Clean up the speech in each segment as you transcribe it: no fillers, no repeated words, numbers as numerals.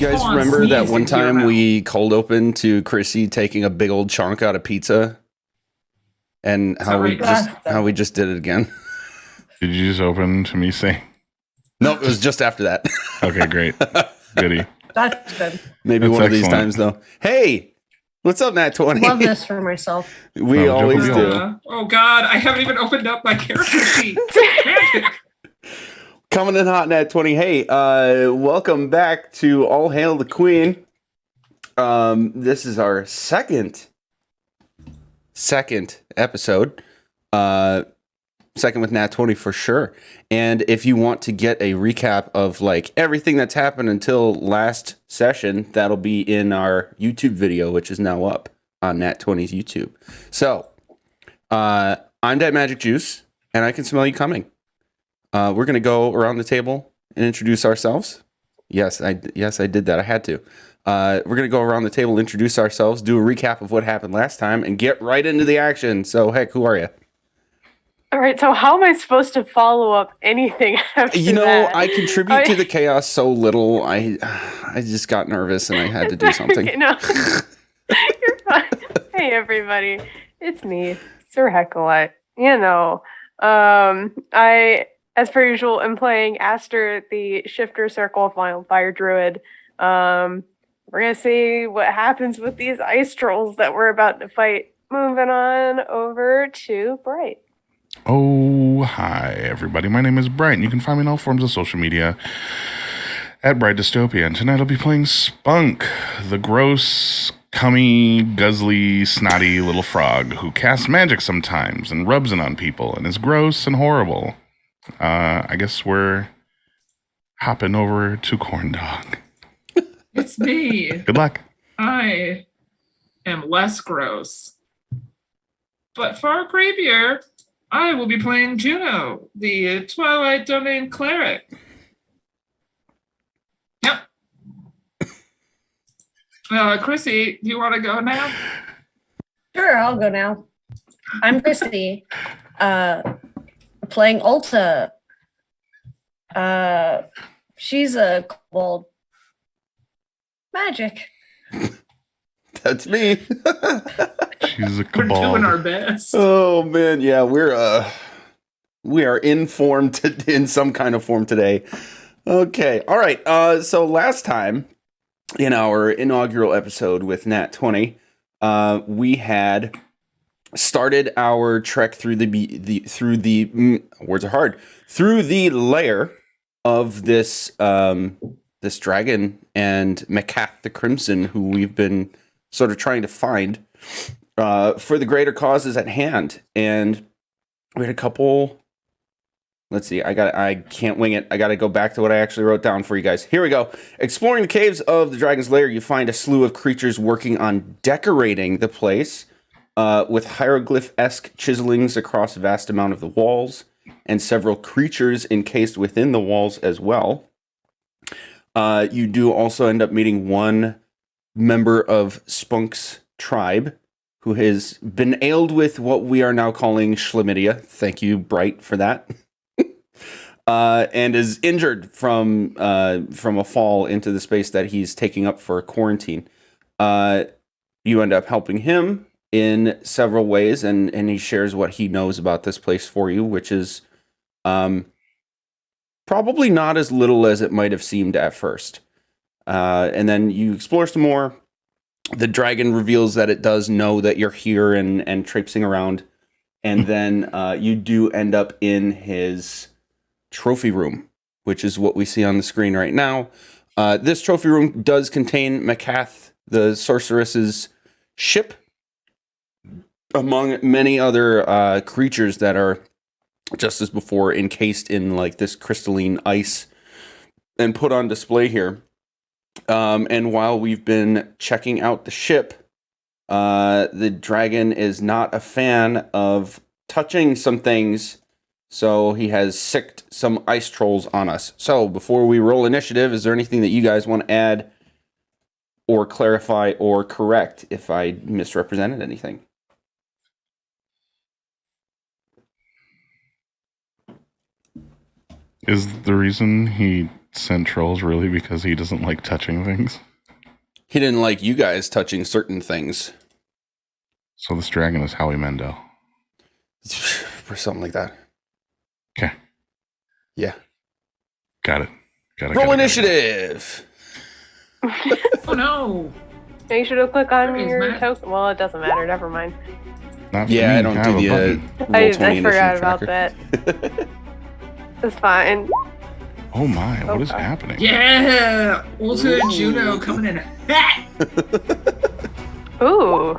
guys remember that one time we cold opened to Chrissy taking a big old chunk out of pizza? And how we just did it again? Did you just open to me saying? No, it was just after that. Okay, great. Goody. That's good. Maybe That's one of these excellent. times, though. Hey, what's up, Nat 20? Love this for myself. We always do. Oh, God. I haven't even opened up my character sheet. Magic. Coming in hot, Nat 20. Hey, welcome back to All Hail the Queen. This is our second episode. Second with Nat 20 for sure. And if you want to get a recap of like everything that's happened until last session, that'll be in our YouTube video, which is now up on Nat 20's YouTube. So, I'm Dead Magic Juice, and I can smell you coming. We're gonna go around the table and introduce ourselves. Yes, I did that. I had to. We're gonna go around the table, introduce ourselves, do a recap of what happened last time, and get right into the action. So, heck, who are you? All right, so how am I supposed to follow up anything after that? I contribute to the chaos so little. I just got nervous and I had to do something. Okay, no. You're fine. Hey, everybody. It's me, Sir Heckolite. I, as per usual, am playing Aster, the Shifter Circle of Wildfire Druid. We're going to see what happens with these ice trolls that we're about to fight. Moving on over to Bright. Oh, hi, everybody. My name is Bright. You can find me on all forms of social media at Bright Dystopia. And tonight I'll be playing Spunk, the gross, cummy, guzzly, snotty little frog who casts magic sometimes and rubs it on people and is gross and horrible. I guess we're hopping over to Corn Dog. It's me. Good luck. I am less gross, but far creepier. I will be playing Juno, the Twilight Domain cleric. Yep. Chrissy, do you want to go now? Sure, I'll go now. I'm Christy, playing Ulta. She's a kobold. Magic. That's me. She's a We're cabal. doing our best. Oh man, yeah, we are informed in some kind of form today. Okay, all right. So last time in our inaugural episode with Nat 20, we had started our trek through through the lair of this this dragon and Maccath the Crimson, who we've been sort of trying to find for the greater causes at hand. And we had a couple. Let's see. I can't wing it. I got to go back to what I actually wrote down for you guys. Here we go. Exploring the caves of the Dragon's Lair, you find a slew of creatures working on decorating the place with hieroglyph-esque chiselings across a vast amount of the walls, and several creatures encased within the walls as well. You do also end up meeting one member of Spunk's tribe who has been ailed with what we are now calling chlamydia. Thank you, Bright, for that. And is injured from a fall into the space that he's taking up for quarantine. You end up helping him in several ways, and he shares what he knows about this place for you, which is probably not as little as it might have seemed at first. And then you explore some more. The dragon reveals that it does know that you're here and traipsing around. And then you do end up in his trophy room, which is what we see on the screen right now. This trophy room does contain Maccath, the sorceress's ship, among many other creatures that are, just as before, encased in like this crystalline ice and put on display here. And while we've been checking out the ship, the dragon is not a fan of touching some things, so he has sicked some ice trolls on us. So before we roll initiative, is there anything that you guys want to add or clarify or correct if I misrepresented anything? Is the reason he sent trolls really because he doesn't like touching things. He didn't like you guys touching certain things. So this dragon is Howie Mandel. Or something like that. Okay. Yeah. Got it. Roll initiative! Oh no! Make sure to click on Where is your Matt? token. Well, it doesn't matter. Never mind. Not for Yeah, me. I don't have do a the button. roll 20 I forgot initiative about tracker. that. It's fine. Oh my, what is Okay. happening? Yeah! Ultimate Juno coming in. Ah! Ooh.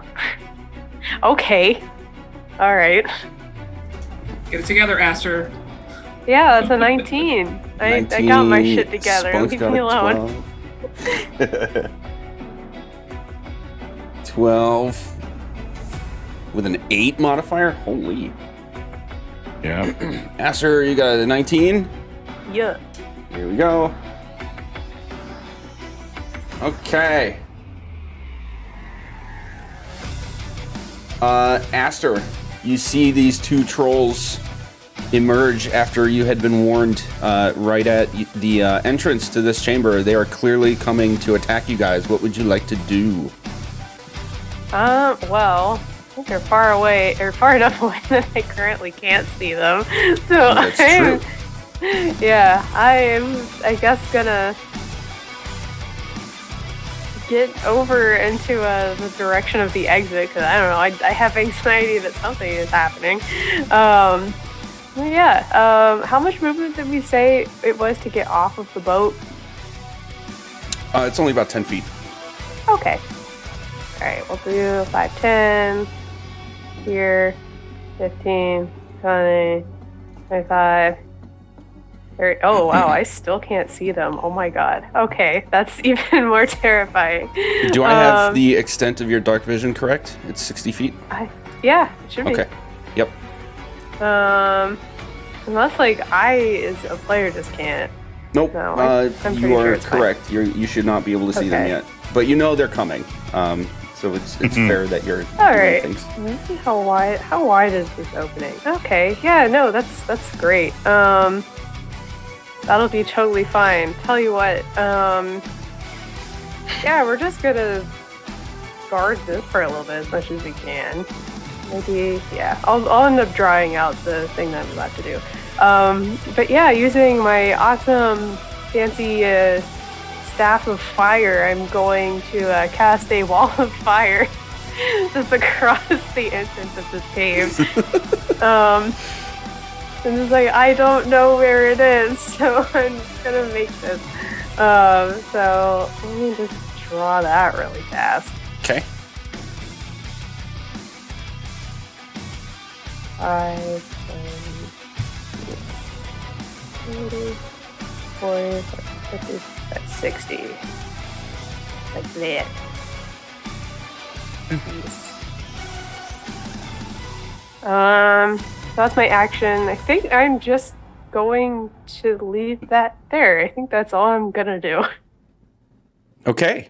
Okay. All right. Get it together, Aster. Yeah, that's a 19. I got my shit together. Spunk's Leave got me a alone. 12. 12. With an 8 modifier? Holy. Yeah. Aster, you got a 19? Yeah. Here we go. Okay. Aster, you see these two trolls emerge after you had been warned right at the entrance to this chamber. They are clearly coming to attack you guys. What would you like to do? Well, I think they're far away, or far enough away that I currently can't see them. So That's I'm, true. yeah, I guess, gonna get over into the direction of the exit, because I don't know, I have anxiety that something is happening. Yeah, how much movement did we say it was to get off of the boat? It's only about 10 feet. Okay. Alright, we'll do 5, 10, here, 15, 20, 25, 30. Oh wow, I still can't see them. Oh my god. Okay, that's even more terrifying. Do I have the extent of your dark vision correct? It's 60 feet? Yeah, it should be. Okay. Yep. Unless like I as a player just can't. Nope. No, I'm pretty you sure are it's fine. correct. You should not be able to see them Okay. yet. But you know they're coming. So it's fair that you're doing Alright. things. Let's see how wide is this opening? Okay, yeah, no, that's great. That'll be totally fine. Tell you what, yeah, we're just gonna guard this for a little bit as much as we can. Maybe, yeah, I'll end up drawing out the thing that I'm about to do. But yeah, using my awesome fancy staff of fire, I'm going to cast a wall of fire just across the entrance of this cave. And it's like, I don't know where it is, so I'm just gonna make this. So let me just draw that really fast. Okay. 5, 10, 30, 40, 50, 60. Like that. That's my action. I think I'm just going to leave that there. I think that's all I'm gonna do. Okay.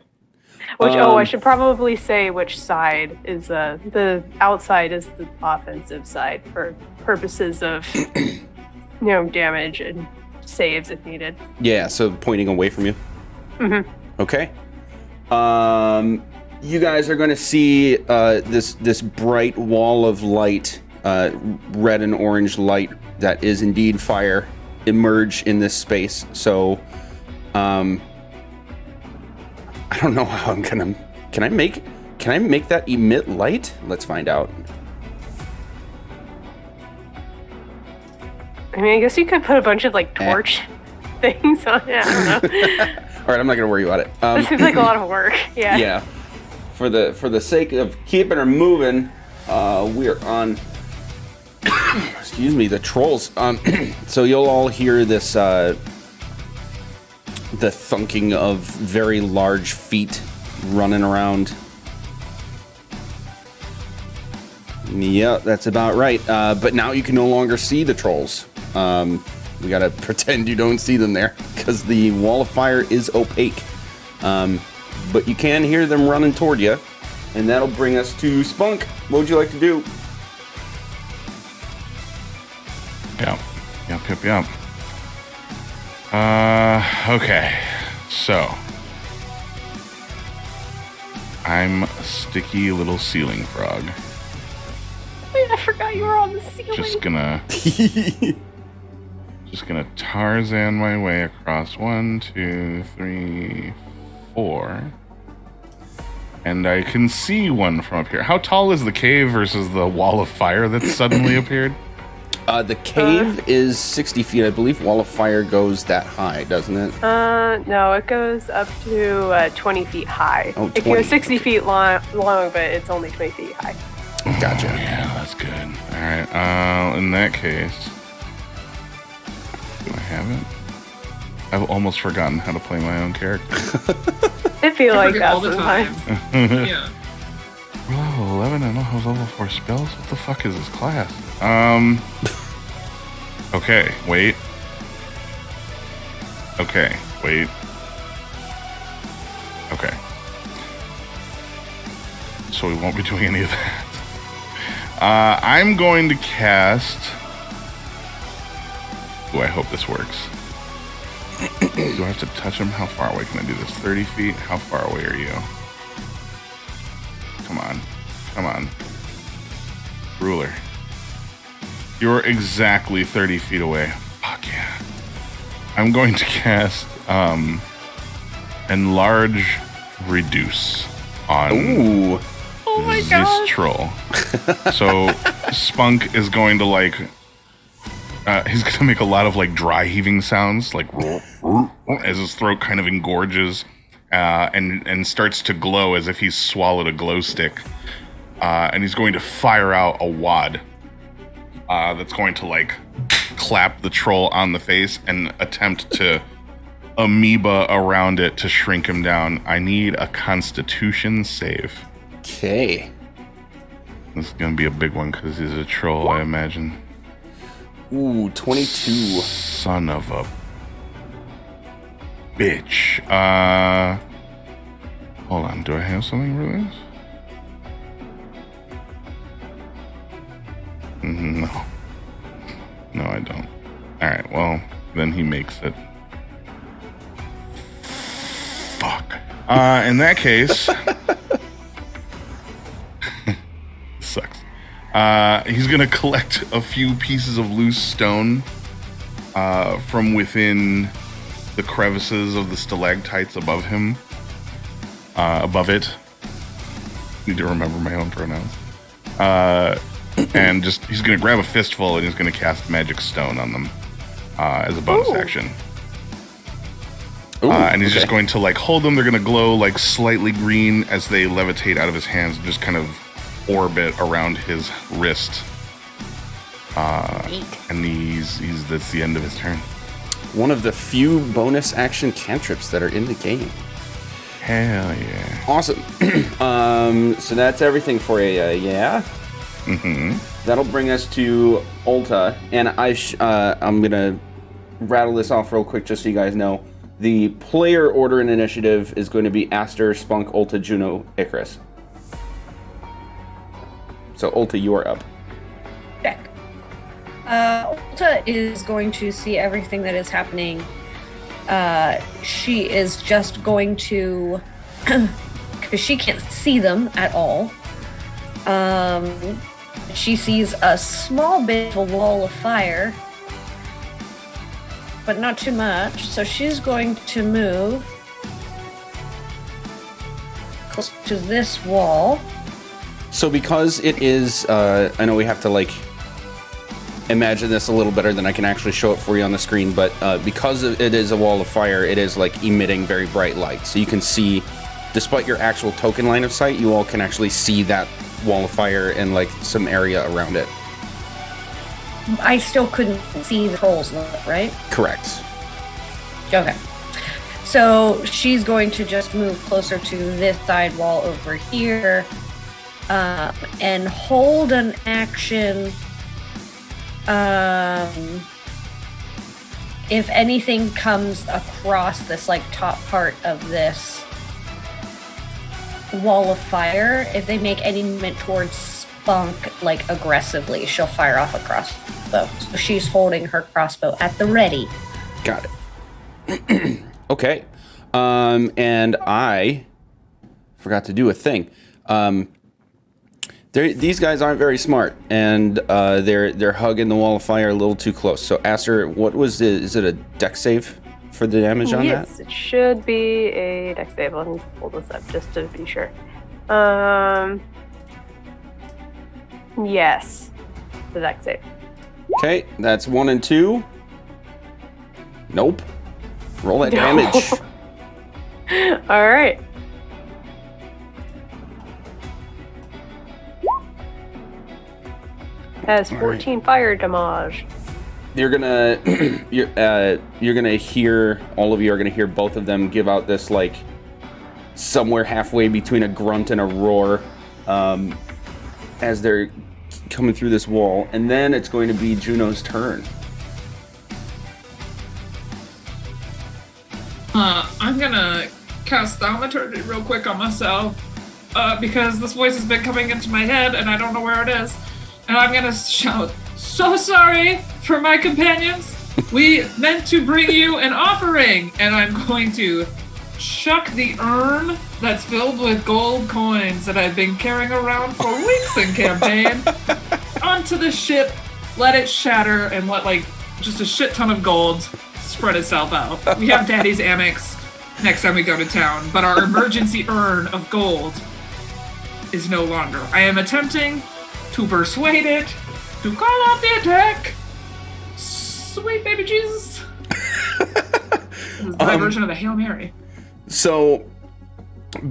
Which, I should probably say which side is the outside is the offensive side for purposes of damage and saves if needed. Yeah, so pointing away from you. Mm-hmm. Okay. You guys are going to see this bright wall of light, red and orange light that is indeed fire, emerge in this space. So, I don't know how I'm gonna. Can I make that emit light? Let's find out. I mean, I guess you could put a bunch of like torch things on it. I don't know. All right, I'm not gonna worry about it. This seems like a lot of work. Yeah. Yeah. For the sake of keeping her moving, we're on. Excuse me, the trolls. So you'll all hear this. The thunking of very large feet running around. Yeah, that's about right. But now you can no longer see the trolls. We gotta pretend you don't see them there because the wall of fire is opaque. But you can hear them running toward you, and that'll bring us to Spunk. What would you like to do? Yep. Okay. So, I'm a sticky little ceiling frog. Wait, I forgot you were on the ceiling. Just gonna Tarzan my way across 1, 2, 3, 4. And I can see one from up here. How tall is the cave versus the wall of fire that suddenly appeared? The cave is 60 feet. I believe wall of fire goes that high, doesn't it? No, it goes up to 20 feet high. Oh, It 20. goes 60 feet long, but it's only 20 feet high. Gotcha. Oh, yeah, that's good. All right. In that case, do I have it? I've almost forgotten how to play my own character. I feel like forget that all the time. sometimes. Yeah. We're level 11. I don't have level 4 spells. What the fuck is this class? Okay, wait. Okay, wait. Okay. So we won't be doing any of that. I'm going to cast... Ooh, I hope this works. Do I have to touch him? How far away can I do this? 30 feet? How far away are you? Come on. Come on. Ruler. You're exactly 30 feet away. Fuck yeah. I'm going to cast Enlarge Reduce on Ooh. Oh my this god. troll. So Spunk is going to like he's gonna make a lot of like dry heaving sounds, like as his throat kind of engorges and starts to glow as if he's swallowed a glow stick. And he's going to fire out a wad that's going to like clap the troll on the face and attempt to amoeba around it to shrink him down. I need a Constitution save. Okay. This is gonna be a big one because he's a troll, I imagine. Ooh, 22. Son of a bitch. Hold on. Do I have something for this? No. No, I don't. Alright, well, then he makes it. Fuck. In that case... sucks. He's gonna collect a few pieces of loose stone from within the crevices of the stalactites above him. Above it. Need to remember my own pronouns. And just he's gonna grab a fistful and he's gonna cast magic stone on them as a bonus action. And he's just going to like hold them. They're gonna glow like slightly green as they levitate out of his hands and just kind of orbit around his wrist. And that's the end of his turn. One of the few bonus action cantrips that are in the game. Hell yeah. Awesome. So that's everything for you, yeah? Mm-hmm. That'll bring us to Ulta, and I'm gonna rattle this off real quick just so you guys know. The player order and initiative is going to be Aster, Spunk, Ulta, Juno, Icarus. So Ulta, you are up. Check. Ulta is going to see everything that is happening. She is just going to, because she can't see them at all. She sees a small bit of a wall of fire, but not too much. So she's going to move close to this wall. So because it is, I know we have to like imagine this a little better than I can actually show it for you on the screen, but because it is a wall of fire, it is like emitting very bright light. So you can see, despite your actual token line of sight, you all can actually see that wall of fire and like some area around it. I still couldn't see the trolls, right? Correct. Okay. So she's going to just move closer to this side wall over here and hold an action. If anything comes across this like top part of this wall of fire, if they make any movement towards Spunk like aggressively, she'll fire off a crossbow. So she's holding her crossbow at the ready. Got it. Okay. And I forgot to do a thing. These guys aren't very smart, and they're hugging the wall of fire a little too close. So, Aster, what was it? Is it a dex save for the damage on that? Yes, it should be a dex save. Let me pull this up just to be sure. Yes, the dex save. Okay, that's 1 and 2. Nope. Roll that damage. All right. Has 14 fire damage. You're gonna you're gonna hear, all of you are gonna hear both of them give out this, like, somewhere halfway between a grunt and a roar as they're coming through this wall, and then it's going to be Juno's turn. I'm gonna cast Thaumaturgy real quick on myself because this voice has been coming into my head and I don't know where it is. And I'm gonna shout, "So sorry for my companions. We meant to bring you an offering." And I'm going to chuck the urn that's filled with gold coins that I've been carrying around for weeks in campaign onto the ship, let it shatter, and let, like, just a shit ton of gold spread itself out. We have Daddy's Amex next time we go to town, but our emergency urn of gold is no longer. I am attempting to persuade it to call off the attack. Sweet baby Jesus. This is my version of the Hail Mary. So,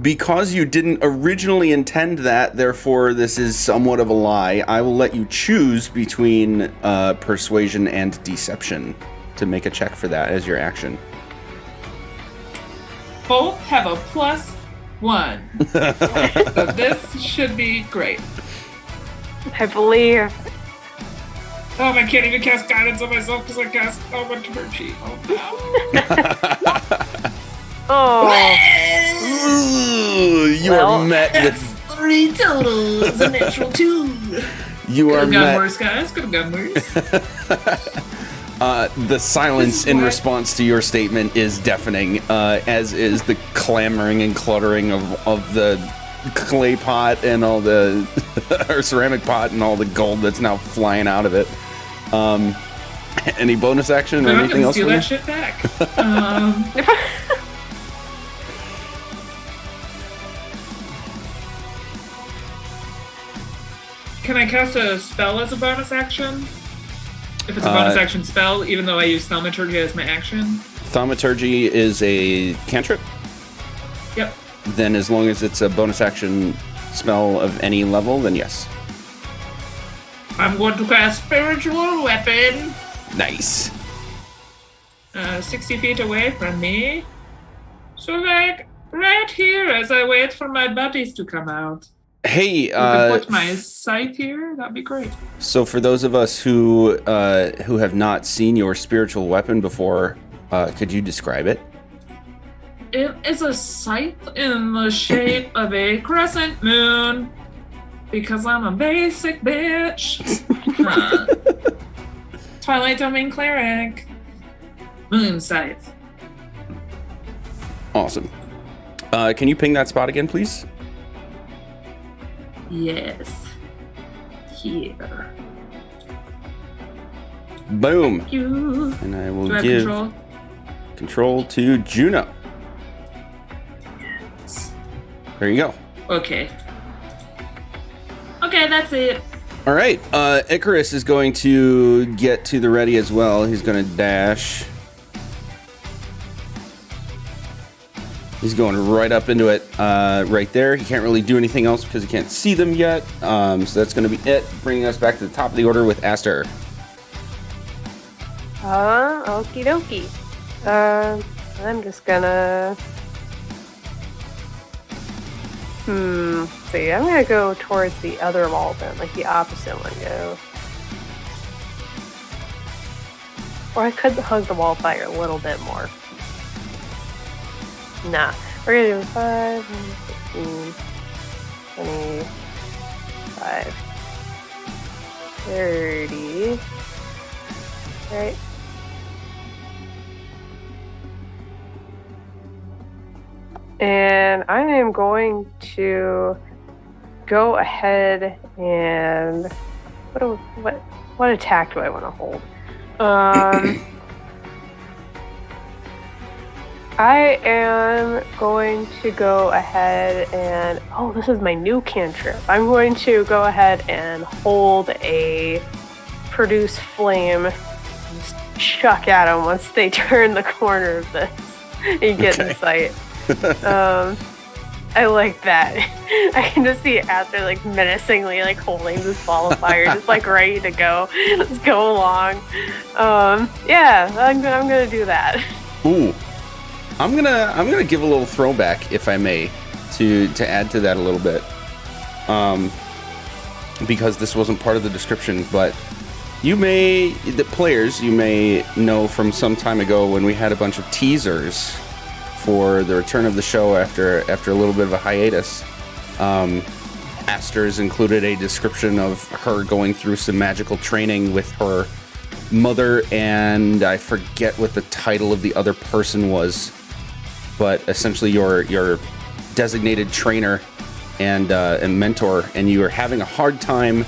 because you didn't originally intend that, therefore this is somewhat of a lie, I will let you choose between persuasion and deception to make a check for that as your action. Both have a +1. So this should be great. I believe. Oh, I can't even cast guidance on myself because I cast Thaumaturgy. Oh, Ooh, you are met with 3 total. It's a natural 2. you are Could have gone met. worse, guys. Could have gone worse. The silence in response to your statement is deafening, as is the clamoring and cluttering of the clay pot and all the or ceramic pot and all the gold that's now flying out of it. Any bonus action or I'm anything gonna else? steal from that you? shit back. Can I cast a spell as a bonus action? If it's a bonus action spell, even though I use Thaumaturgy as my action? Thaumaturgy is a cantrip. Yep. Then as long as it's a bonus action spell of any level, then yes. I'm going to cast Spiritual Weapon. Nice. 60 feet away from me. So, like, right here as I wait for my buddies to come out. Hey, You can put my scythe here. That'd be great. so for those of us who have not seen your spiritual weapon before, could you describe it? It is a scythe in the shape of a crescent moon. Because I'm a basic bitch. Twilight Domain Cleric. Moon scythe. Awesome. Can you ping that spot again, please? Yes. Here. Boom. You. And I will Do I have give control? control to Juno. There you go. Okay. Okay, that's it. All right. Icarus is going to get to the ready as well. He's going to dash. He's going right up into it right there. He can't really do anything else because he can't see them yet. So that's going to be it, bringing us back to the top of the order with Aster. Okie dokie. I'm just gonna... see, I'm gonna go towards the other wall then, like the opposite one go. Or I could hug the wall fire a little bit more. Nah, we're gonna do 5, 15, 25, 30. Right? And I am going to go ahead and what attack do I want to hold? I am going to go ahead and this is my new cantrip. I'm going to go ahead and hold a produce flame, just chuck at them once they turn the corner of this and get in sight. I like that. I can just see Aster like menacingly like holding this ball of fire, just like ready to go. Let's go along. Yeah, I'm gonna do that. Ooh, I'm gonna give a little throwback, if I may, to add to that a little bit, because this wasn't part of the description, but you may know from some time ago when we had a bunch of teasers for the return of the show after a little bit of a hiatus. Aster's included a description of her going through some magical training with her mother, and I forget what the title of the other person was, but essentially your designated trainer and mentor, and you are having a hard time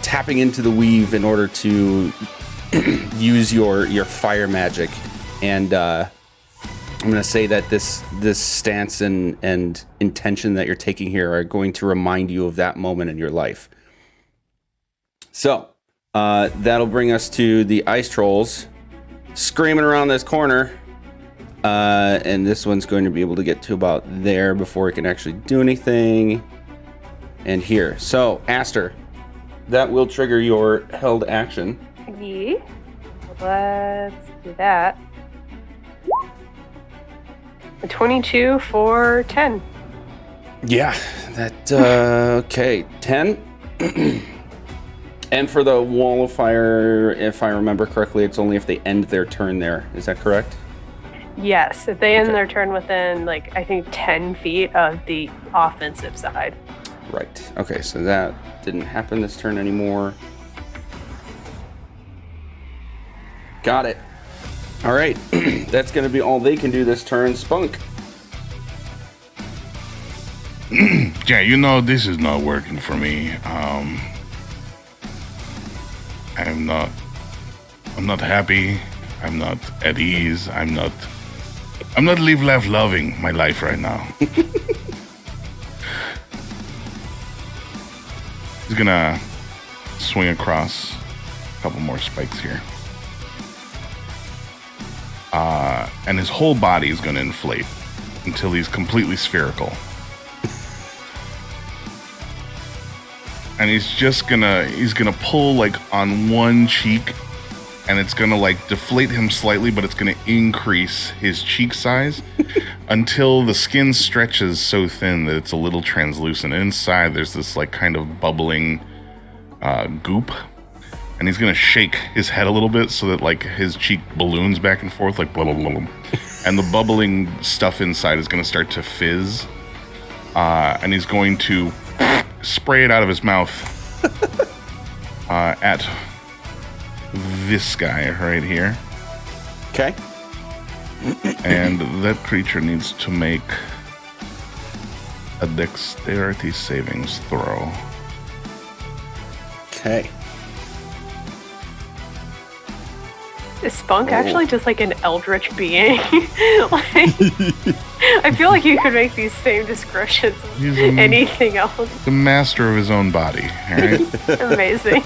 tapping into the weave in order to use your fire magic. And I'm going to say that this stance and intention that you're taking here are going to remind you of that moment in your life. So that'll bring us to the ice trolls screaming around this corner. And this one's going to be able to get to about there before it can actually do anything. And here. So, Aster, that will trigger your held action. Yeah. Let's do that. A 22 for 10. Yeah, that, okay, 10. And for the wall of fire, if I remember correctly, it's only if they end their turn there. Is that correct? Yes, if they end their turn within, I think 10 feet of the offensive side. Right. Okay, so that didn't happen this turn anymore. Got it. All right, that's going to be all they can do this turn. Spunk. Yeah, this is not working for me. I'm not happy. I'm not at ease. I'm not live, laugh, loving my life right now. He's gonna swing across a couple more spikes here. And his whole body is gonna inflate until he's completely spherical. And he's gonna pull on one cheek, and it's gonna deflate him slightly, but it's gonna increase his cheek size until the skin stretches so thin that it's a little translucent. Inside there's this kind of bubbling goop, and he's gonna shake his head a little bit so that his cheek balloons back and forth blah, blah, blah, blah. And the bubbling stuff inside is gonna start to fizz, and he's going to spray it out of his mouth at this guy right here. Okay. And that creature needs to make a dexterity savings throw. Okay. Is Spunk actually just an eldritch being? I feel like you could make these same descriptions of anything else. The master of his own body, alright? Amazing.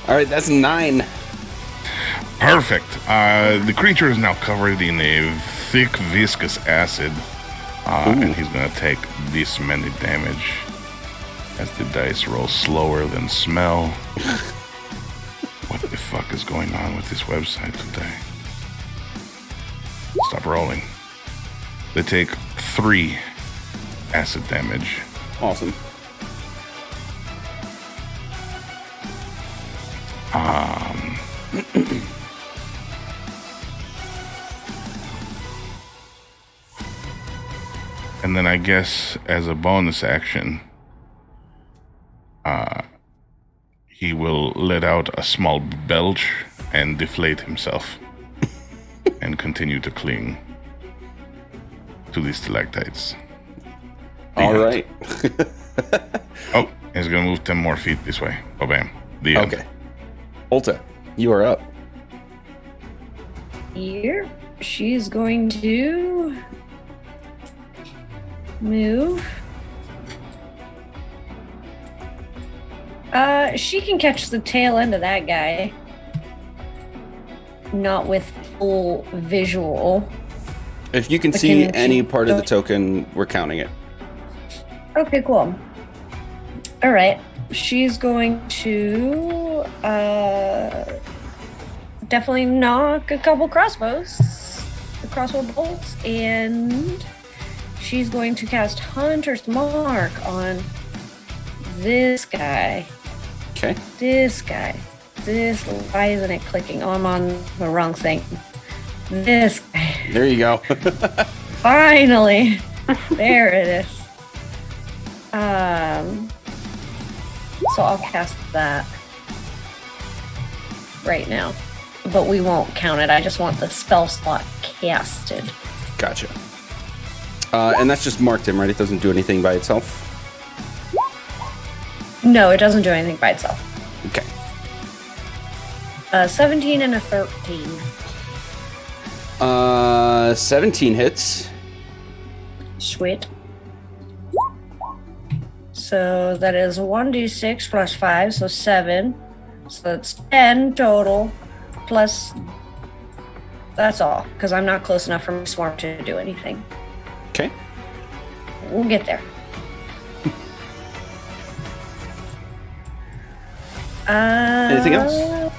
Alright, that's 9. Perfect. The creature is now covered in a thick, viscous acid. And he's going to take this many damage as the dice roll slower than smell. What the fuck is going on with this website today? Stop rolling. They take 3 acid damage. Awesome. And then I guess as a bonus action, he will let out a small belch and deflate himself and continue to cling to these stalactites. All right. Oh, he's gonna move 10 more feet this way. Oh, bam. The end. Okay. Ulta, you are up. Here, she's going to move. She can catch the tail end of that guy. Not with full visual. If you can But see can she any part of the go- token, we're counting it. Okay, cool. All right. She's going to definitely knock a couple crossbow bolts, and she's going to cast Hunter's Mark on this guy. Okay. This guy. Why isn't it clicking? Oh, I'm on the wrong thing. This guy. There you go. Finally. There it is. So I'll cast that right now. But we won't count it. I just want the spell slot casted. Gotcha. And that's just marked him, right? It doesn't do anything by itself? No, it doesn't do anything by itself. Okay. 17 and a 13. 17 hits. Sweet. So that is 1d6 plus 5, so 7. So that's 10 total, plus... That's all, because I'm not close enough for my swarm to do anything. Okay. We'll get there. Anything else?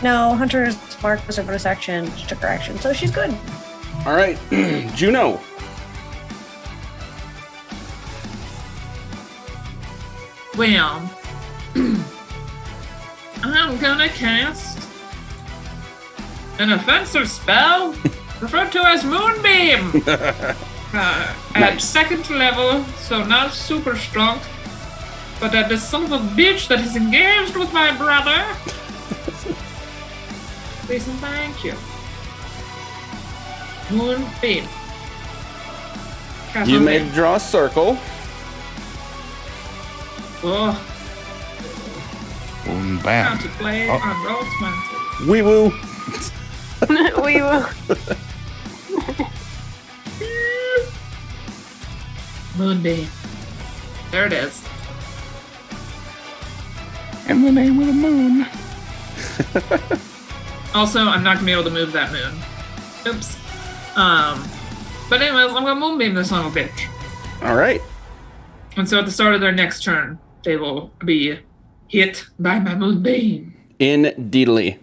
No, Hunter's Mark was a bonus action. She took her action, so she's good. All right. Juno. Well, I'm gonna cast an offensive spell referred to as Moonbeam. At Nice. second level, so not super strong. But that this son of a bitch that is engaged with my brother. Please and thank you. Moonbeam. Cast You on may me. draw a circle. Oh, Boom, how bam. to play Oh. on roll 20. Wee woo. We will. Moonbeam. There it is. In the name of the moon. Also, I'm not gonna be able to move that moon. Oops. But anyways, I'm gonna moonbeam this son of a bitch. All right. And so at the start of their next turn, they will be hit by my moonbeam. Indeedly.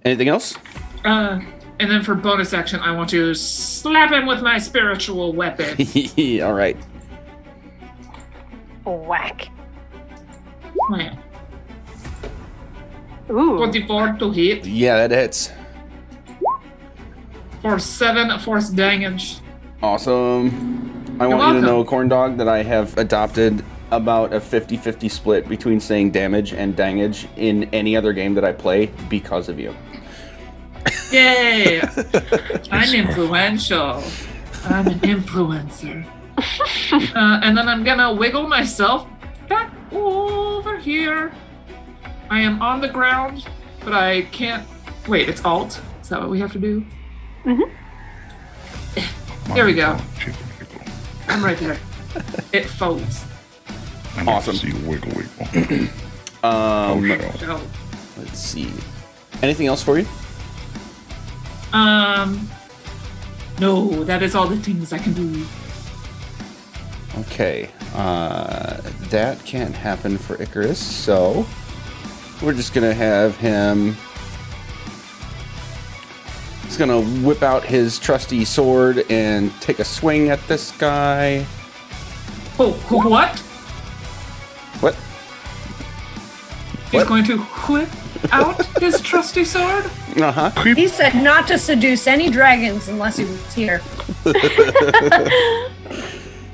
Anything else? And then for bonus action, I want to slap him with my spiritual weapon. All right. Whack. Wow. Ooh. 24 to hit Yeah, that hits. for 7 force damage. Awesome. I You're want you to welcome. know, Corn Dog, that I have adopted about a 50-50 split between saying damage and dangage in any other game that I play because of you. Yay! I'm influential. I'm an influencer. And then I'm gonna wiggle myself back over here. I am on the ground, but I can't. Wait, it's Alt? Is that what we have to do? There we go. I'm right there. It folds. Awesome. See wiggle wiggle. Um, shell. So, let's see. Anything else for you? no, that is all the things I can do. Okay. That can't happen for Icarus, so we're just gonna have him. He's gonna whip out his trusty sword and take a swing at this guy. Oh, what? What? He's What? going to whip out his trusty sword? Uh huh. He said not to seduce any dragons unless he was here.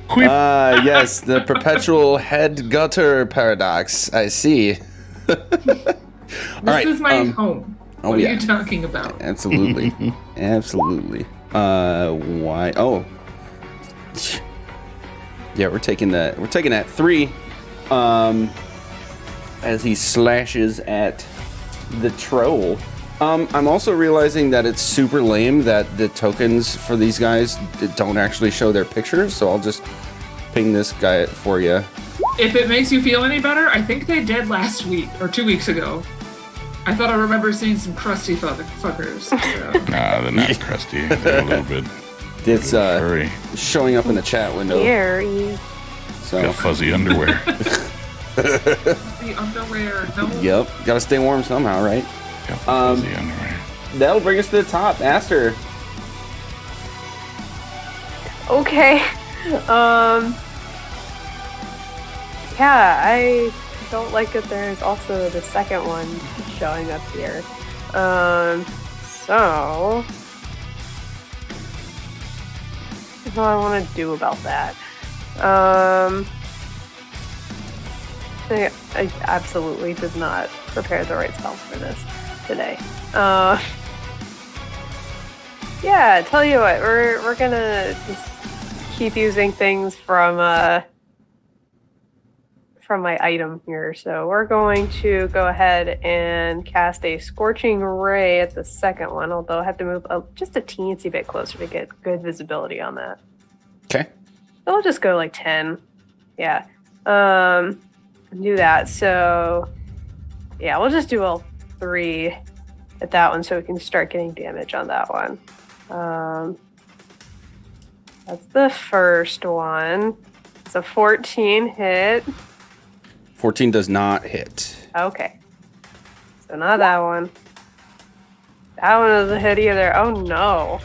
Quip. Yes, the perpetual head gutter paradox. I see. All right. This is my home. oh, What yeah. are you talking about? Absolutely. Absolutely. Why? Oh, Yeah, we're taking that. We're taking that 3. As he slashes at the troll. I'm also realizing that it's super lame that the tokens for these guys don't actually show their pictures, so I'll just ping this guy for you. If it makes you feel any better, I think they did last week or 2 weeks ago. I thought I remember seeing some crusty fuckers. So. Nah, they're not crusty. They're a little bit. It's furry. showing up in the chat window. Scary. So. Got fuzzy underwear. The underwear. No. Yep, gotta stay warm somehow, right? Got fuzzy underwear. That'll bring us to the top. Aster. Okay. Yeah, I don't like that there's also the second one showing up here. So what do I want to do about that? I absolutely did not prepare the right spells for this today. Yeah, tell you what, we're gonna just keep using things from my item here. So we're going to go ahead and cast a Scorching Ray at the second one, although I have to move just a teensy bit closer to get good visibility on that. Okay. I'll just go like 10. Yeah. Do that. So yeah, we'll just do all 3 at that one so we can start getting damage on that one. That's the first one. It's a 14 hit. 14 does not hit. Okay. So not that one. That one doesn't hit either. Oh no.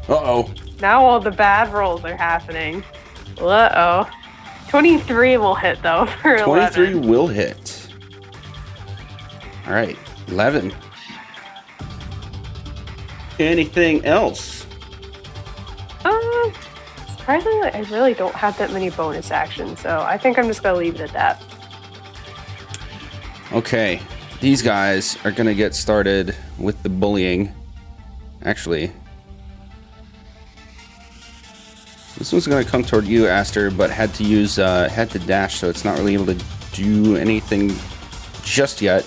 Uh-oh. Now all the bad rolls are happening. Uh-oh. 23 will hit though for 23 11. will hit. All right, 11. Anything else? Surprisingly, I really don't have that many bonus actions, so I think I'm just gonna leave it at that. Okay, these guys are gonna get started with the bullying. Actually, this one's gonna come toward you, Aster, but had to dash, so it's not really able to do anything just yet.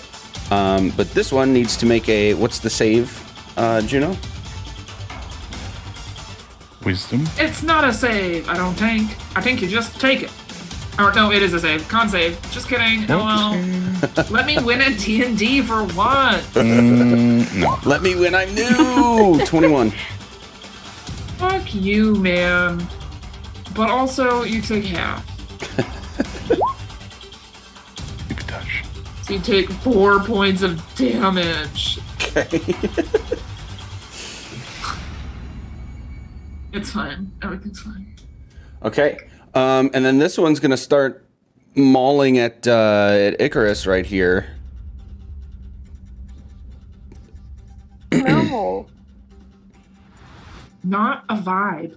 But this one needs to make a, what's the save, Juno? Wisdom? It's not a save, I don't think. I think you just take it. Or no, it is a save. Con save. Just kidding. LOL. Let me win at D&D for once. No. Let me win, I'm new! 21. Fuck you, man. But also, you take half. Keep it touch. So you take 4 points of damage. Okay. It's fine. Everything's fine. Okay. And then this one's gonna start mauling at Icarus right here. No. Not a vibe.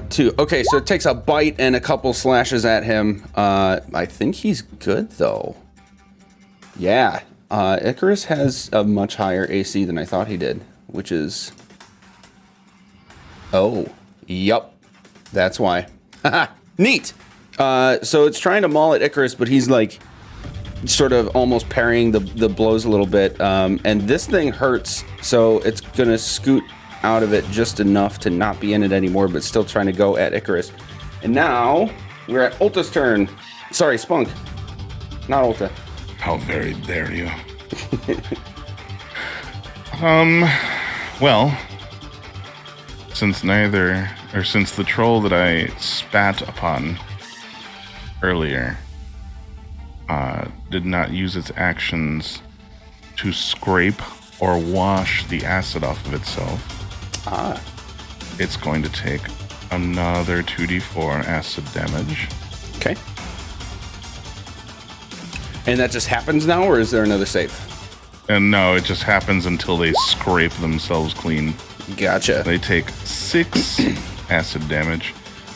2. Okay, so it takes a bite and a couple slashes at him. I think he's good though. Yeah. Icarus has a much higher AC than I thought he did, which is... Oh, yup. That's why. Haha, neat! So it's trying to maul at Icarus, but he's like sort of almost parrying the blows a little bit. And this thing hurts, so it's gonna scoot out of it just enough to not be in it anymore, but still trying to go at Icarus. And now we're at Ulta's turn. Sorry, Spunk. Not Ulta. How very dare you? Well, since the troll that I spat upon earlier did not use its actions to scrape or wash the acid off of itself, it's going to take another 2d4 acid damage. Okay. And that just happens now, or is there another save? And no, it just happens until they scrape themselves clean. Gotcha. They take 6 acid damage.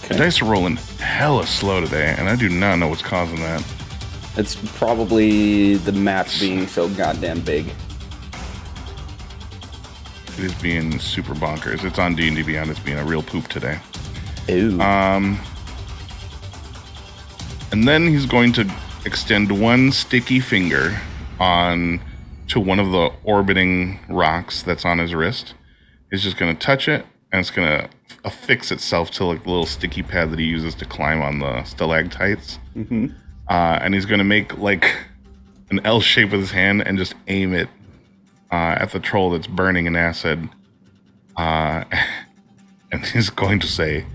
The dice are rolling hella slow today, and I do not know what's causing that. It's probably the map being so goddamn big. It is being super bonkers. It's on D&D Beyond. It's being a real poop today. Ooh. And then he's going to extend one sticky finger on to one of the orbiting rocks that's on his wrist. He's just going to touch it, and it's going to affix itself to like the little sticky pad that he uses to climb on the stalactites. Mm-hmm. And he's going to make like an L shape with his hand and just aim it at the troll that's burning in acid. And he's going to say,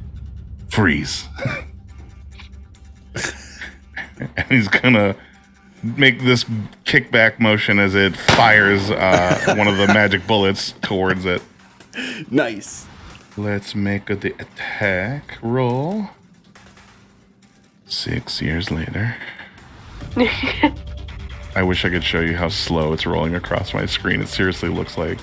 freeze. And he's going to make this kickback motion as it fires one of the magic bullets towards it. Nice. Let's make the attack roll. 6 years later. I wish I could show you how slow it's rolling across my screen. It seriously looks like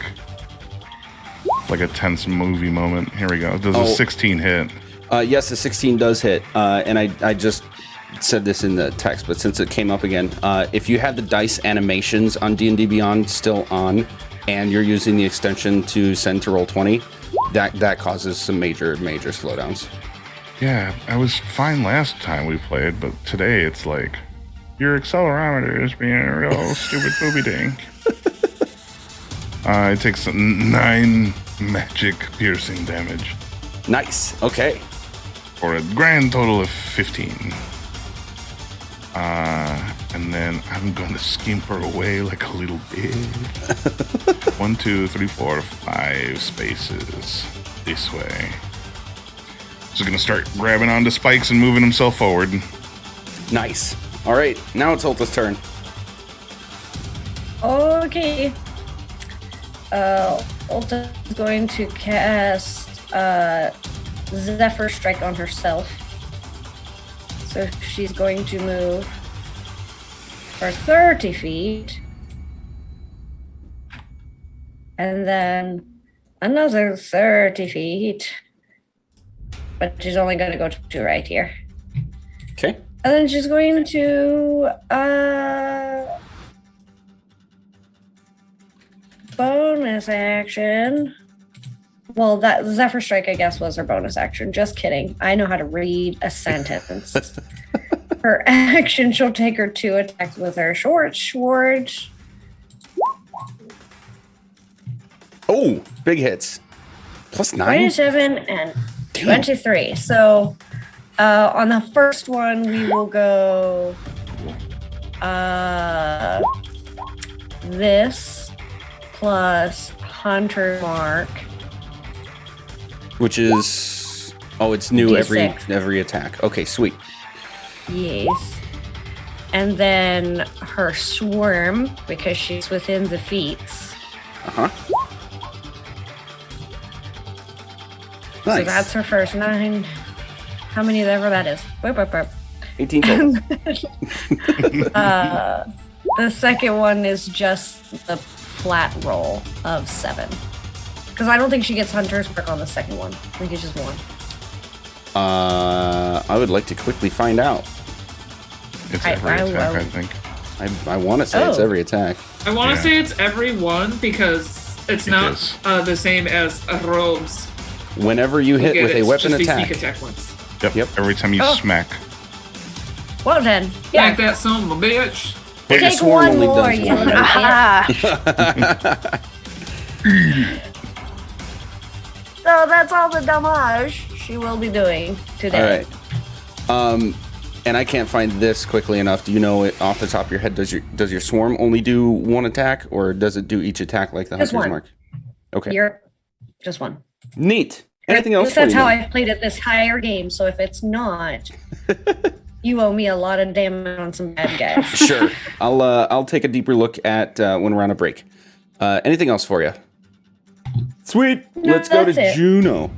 a tense movie moment. Here we go. Does a 16 hit? Yes, the 16 does hit. And I just said this in the text, but since it came up again, if you have the dice animations on D&D Beyond still on, and you're using the extension to send to roll 20, that causes some major slowdowns. Yeah, I was fine last time we played, but today it's like, your accelerometer is being a real stupid booby dink. It takes 9 magic piercing damage. Nice. Okay. For a grand total of 15. And then I'm going to skimper away like a little bitch. 1, 2, 3, 4, 5 spaces this way. He's going to start grabbing onto spikes and moving himself forward. Nice. All right, now it's Ulta's turn. Okay. Ulta is going to cast Zephyr Strike on herself. So she's going to move for 30 feet. And then another 30 feet. But she's only going to go to right here. Okay. And then she's going to bonus action. Well, that Zephyr Strike, I guess, was her bonus action. Just kidding. I know how to read a sentence. Her action, she'll take her 2 attacks with her short sword. Oh, big hits. Plus 9. 27 and 23. So on the first one, we will go this plus Hunter Mark. Which is... Oh, it's new D6. every attack. Okay, sweet. Yes. And then her swarm, because she's within the feats. Uh-huh. So Nice. that's her first 9. How many ever that is? Whip, whip, whip. 18 total. The second one is just the flat roll of 7. Because I don't think she gets Hunter's Mark on the second one. I think it's just 1. I would like to quickly find out. It's every attack, I think. I want to say it's Oh. every attack. I want to Yeah. say it's every one because it's It not is. the same as a rogue's. Whenever you hit with a weapon just attack. These sneak attack ones. Yep. Every time you Oh. smack. Well then, Like yeah. that son of a bitch. But your Take swarm one only more, does you one. little Ah, So that's all the damage she will be doing today. All right. And I can't find this quickly enough. Do you know it off the top of your head? Does your swarm only do 1 attack, or does it do each attack like the Just Hunter's one. Mark? Okay. You're just 1. Neat. Anything else? That's for you, how man? I played it this higher game. So if it's not, you owe me a lot of damage on some bad guys. Sure. I'll take a deeper look at when we're on a break. Anything else for you? Sweet. No, Let's go to that's it. Juno.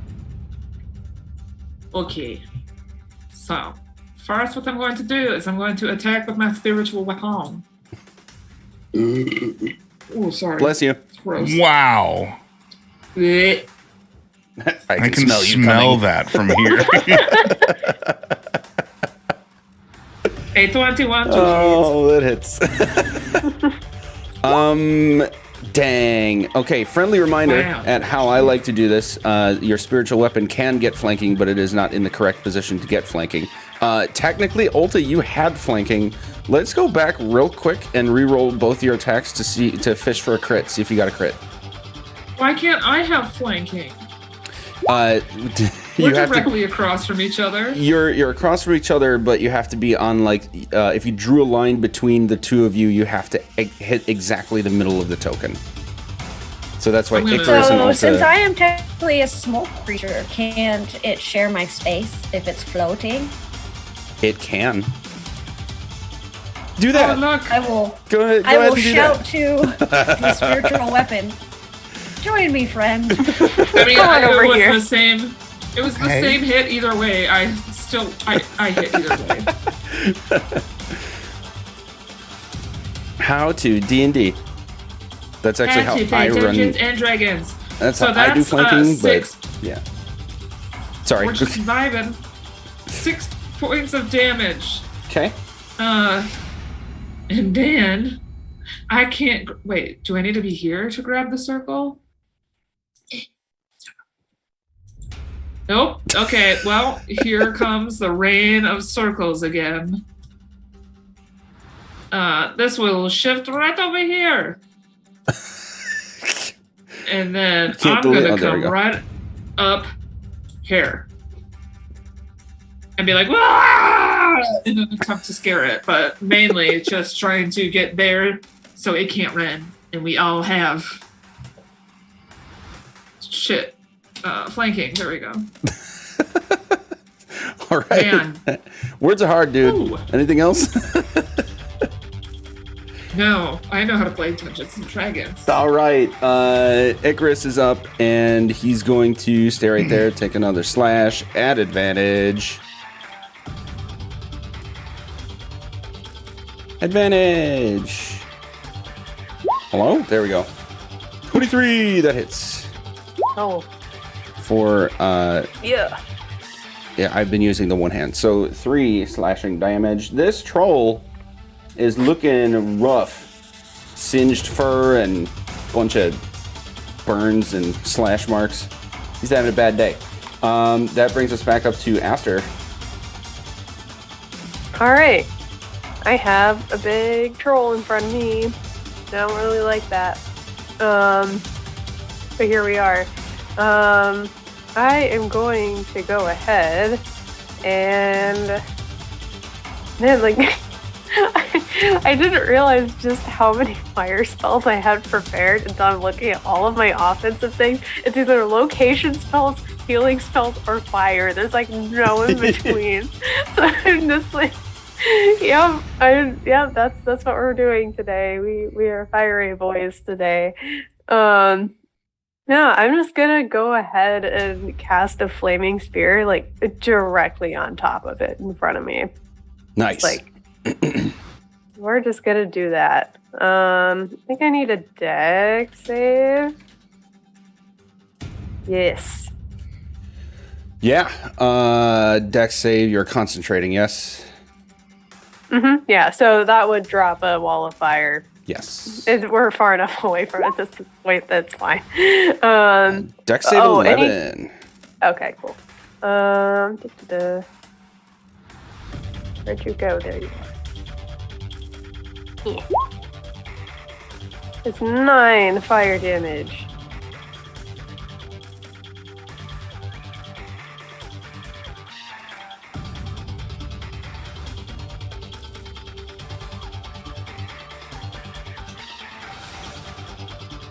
Okay. So, first what I'm going to do is I'm going to attack with my spiritual weapon. Oh, sorry. Bless you. It's gross. Wow. Blech. I can smell you smell coming. that from here. A 21 to Oh, that hits. Dang. Okay, friendly reminder Wow. at how I like to do this. Your spiritual weapon can get flanking, but it is not in the correct position to get flanking. Technically, Ulta, you had flanking. Let's go back real quick and re-roll both your attacks to fish for a crit. See if you got a crit. Why can't I have flanking? You We're have directly across from each other. You're across from each other, but you have to be on if you drew a line between the two of you, you have to hit exactly the middle of the token. So that's why I'm gonna- Icarus and So Ulta. since I am technically a small creature, can't it share my space if it's floating? It can. Do Oh, that. look. I will. Go ahead. Go I ahead will and do shout that. to the spiritual weapon. Join me, friend. I mean, Come on over it was here. the same. It was the Hey. same hit either way. I hit either way. How to D&D. That's actually how Had to I play run. Dungeons and Dragons. That's So how I do that's, flanking, 6. but yeah. Sorry. We're just vibing. 6 points of damage. Okay. And then I can't. Wait, do I need to be here to grab the circle? Nope. Okay, well, here comes the rain of circles again. This will shift right over here. And then Can't I'm delete- gonna oh, there we come go. right up here. And be like, "Wah!" in an attempt to scare it, but mainly just trying to get there so it can't run. And we all have shit. Flanking. There we go. All right. Man. Words are hard, dude. Ooh. Anything else? No, I know how to play Dungeons and Dragons. All right. Icarus is up, and he's going to stay right there, take another slash at advantage. Advantage. Hello? There we go. 23. That hits. Oh, For, yeah. yeah, I've been using the one hand. So 3 slashing damage. This troll is looking rough. Singed fur and bunch of burns and slash marks. He's having a bad day. That brings us back up to Aster. All right. I have a big troll in front of me. I don't really like that. But here we are. I am going to go ahead and man, like I didn't realize just how many fire spells I had prepared until I'm looking at all of my offensive things. It's either location spells, healing spells, or fire. There's like no in between. So I'm just like, yeah, that's what we're doing today. We are fiery boys today. Yeah, I'm just gonna go ahead and cast a flaming spear like directly on top of it in front of me. Nice. Like we're just gonna do that. I think I need a dex save. Yes. Yeah. Dex save. You're concentrating. Yes. Mm-hmm. Yeah, so that would drop a wall of fire. Yes. We're far enough away from it. That's fine. Dex save 11. Okay, cool. Da-da-da. Where'd you go? There you are. Yeah. It's 9 fire damage.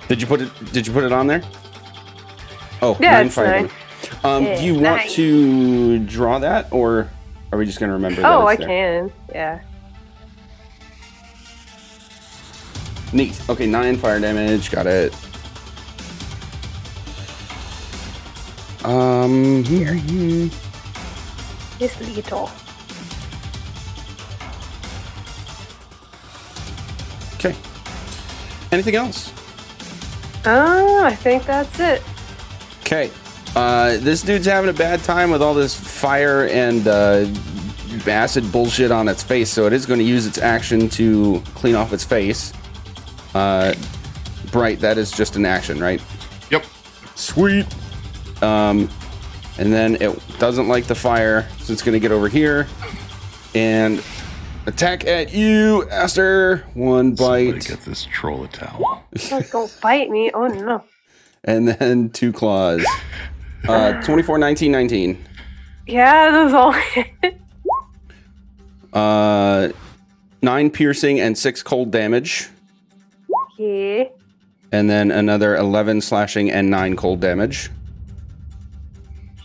Did you put it on there? Oh, Yeah, 9 it's fire 9. damage. Do you want 9. to draw that, or are we just going to remember that? Oh, I it's there? can. Yeah. Neat. Okay, 9 fire damage. Got it. This little. Okay. Anything else? I think that's it. Okay. This dude's having a bad time with all this fire and acid bullshit on its face, so it is going to use its action to clean off its face. Brian, Bright, that is just an action, right? Yep. Sweet. And then it doesn't like the fire, so it's going to get over here and attack at you, Aster. One Somebody bite. get this troll a towel. Don't bite me. Oh no. And then 2 claws. 24, 19, 19. Yeah, those all hit. 9 piercing and 6 cold damage. Okay. And then another 11 slashing and 9 cold damage.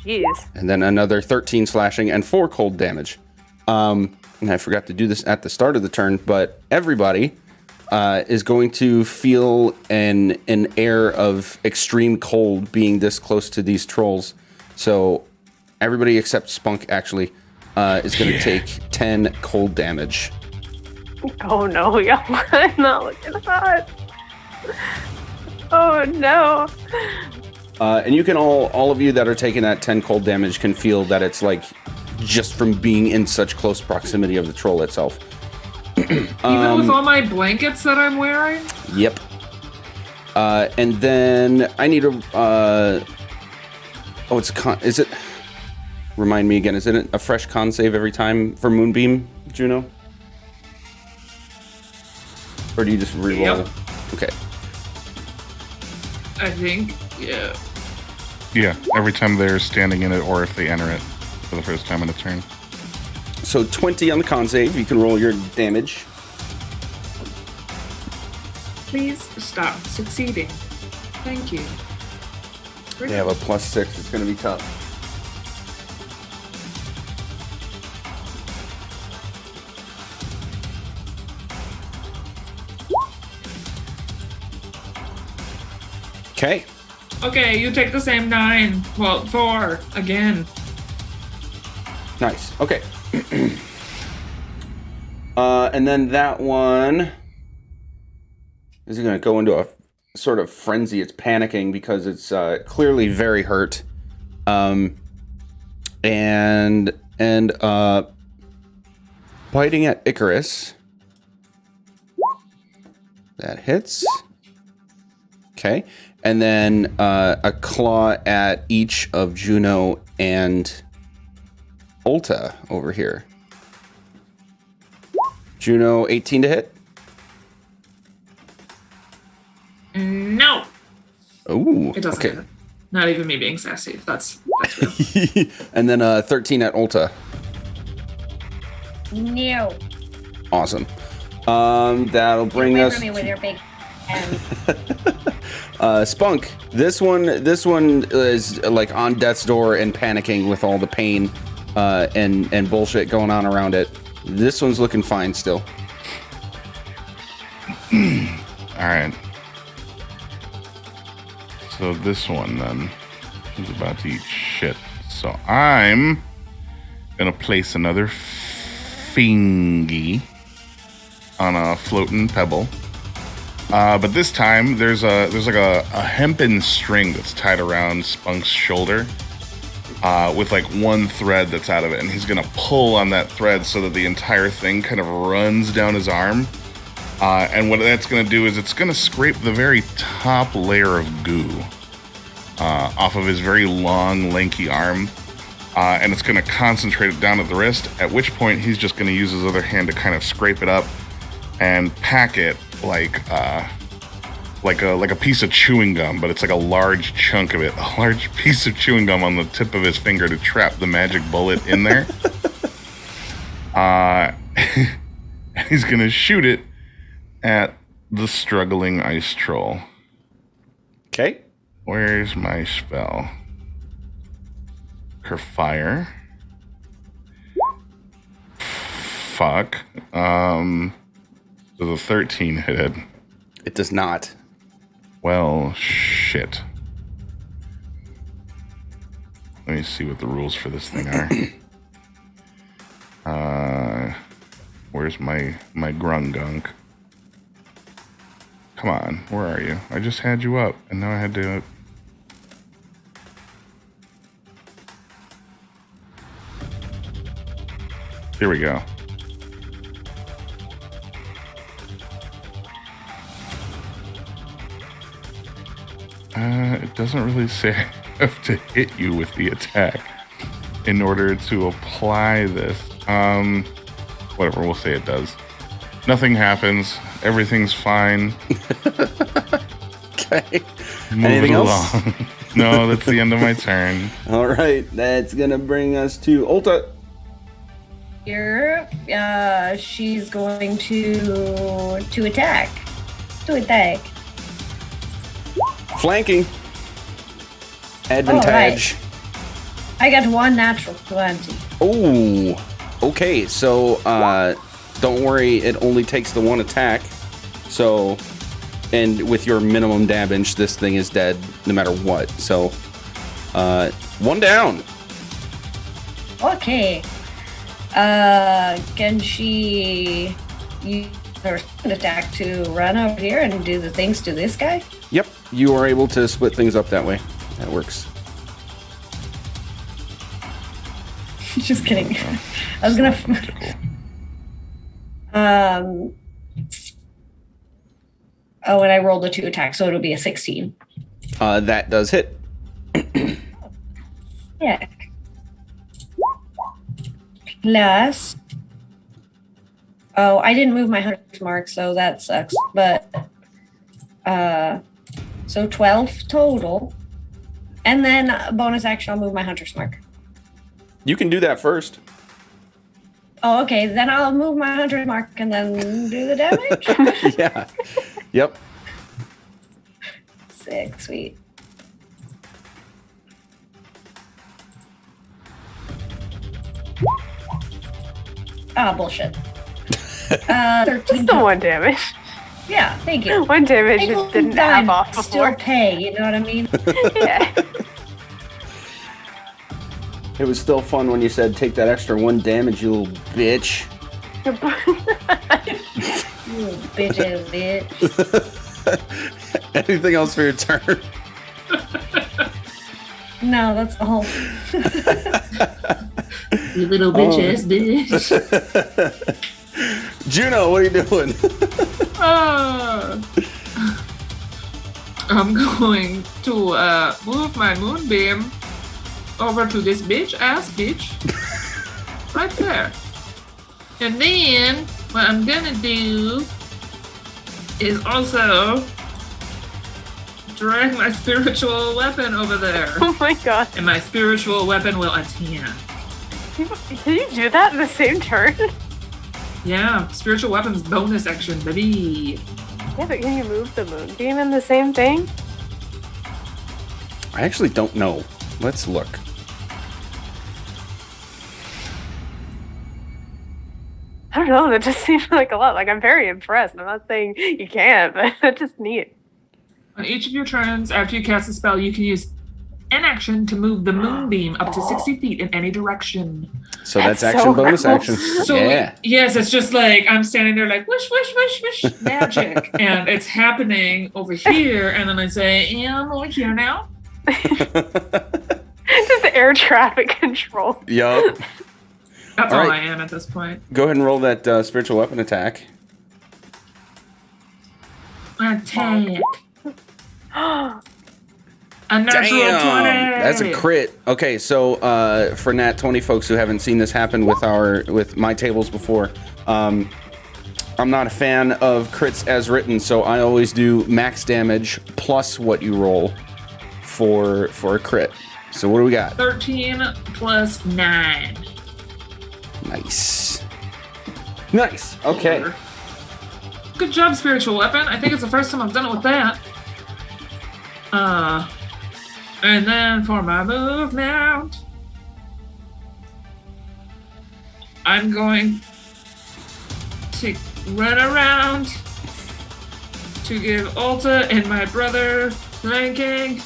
Jeez. And then another 13 slashing and 4 cold damage. And I forgot to do this at the start of the turn, but everybody is going to feel an air of extreme cold being this close to these trolls. So everybody except Spunk actually is going to take 10 cold damage. Oh no, yeah, I'm not looking hot. Oh no. And you can all of you that are taking that 10 cold damage can feel that it's like just from being in such close proximity of the troll itself. Even with all my blankets that I'm wearing? Yep. And then I need a. Is it? Remind me again. Is it a fresh con save every time for Moonbeam, Juno? Or do you just reroll? Yep. Okay. I think, yeah. Yeah, every time they're standing in it or if they enter it for the first time in a turn. So 20 on the con save. You can roll your damage. Please stop succeeding. Thank you. They have a +6. It's going to be tough. Okay. Okay, you take the same 9. Well, 4 again. Nice. Okay. And then that one is going to go into a sort of frenzy. It's panicking because it's clearly very hurt. And biting at Icarus. That hits. Okay. And then a claw at each of Juno and Ulta over here. Juno, 18 to hit. No. Oh, It doesn't okay. hit. Not even me being sassy. That's real. And then 13 at Ulta. No. Awesome. That'll bring Away us from me with your big hand. Spunk. This one is like on death's door and panicking with all the pain and bullshit going on around it. This one's looking fine still. All right. So this one then is about to eat shit. So I'm gonna place another fingy on a floating pebble. But this time there's like a hempen string that's tied around Spunk's shoulder with like one thread that's out of it, and he's gonna pull on that thread so that the entire thing kind of runs down his arm. And what that's gonna do is it's gonna scrape the very top layer of goo off of his very long, lanky arm, and it's gonna concentrate it down at the wrist. At which point he's just gonna use his other hand to kind of scrape it up and pack it like a piece of chewing gum, but it's like a large chunk of it, a large piece of chewing gum on the tip of his finger to trap the magic bullet in there. He's gonna shoot it at the struggling ice troll. Okay. Where's my spell? Her fire. Fuck. So the 13 hit. It does not. Well, shit. Let me see what the rules for this thing are. Where's my grungunk? Come on, where are you? I just had you up, and now I had to... Here we go. It doesn't really say I have to hit you with the attack in order to apply this. Whatever, we'll say it does. Nothing happens. Everything's fine. Okay. Move Anything it else? along. No, that's the end of my turn. All right, that's gonna bring us to Ulta. Here, she's going to attack. To attack. Flanking. Advantage. I got one natural 20. Oh, okay. So, don't worry. It only takes the one attack. So, and with your minimum damage, this thing is dead no matter what. So, one down. Okay. Can she use her second attack to run over here and do the things to this guy? Yep, you are able to split things up that way. That works. Just kidding. I was gonna. Oh, and I rolled a 2 attack, so it'll be a 16. That does hit. Yeah. Plus. Oh, I didn't move my 100 mark, so that sucks. But so 12 total, and then bonus action, I'll move my hunter's mark. You can do that first. Oh, okay. Then I'll move my 100 mark and then do the damage. Yeah. Yep. Sick, sweet. Ah, bullshit. 13. Just the 1 damage. Yeah, thank you. 1 damage Nickel just didn't and dime have off still before. pay, you know what I mean? Yeah. It was still fun when you said, take that extra 1 damage, you little bitch. You bitch ass bitch. Anything else for your turn? No, that's all. You little bitch ass bitch. Juno, what are you doing? I'm going to move my moonbeam over to this bitch right there. And then what I'm gonna do is also drag my spiritual weapon over there. Oh my god. And my spiritual weapon will attack. Can you do that in the same turn? Yeah, spiritual weapons bonus action, baby. Yeah, but can you move the moonbeam in the same thing? I actually don't know. Let's look. I don't know, that just seems like a lot. Like, I'm very impressed. I'm not saying you can't, but it's just neat. On each of your turns, after you cast a spell, you can use an action to move the moonbeam up to 60 feet in any direction. So that's That's action, so bonus cool. action. So, Yeah. yes, it's just like I'm standing there like, wish, wish, wish, wish, magic. And it's happening over here. And then I say, and I'm over here now. Just air traffic control. Yup. That's All all right. I am at this point. Go ahead and roll that spiritual weapon attack. Attack. A natural 20. That's a crit. Okay, so for Nat 20 folks who haven't seen this happen with my tables before, I'm not a fan of crits as written, so I always do max damage plus what you roll for a crit. So what do we got? 13 plus 9. Nice. Okay. Good job, spiritual weapon. I think it's the first time I've done it with that. And then for my movement, I'm going to run around to give Ulta and my brother flanking,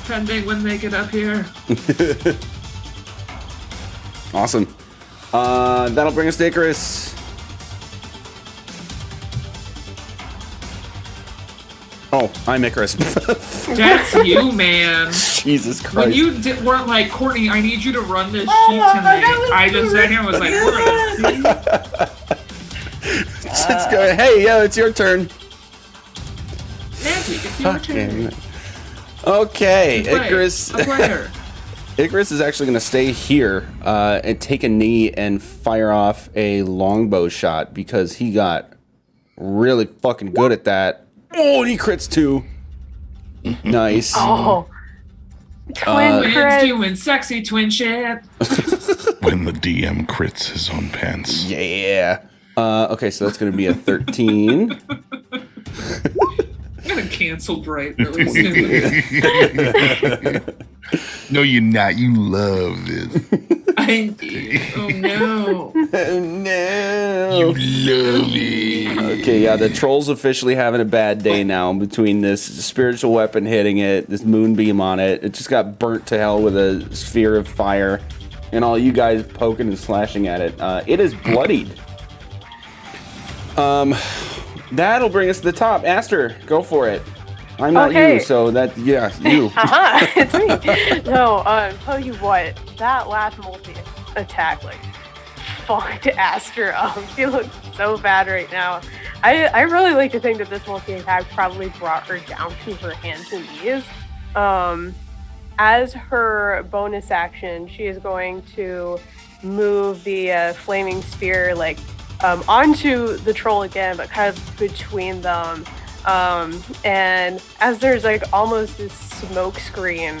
pending when they get up here. Awesome. That'll bring us to Icarus. Oh, I'm Icarus. That's you, man. Jesus Christ. When you weren't like, Courtney, I need you to run this sheet tonight. I just sat here and was like, we're gonna see. Just go, hey, yeah, it's your turn. Next take it to your turn. Okay, Play. Icarus. A player. Icarus is actually going to stay here and take a knee and fire off a longbow shot because he got really fucking good at that. Oh, and he crits too. Nice. Oh. Twin Twins crits. doing sexy twin shit. When the DM crits his own pants. Yeah. Okay, so that's going to be a 13. I'm gonna cancel Bright really soon. No, you're not. You love this. I do. Oh no. Oh, no. You love it. Okay, yeah, the troll's officially having a bad day now between this spiritual weapon hitting it, this moonbeam on it. It just got burnt to hell with a sphere of fire, and all you guys poking and slashing at it. It is bloodied. That'll bring us to the top. Aster, go for it. I'm not Okay. you, so that, yeah, you. It's me. No, tell you what, that last multi-attack, like, fucked Aster up. She looks so bad right now. I really like to think that this multi-attack probably brought her down to her hands and knees. As her bonus action, she is going to move the flaming spear, like, onto the troll again, but kind of between them. And as there's like almost this smoke screen,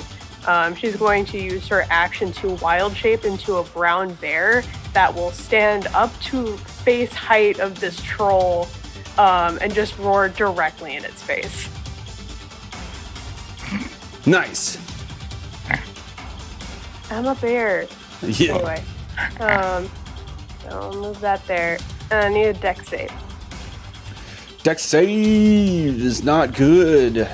she's going to use her action to wild shape into a brown bear that will stand up to face height of this troll, and just roar directly in its face. Nice. I'm a bear. Yeah. Anyway, so I'll move that there. And I need a dex save. Dex save is not good.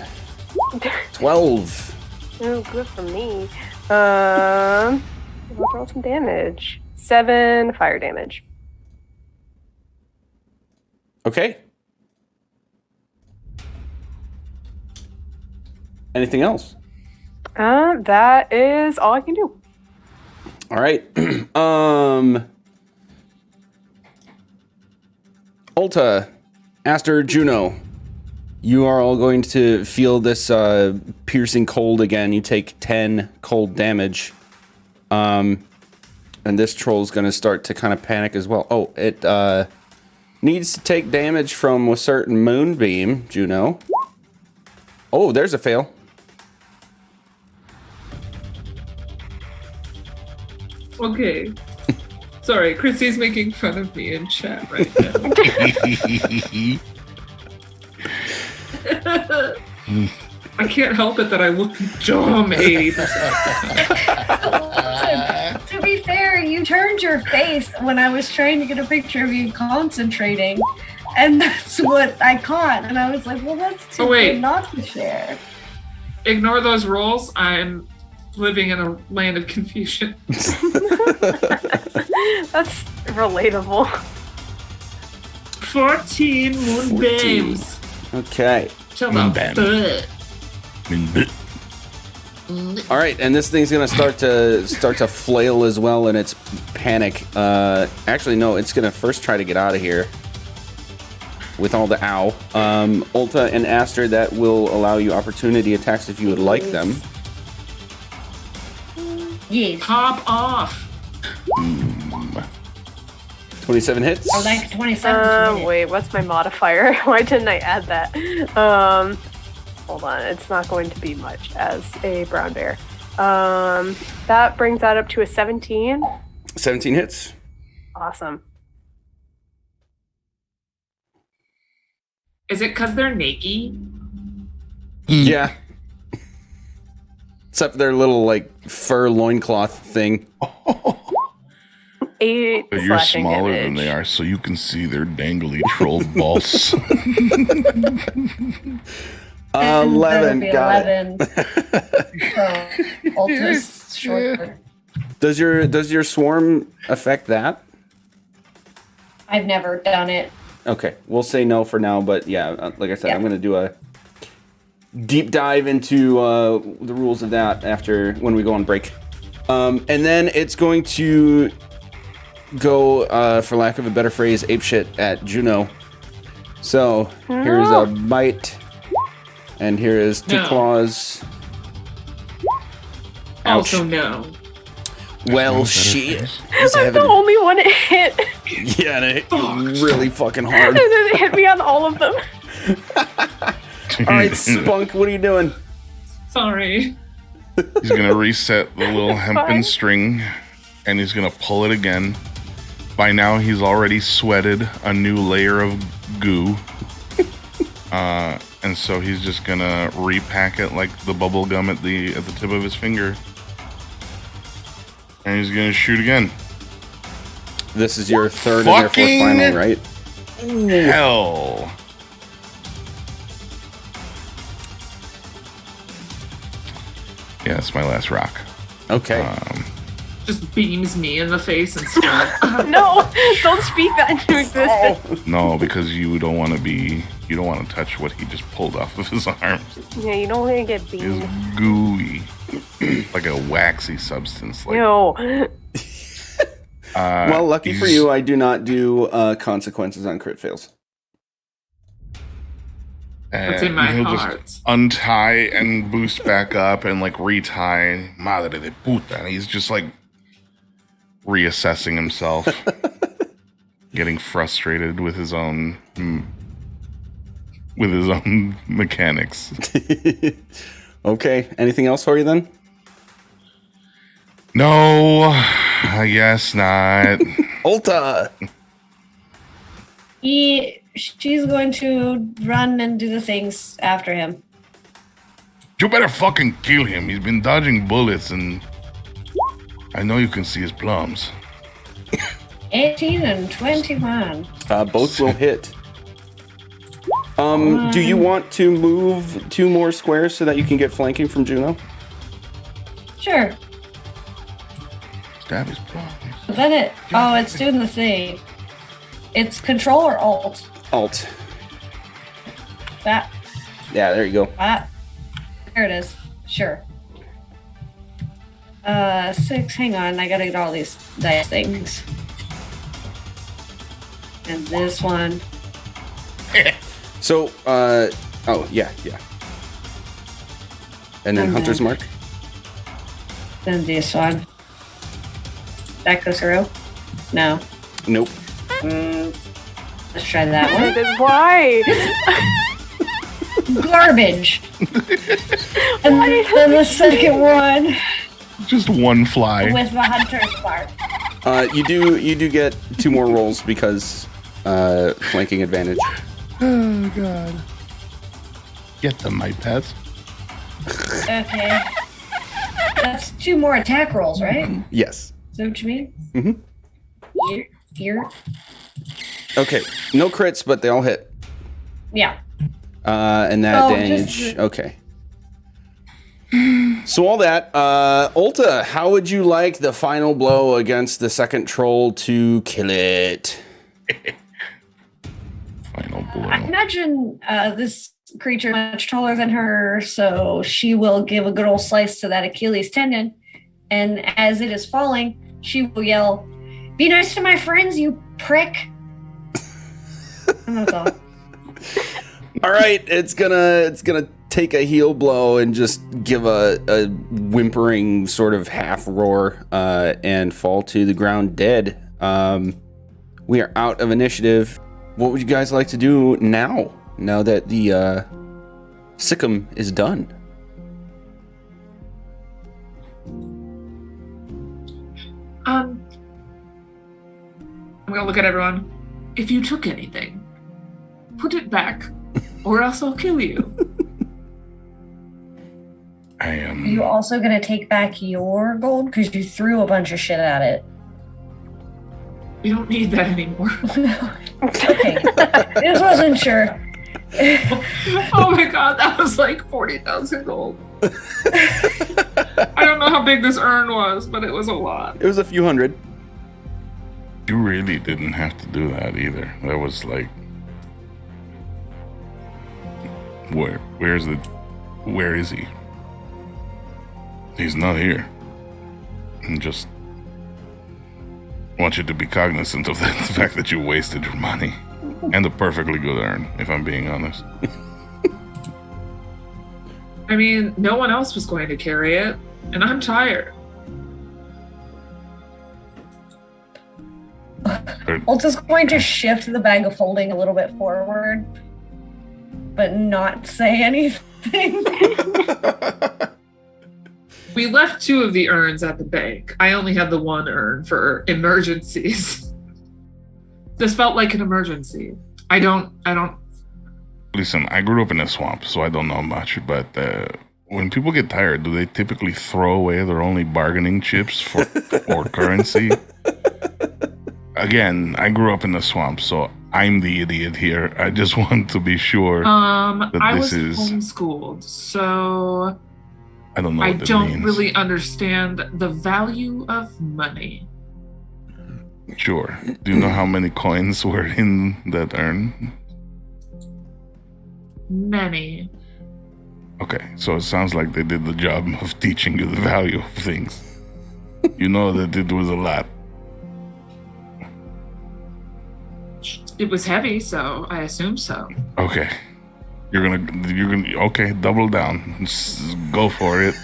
12. Oh, good for me. Let's roll some damage. 7 fire damage. Okay. Anything else? That is all I can do. All right. Ulta, Aster, Juno, you are all going to feel this piercing cold again. You take 10 cold damage. And this troll is going to start to kind of panic as well. Oh, it needs to take damage from a certain moonbeam, Juno. Oh, there's a fail. Okay. Sorry, Chrissy's making fun of me in chat right now. I can't help it that I look dumb 80%. To be fair, you turned your face when I was trying to get a picture of you concentrating, and that's what I caught. And I was like, well, that's too wait. good not to share. Ignore those rolls. I'm living in a land of confusion. That's relatable. 14 moonbeams. Okay. Chill Moonbeam. out. All right, and this thing's gonna start to flail as well in its panic. Actually, no, it's gonna first try to get out of here with all the ow. Ulta and Aster, that will allow you opportunity attacks if you would like them. Yes. Pop off. 27 hits. I like 27. Wait, what's my modifier? Why didn't I add that? Hold on, it's not going to be much as a brown bear. That brings that up to a 17. 17 hits. Awesome. Is it because they're naked? Yeah. Except their little like fur loincloth thing. 8 But you're slashing smaller damage. than they are, so you can see their dangly troll balls. 11. Got 11. So, Ulta's shorter. it. Does your swarm affect that? I've never done it. Okay, we'll say no for now, but yeah, like I said, Yeah. I'm going to do a deep dive into the rules of that after when we go on break. And then it's going to go, for lack of a better phrase, apeshit at Juno. So here's a bite And here is two No. claws. Ouch. Also no. Well, shit. I'm the only one it hit. Yeah, and it hit you really fucking And hard. then it hit me on all of them. All right, Spunk, what are you doing? Sorry. He's gonna reset the little hempen Fine. string, and he's gonna pull it again. By now, he's already sweated a new layer of goo, and so he's just gonna repack it like the bubble gum at the tip of his finger, and he's gonna shoot again. This is your third and therefore final, right? Hell. Yeah, that's my last rock. Okay. Just beams me in the face instead. No, don't speak that into existence. No, because you don't want to touch what he just pulled off of his arms. Yeah, you don't want to get It's beamed. gooey, like a waxy substance. Like, Ew. Well, lucky for you, I do not do consequences on crit fails. That's in my he'll heart. just untie and boost back up and like retie. Madre de puta. And he's just like reassessing himself, getting frustrated with his own mechanics. Okay. Anything else for you then? No, I guess not. Ulta. She's going to run and do the things after him. You better fucking kill him. He's been dodging bullets, and I know you can see his plums. 18 and 21. Both will hit. Do you want to move 2 more squares so that you can get flanking from Juno? Sure. Stab his plums. But then it's doing the thing. It's control or alt? Alt. That. Yeah, there you go. There it is. Sure. 6. Hang on. I gotta get all these dice things. And this one. So, oh, yeah. And then And Hunter's then- Mark. Then this one. That goes through? No. Nope. Let's try that one. Why? Garbage. And then the second one Just one fly. with the hunter's part. You do get 2 more rolls because flanking advantage. Oh god. Get them, my pets. Okay. That's 2 more attack rolls, right? Yes. Is that what you mean? Mhm. Here. Okay. No crits, but they all hit. Yeah. And that Oh, damage. just Okay. So all that. Ulta, how would you like the final blow against the second troll to kill it? Final I blow. imagine this creature is much taller than her, so she will give a good old slice to that Achilles tendon. And as it is falling, she will yell, "Be nice to my friends, you prick!" And that's all. All right, it's gonna take a heel blow and just give a whimpering sort of half roar and fall to the ground dead. We are out of initiative. What would you guys like to do now? Now that the Sikkim is done. I'm gonna look at everyone. If you took anything, put it back, or else I'll kill you. I Are am. you also going to take back your gold? Because you threw a bunch of shit at it. We don't need that anymore. Okay. Just wasn't sure. Oh my god, that was like 40,000 gold. I don't know how big this urn was, but it was a lot. It was a few hundred. You really didn't have to do that either. That was like, where is he? He's not here. And just want you to be cognizant of the fact that you wasted your money and a perfectly good urn, if I'm being honest. I mean, no one else was going to carry it, and I'm tired. Ulta's going to shift the bag of holding a little bit forward, but not say anything. We left 2 of the urns at the bank. I only had the 1 urn for emergencies. This felt like an emergency. I don't. Listen, I grew up in a swamp, so I don't know much, but when people get tired, do they typically throw away their only bargaining chips or currency? Again, I grew up in the swamp, so I'm the idiot here. I just want to be sure that I this was is... homeschooled, so I don't know I what that don't means. really understand the value of money. Sure. Do you know how many coins were in that urn? Many. Okay, so it sounds like they did the job of teaching you the value of things. You know that it was a lot. It was heavy, so I assume so. Okay. You're gonna okay, double down. Go for it.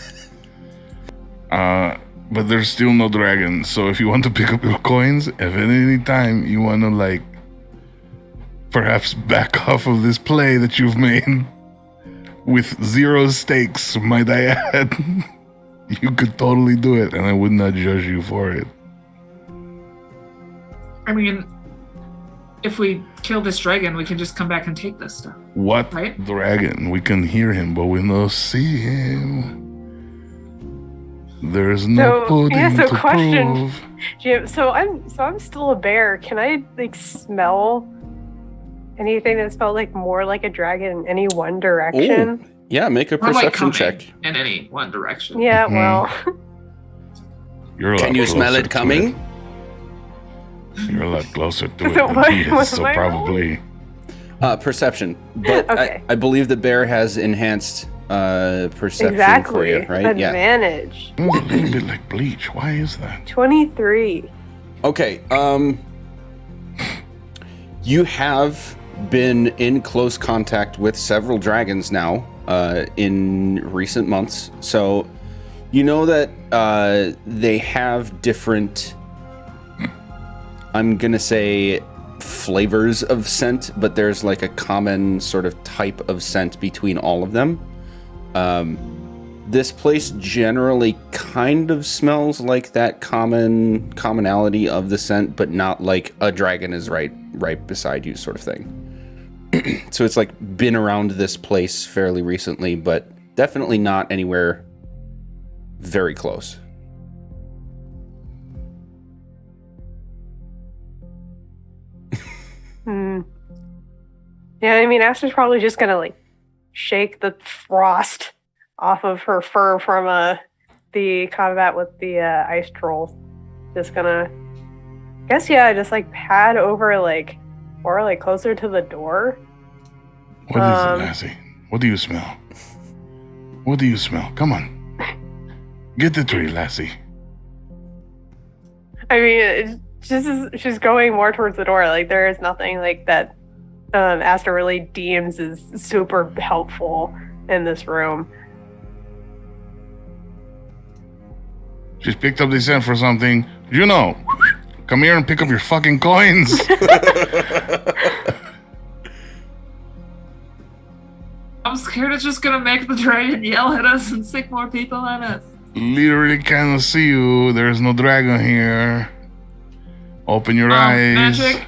But there's still no dragon, so if you want to pick up your coins, if at any time you want to, like, perhaps back off of this play that you've made with 0 stakes, might I add, you could totally do it, and I would not judge you for it. I mean, if we kill this dragon, we can just come back and take this stuff. What Right? dragon? We can hear him, but we don't see him. There's no pudding to prove. Jim, so I'm still a bear. Can I like smell anything that smelled like more like a dragon in any one direction? Ooh. Yeah, make a Or like perception coming check. in any one direction. Yeah, Mhm. well, You're a lot Can you smell closer it to coming? You're a lot closer to it So than what- he what is, so am I probably. Perception. But Okay. I believe the bear has enhanced perception exactly. for you, right? Yeah. Advantage. It was a little bit like bleach. Why is that? 23. Okay. You have been in close contact with several dragons now in recent months, so you know that they have different, I'm gonna say, flavors of scent, but there's like a common sort of type of scent between all of them. This place generally kind of smells like that commonality of the scent, but not like a dragon is right beside you sort of thing. So it's like been around this place fairly recently, but definitely not anywhere very close. Yeah, I mean, Aster's probably just gonna like shake the frost off of her fur from the combat with the ice trolls. Just gonna, I guess, yeah, just like pad over like or like closer to the door. What is it, Lassie? What do you smell? What do you smell? Come on. Get the tree, Lassie. I mean, she's going more towards the door. Like there is nothing like that Aster really deems is super helpful in this room. She's picked up the scent for something. You know, come here and pick up your fucking coins. I'm scared it's just gonna make the dragon yell at us and sick more people at us. Literally cannot see you. There's no dragon here. Open your eyes. Magic,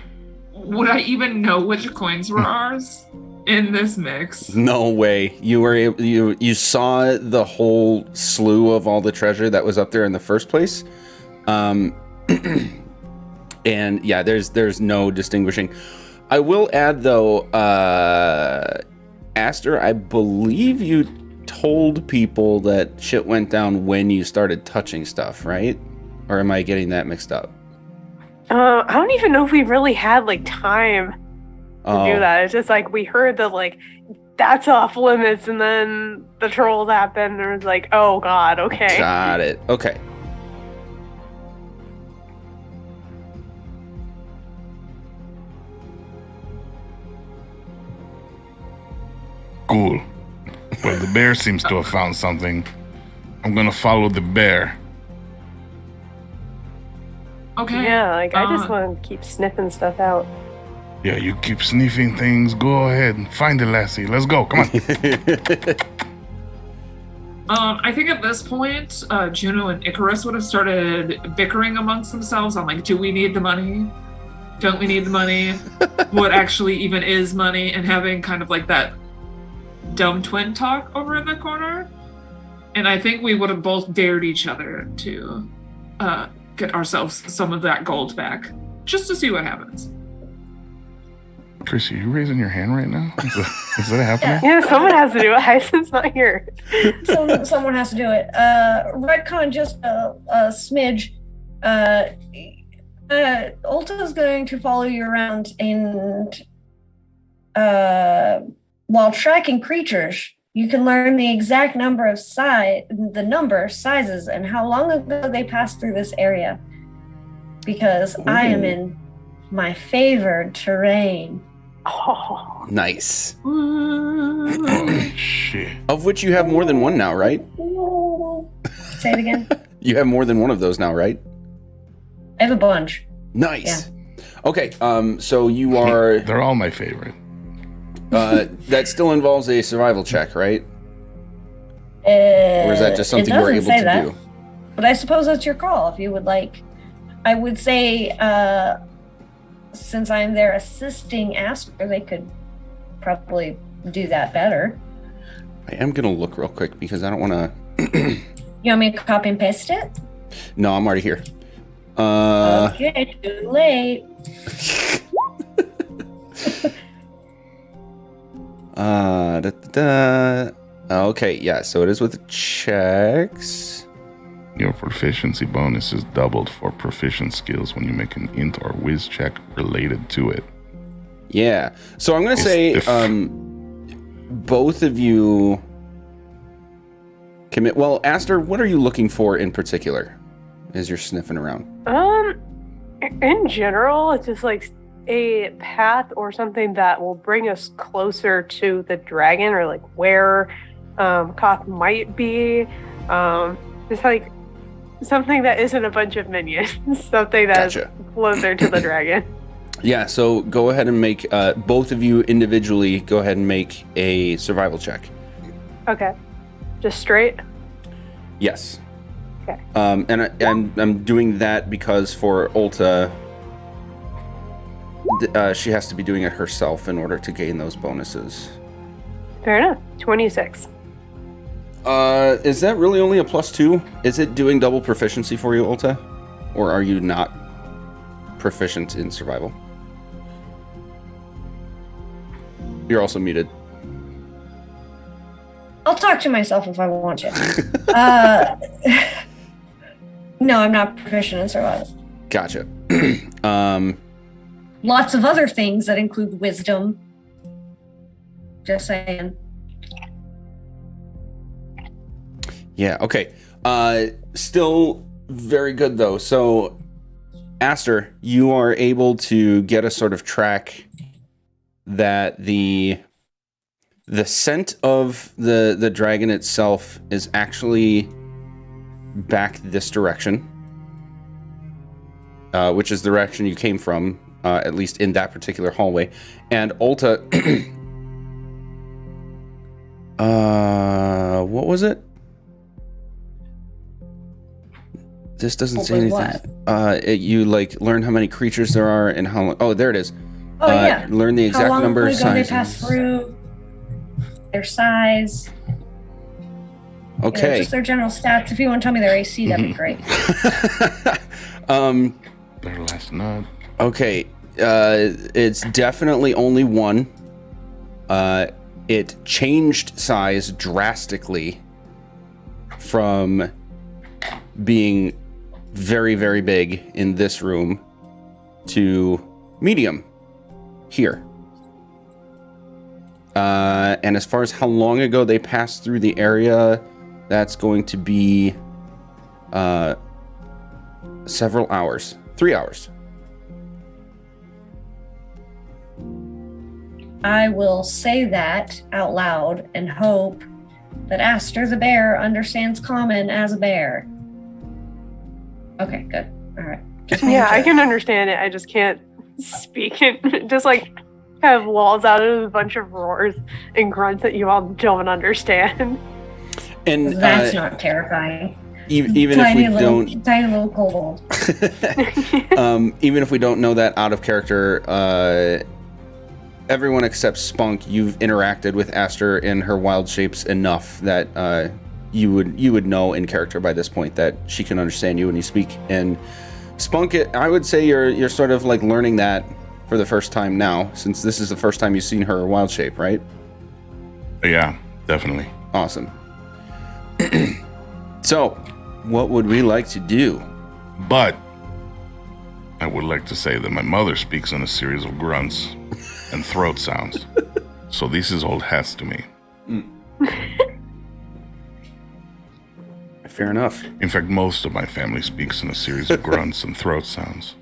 would I even know which coins were ours in this mix? No way. You were able, you saw the whole slew of all the treasure that was up there in the first place. And yeah, there's no distinguishing. I will add though, Aster, I believe you told people that shit went down when you started touching stuff, right? Or am I getting that mixed up? I don't even know if we really had like time to do that. It's just like we heard that like that's off limits, and then the trolls happened, and it was like, oh god, okay. Got it. Okay. Cool. Well, the The bear seems to have found something. I'm gonna follow the bear. Okay. Yeah, like I just want to keep sniffing stuff out. Yeah, you keep sniffing things. Go ahead and find the lassie. Let's go. Come on. I think at this point, Juno and Icarus would have started bickering amongst themselves on like, do we need the money? Don't we need the money? What actually even is money? And having kind of like that dumb twin talk over in the corner. And I think we would have both dared each other to get ourselves some of that gold back, just to see what happens. Chris, are you raising your hand right now? Is that happening? Yeah, someone has to do it. Hyacint's not here. Someone has to do it. Redcon just a smidge. Ulta's going to follow you around and while tracking creatures, you can learn the exact number of sizes, and how long ago they passed through this area. Because I am in my favored terrain. Oh, Nice. Oh, shit. Of which you have more than one now, right? Say it again. You have more than one of those now, right? I have a bunch. Nice. Okay, so you are... They're all my favorite. that still involves a survival check, right? Or is that just something we're able to do? But I suppose that's your call if you would like. I would say, since I'm there assisting Aster, they could probably do that better. I am going to look real quick because I don't want to... You want me to copy and paste it? No, I'm already here. Okay, too late. Okay, yeah, so it is with checks. Your proficiency bonus is doubled for proficient skills when you make an int or whiz check related to it. Yeah, so I'm going to say both of you commit. Well, Aster, what are you looking for in particular as you're sniffing around? In general, it's just like a path or something that will bring us closer to the dragon, or like where Koth might be. Just like something that isn't a bunch of minions, something that's closer to the dragon. Yeah, so go ahead and make, both of you individually, go ahead and make a survival check. Okay. Just straight? Yes. Okay. And I'm doing that because for Ulta, she has to be doing it herself in order to gain those bonuses. Fair enough. 26. Is that really only a +2? Is it doing double proficiency for you, Ulta? Or are you not proficient in survival? You're also muted. I'll talk to myself if I want to. No, I'm not proficient in survival. Gotcha. Lots of other things that include wisdom. Just saying. Yeah, okay. Still very good, though. So, Aster, you are able to get a sort of track that the scent of the dragon itself is actually back this direction, which is the direction you came from, at least in that particular hallway. And Ulta, what was it? This doesn't say anything. You like learn how many creatures there are and how long. Oh, there it is. Oh yeah. Learn the exact number of sizes. They pass through, their size. Okay. You know, just their general stats. If you want to tell me their AC, that'd be great. Their last nut. Okay. It's definitely only one. It changed size drastically from being very, very big in this room to medium here. And as far as how long ago they passed through the area, that's going to be several hours. 3 hours. I will say that out loud and hope that Aster the bear understands common as a bear. Okay, good. All right. Just making Yeah, I sure. can understand it. I just can't speak it. Just like kind of walls out of a bunch of roars and grunts that you all don't understand. And That's not terrifying. even if we Tiny little kobold. even if we don't know that out of character, everyone except Spunk, you've interacted with Aster in her wild shapes enough that you would know in character by this point that she can understand you when you speak. And Spunk, I would say you're sort of like learning that for the first time now, since this is the first time you've seen her wild shape, right? Yeah, definitely. Awesome. So, what would we like to do? But I would like to say that my mother speaks in a series of grunts and throat sounds. So this is old hats to me. Fair enough. In fact, most of my family speaks in a series of grunts and throat sounds.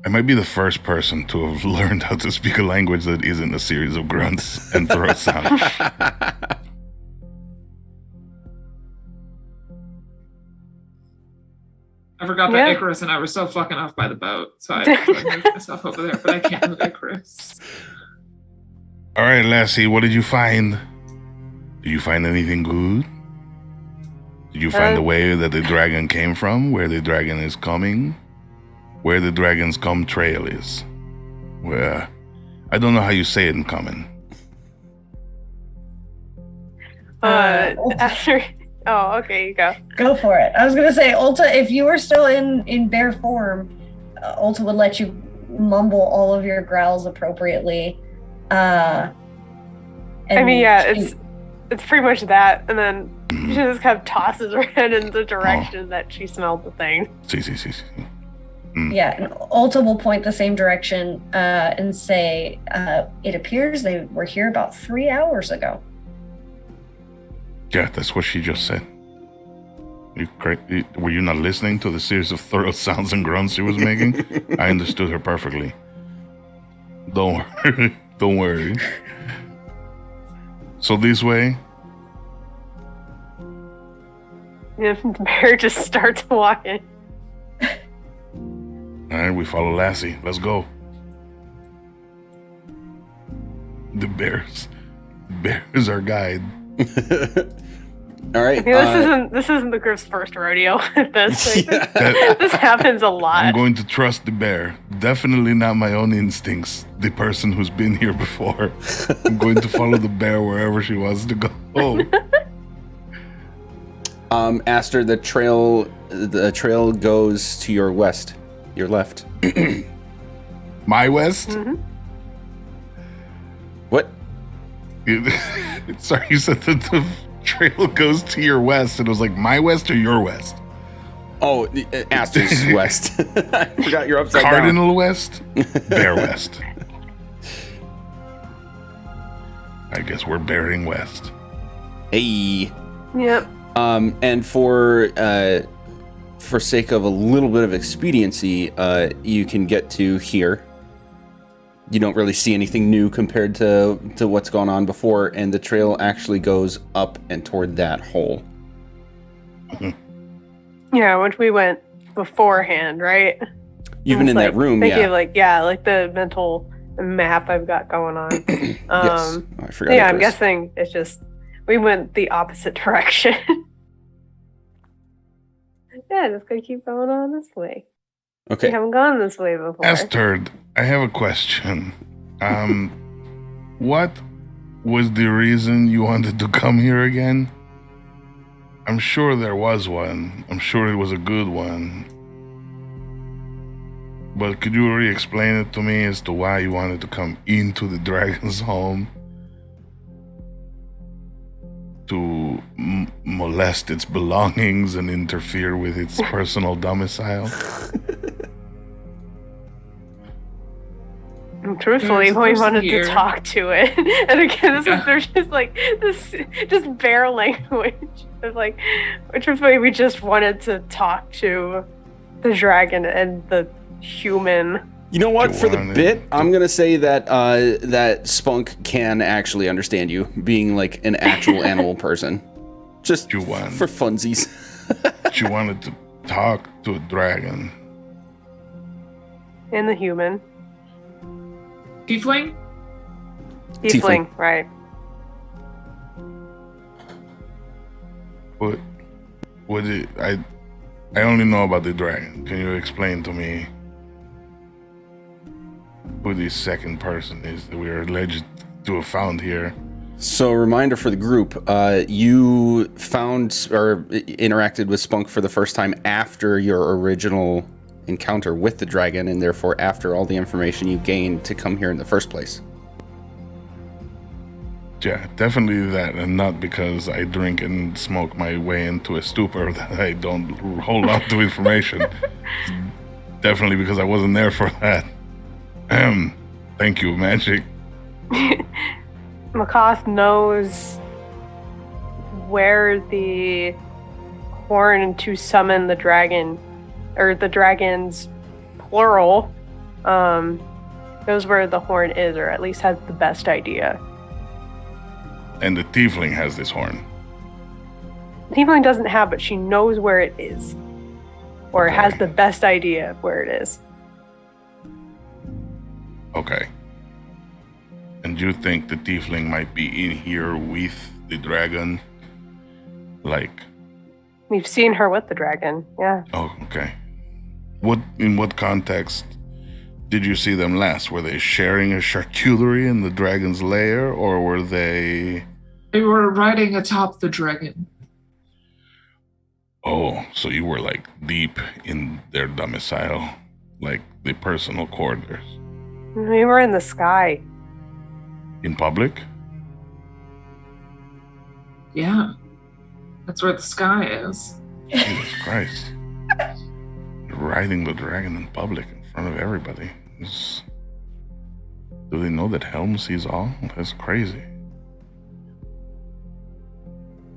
I might be the first person to have learned how to speak a language that isn't a series of grunts and throat sounds. I forgot that Icarus and I were so fucking off by the boat, so I moved myself over there, but I can't move Icarus. All right, Lassie, what did you find? Did you find anything good? Did you find the way that the dragon came from? Where the dragon is coming? Where the dragon's come trail is? Where? I don't know how you say it in common. After... Oh, okay, you go. Go for it. I was gonna say, Ulta, if you were still in bear form, Ulta would let you mumble all of your growls appropriately. I mean, yeah, it's pretty much that, and then she just kind of tosses her head in the direction that she smelled the thing. See. Yeah, and Ulta will point the same direction and say, it appears they were here about 3 hours ago. Yeah, that's what she just said. Were you not listening to the series of throat sounds and grunts she was making? I understood her perfectly. Don't worry. So this way? Yeah, the bear just starts walking. All right, we follow Lassie. Let's go. The bears our guide. All right. This isn't the group's first rodeo. This happens a lot. I'm going to trust the bear. Definitely not my own instincts. The person who's been here before. I'm going to follow the bear wherever she wants to go. Aster, the trail goes to your west, your left. My west? Mm-hmm. What? Sorry, you said that the trail goes to your west, and it was like my west or your west? Oh, Aster's west. I forgot you're upside Cardinal down. west? Bear west. I guess we're bearing west. Hey. Yep. And for sake of a little bit of expediency, you can get to here. You don't really see anything new compared to what's gone on before, and the trail actually goes up and toward that hole. Yeah, which we went beforehand, right? You've been in that room, thinking yeah. Like the mental map I've got going on. Yes. Oh, I forgot. Yeah, I'm guessing it's just we went the opposite direction. Yeah, just gonna keep going on this way. Okay. We haven't gone this way before. Esther, I have a question. What was the reason you wanted to come here again? I'm sure there was one. I'm sure it was a good one. But could you re-explain it to me as to why you wanted to come into the dragon's home? To molest its belongings and interfere with its personal domicile? Truthfully, we wanted to talk to it. And again, there's just like this just bear language. It's like, truthfully, we just wanted to talk to the dragon and the human You know what? For the Juwan bit, and- I'm gonna say that that Spunk can actually understand you, being like an actual animal person. Just Juwan. for funsies. She wanted to talk to a dragon. And the human. Tiefling? Tiefling, right. What it? I only know about the dragon. Can you explain to me who this second person is that we are alleged to have found here? So, reminder for the group: you found or interacted with Spunk for the first time after your original encounter with the dragon, and therefore after all the information you gained to come here in the first place. Yeah, definitely that, and not because I drink and smoke my way into a stupor that I don't hold on to information. Definitely because I wasn't there for that. Thank you, Magic. Maccath knows where the horn to summon the dragon, or the dragons, plural, knows where the horn is, or at least has the best idea. And the tiefling has this horn. Tiefling doesn't have, but she knows where it is, or has the best idea of where it is. Okay. And you think the tiefling might be in here with the dragon? Like, We've seen her with the dragon, yeah. oh, okay. In what context did you see them last? Were they sharing a charcuterie in the dragon's lair, or were they... They were riding atop the dragon. Oh, so you were like deep in their domicile, like the personal quarters. We were in the sky. In public? Yeah. That's where the sky is. Jesus Christ. You're riding the dragon in public in front of everybody. Do they know that Helm sees all? That's crazy.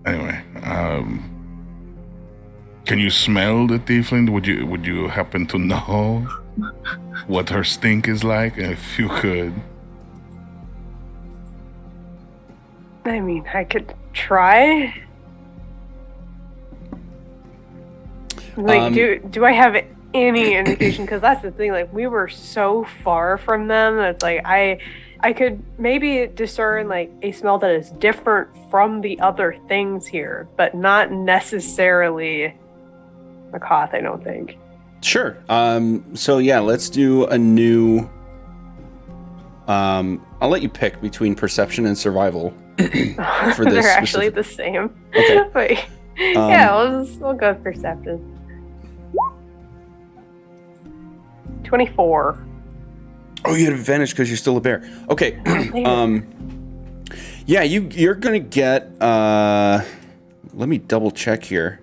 Anyway, can you smell the tiefling? Would you happen to know what her stink is like? If you could. I mean, I could try. Like, do I have any indication? Because that's the thing. Like, we were so far from them. It's like I could maybe discern like a smell that is different from the other things here, but not necessarily Maccath, I don't think. Sure. So yeah, let's do a new. I'll let you pick between perception and survival for this. They're actually the same. Okay. But, yeah, we'll go with perception. 24. Oh, you had advantage because you're still a bear. Okay. Yeah, you're gonna get. Let me double check here.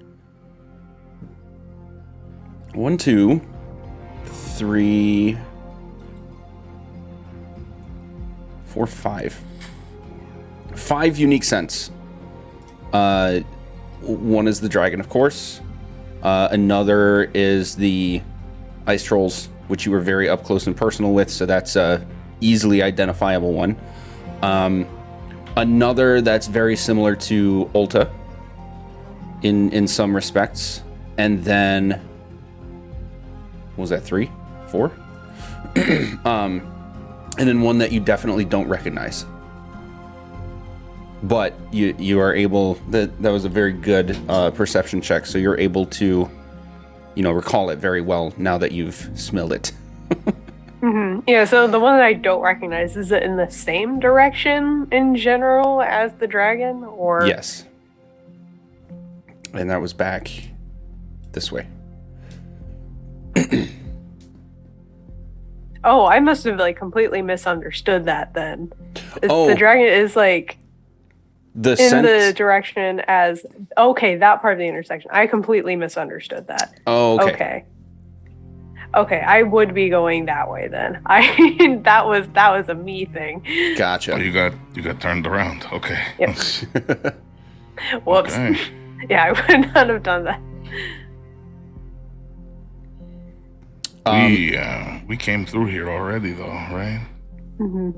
1, 2, 3, 4, 5. 5 unique scents. One is the dragon, of course. Another is the ice trolls, which you were very up close and personal with, so that's a easily identifiable one. Another that's very similar to Ulta in some respects, and then what was that, 3, 4? And then one that you definitely don't recognize. But you are able, that was a very good perception check, so you're able to, recall it very well now that you've smelled it. Mm-hmm. Yeah, so the one that I don't recognize, is it in the same direction in general as the dragon, or? Yes. And that was back this way. Oh, I must have completely misunderstood that then. Oh. The dragon is in The scent. the direction as, okay, that part of the intersection. I completely misunderstood that. Oh, okay. Okay, I would be going that way then. That was a me thing. Gotcha. Oh, you got turned around. Okay. Yep. Whoops. Okay. Yeah, I would not have done that. We came through here already, though, right? Mm-hmm.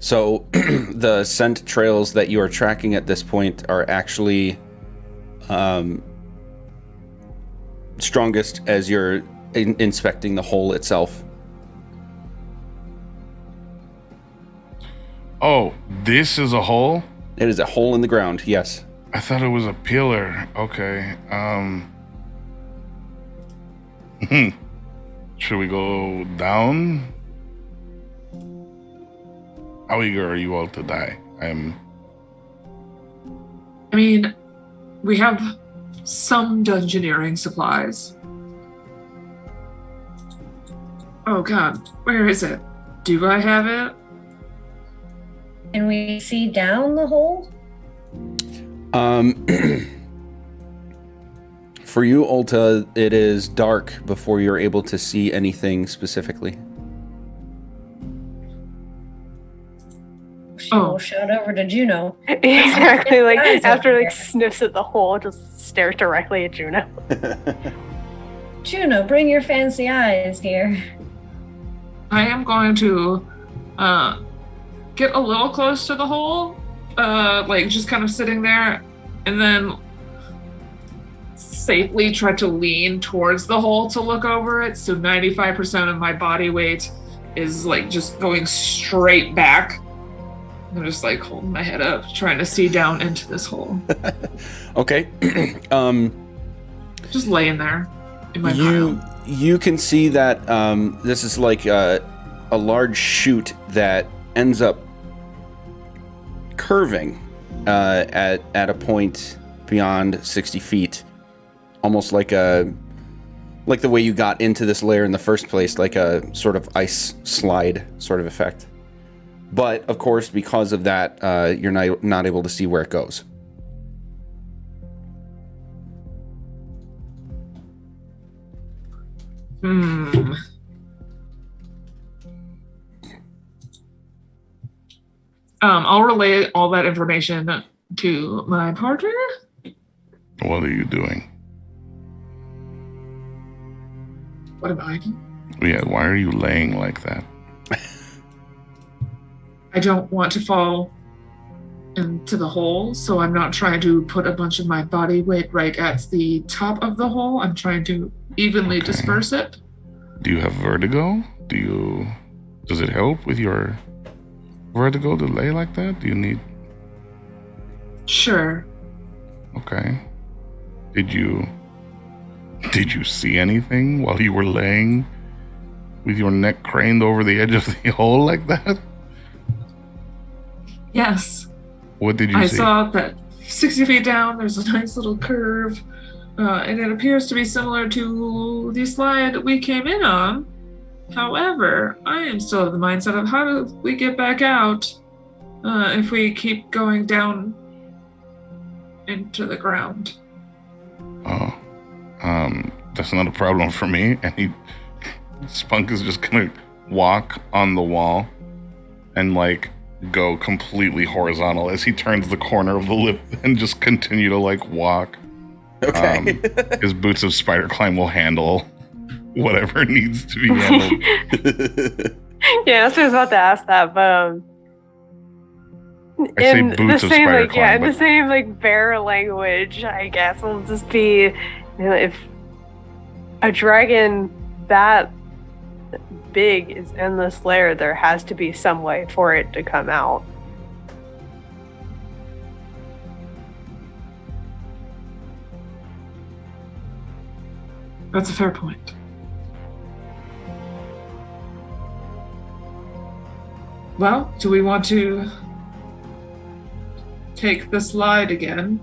So the scent trails that you are tracking at this point are actually strongest as you're inspecting the hole itself. Oh, this is a hole? It is a hole in the ground, yes. I thought it was a pillar. Okay. Should we go down? How eager are you all to die? I mean, we have some dungeoneering supplies. Oh god, where is it? Do I have it? Can we see down the hole? For you, Ulta, it is dark before you're able to see anything specifically. We'll shout over to Juno. Exactly, like Guys after over like here. sniffs at the hole, just stares directly at Juno. Juno, bring your fancy eyes here. I am going to get a little close to the hole, like just kind of sitting there, and then safely try to lean towards the hole to look over it. So 95% of my body weight is like just going straight back. I'm just like holding my head up, trying to see down into this hole. Okay. Just laying there in my you pile. you can see that this is like a large chute that ends up curving at a point beyond 60 feet, almost like the way you got into this layer in the first place, like a sort of ice slide sort of effect. But of course, because of that, you're not able to see where it goes. I'll relay all that information to my partner. What are you doing? What am I? Yeah, why are you laying like that? I don't want to fall into the hole, so I'm not trying to put a bunch of my body weight right at the top of the hole. I'm trying to evenly disperse it. Do you have vertigo? Does it help with your vertigo to lay like that? Do you need... Sure. Okay. Did you see anything while you were laying with your neck craned over the edge of the hole like that? Yes. What did you I see? saw that 60 feet down, there's a nice little curve, and it appears to be similar to the slide we came in on. However, I am still of the mindset of how do we get back out if we keep going down into the ground. Oh, that's not a problem for me. And Spunk is just gonna walk on the wall and like go completely horizontal as he turns the corner of the lip and just continue to like walk. Okay. His boots of spider climb will handle whatever needs to be handled. Yeah, I was about to ask that, but I say in boots the of same spider like climb, in but the same like bear language, I guess will just be, you know, if a dragon that big is in this lair, there has to be some way for it to come out. That's a fair point. Well, do we want to take the slide again?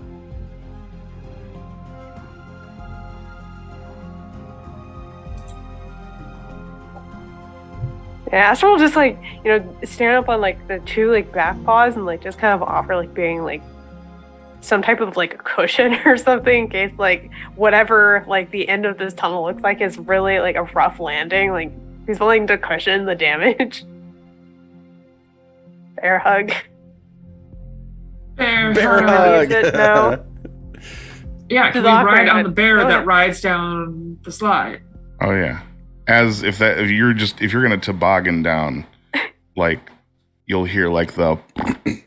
Yeah, Astral will just like, you know, stand up on like the two like back paws and like just kind of offer like being like some type of like a cushion or something in case like whatever like the end of this tunnel looks like is really like a rough landing. Like he's willing to cushion the damage. Bear hug. Bear Hug. Use it now. Yeah, can It's we ride awkward, on the but bear go that ahead. rides down the slide? oh yeah, as if you're gonna toboggan down, like you'll hear like the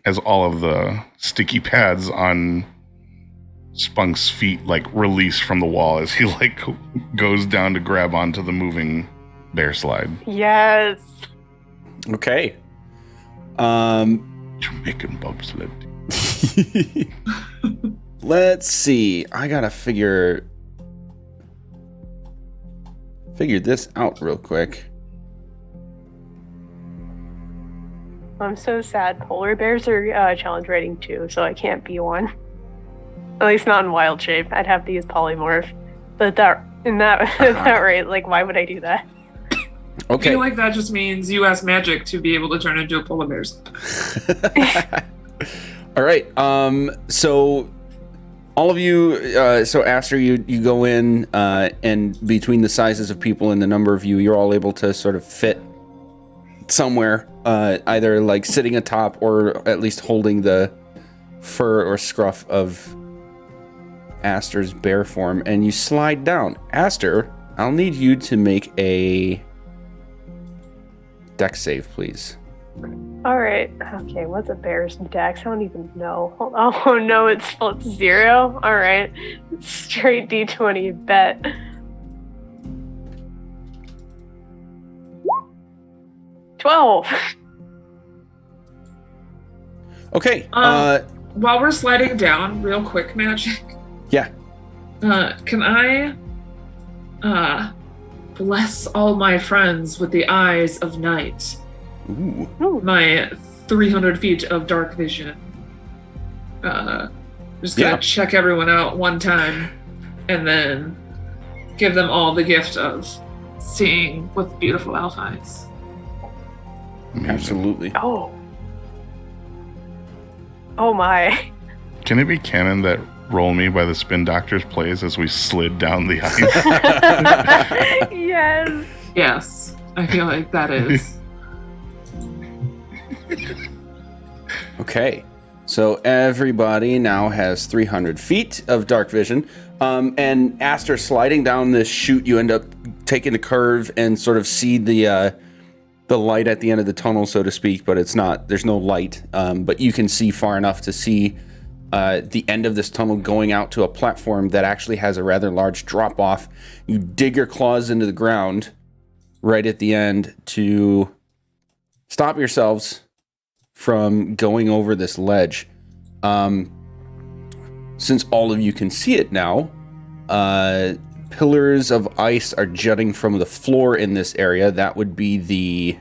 as all of the sticky pads on Spunk's feet like release from the wall as he like goes down to grab onto the moving bear slide. Yes. Okay. Jamaican bobsled. Let's see. I gotta figure this out real quick. I'm so sad. Polar bears are challenge rating 2, so I can't be one. At least not in wild shape. I'd have to use polymorph. But that rate, like, why would I do that? I Okay. feel like that just means you ask magic to be able to turn into a polar bear. All right. So all of you, so Aster, you go in, and between the sizes of people and the number of you, you're all able to sort of fit somewhere, either like sitting atop or at least holding the fur or scruff of Aster's bear form, and you slide down. Aster, I'll need you to make a dex save, please. Alright. Okay, what's a bear's dex? I don't even know. Oh no, it's 0? Alright. Straight D20 bet. $12. Okay. While we're sliding down, real quick, magic. Yeah. Can I bless all my friends with the eyes of night? Ooh. My 300 feet of dark vision. Just gonna check everyone out one time, and then give them all the gift of seeing with beautiful elf eyes. Amazing. Absolutely. Oh my. Can it be canon that Roll Me by the Spin Doctors plays as we slid down the ice? Yes. Yes, I feel like that is. Okay. So everybody now has 300 feet of dark vision. And Aster, sliding down this chute, you end up taking the curve and sort of see the light at the end of the tunnel, so to speak, but there's no light. But you can see far enough to see the end of this tunnel going out to a platform that actually has a rather large drop off. You dig your claws into the ground right at the end to stop yourselves from going over this ledge. Since all of you can see it now, pillars of ice are jutting from the floor in this area. That would be the...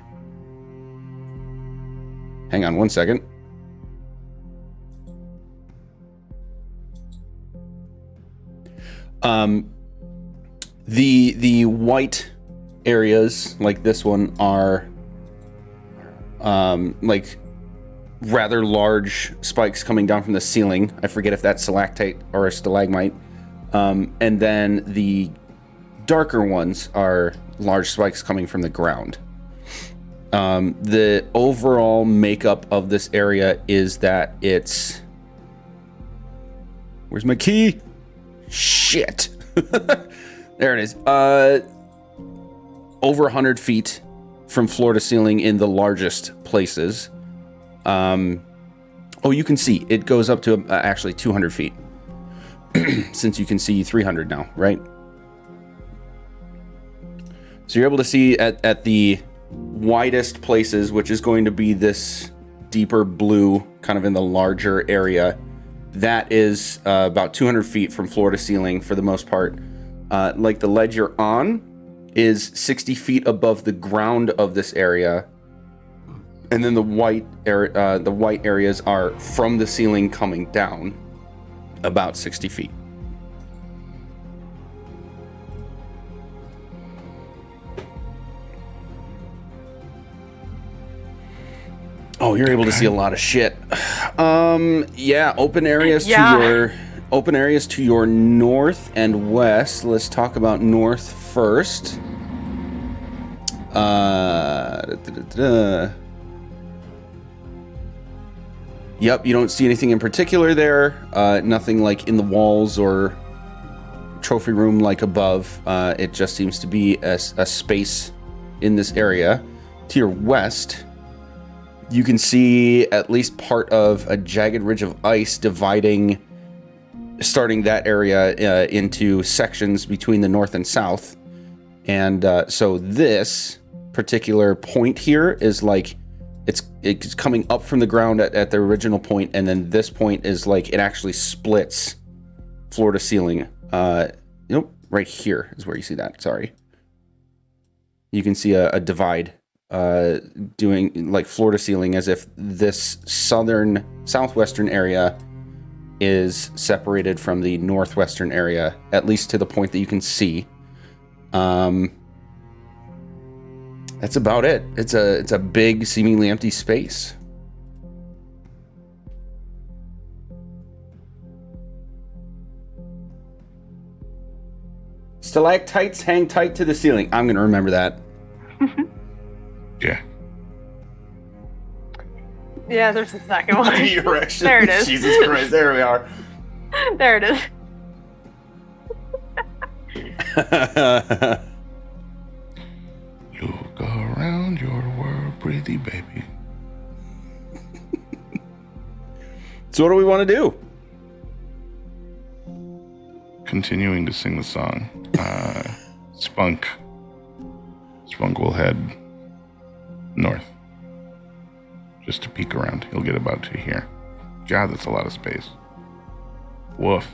Hang on one second. The white areas, like this one, are like rather large spikes coming down from the ceiling. I forget if that's stalactite or a stalagmite. And then the darker ones are large spikes coming from the ground. The overall makeup of this area is that it's... Where's my key? Shit. There it is. Over 100 feet from floor to ceiling in the largest places. Oh, you can see it goes up to actually 200 feet. Since you can see 300 now, right? So you're able to see at the widest places, which is going to be this deeper blue, kind of in the larger area. That is about 200 feet from floor to ceiling for the most part. Like the ledge you're on is 60 feet above the ground of this area. And then the white areas are from the ceiling coming down about 60 feet. Oh, you're able to see a lot of shit. Yeah, open areas to your north and west. Let's talk about north first. Yep, you don't see anything in particular there. Nothing like in the walls or trophy room like above. It just seems to be a space in this area. To your west, you can see at least part of a jagged ridge of ice starting that area into sections between the north and south. And so this particular point here is like, it's coming up from the ground at the original point, and then this point is like, it actually splits floor to ceiling. Nope, right here is where you see that, sorry. You can see a divide doing like floor to ceiling, as if this southwestern area is separated from the northwestern area, at least to the point that you can see. That's about it. It's a big, seemingly empty space. Stalactites hang tight to the ceiling. I'm gonna remember that. Yeah. Yeah, there's the second one. The erection. There it is. Jesus Christ, there we are. There it is. You go around your world, pretty baby. So what do we want to do? Continuing to sing the song. Spunk will head north. Just to peek around. He'll get about to here. God, that's a lot of space. Woof.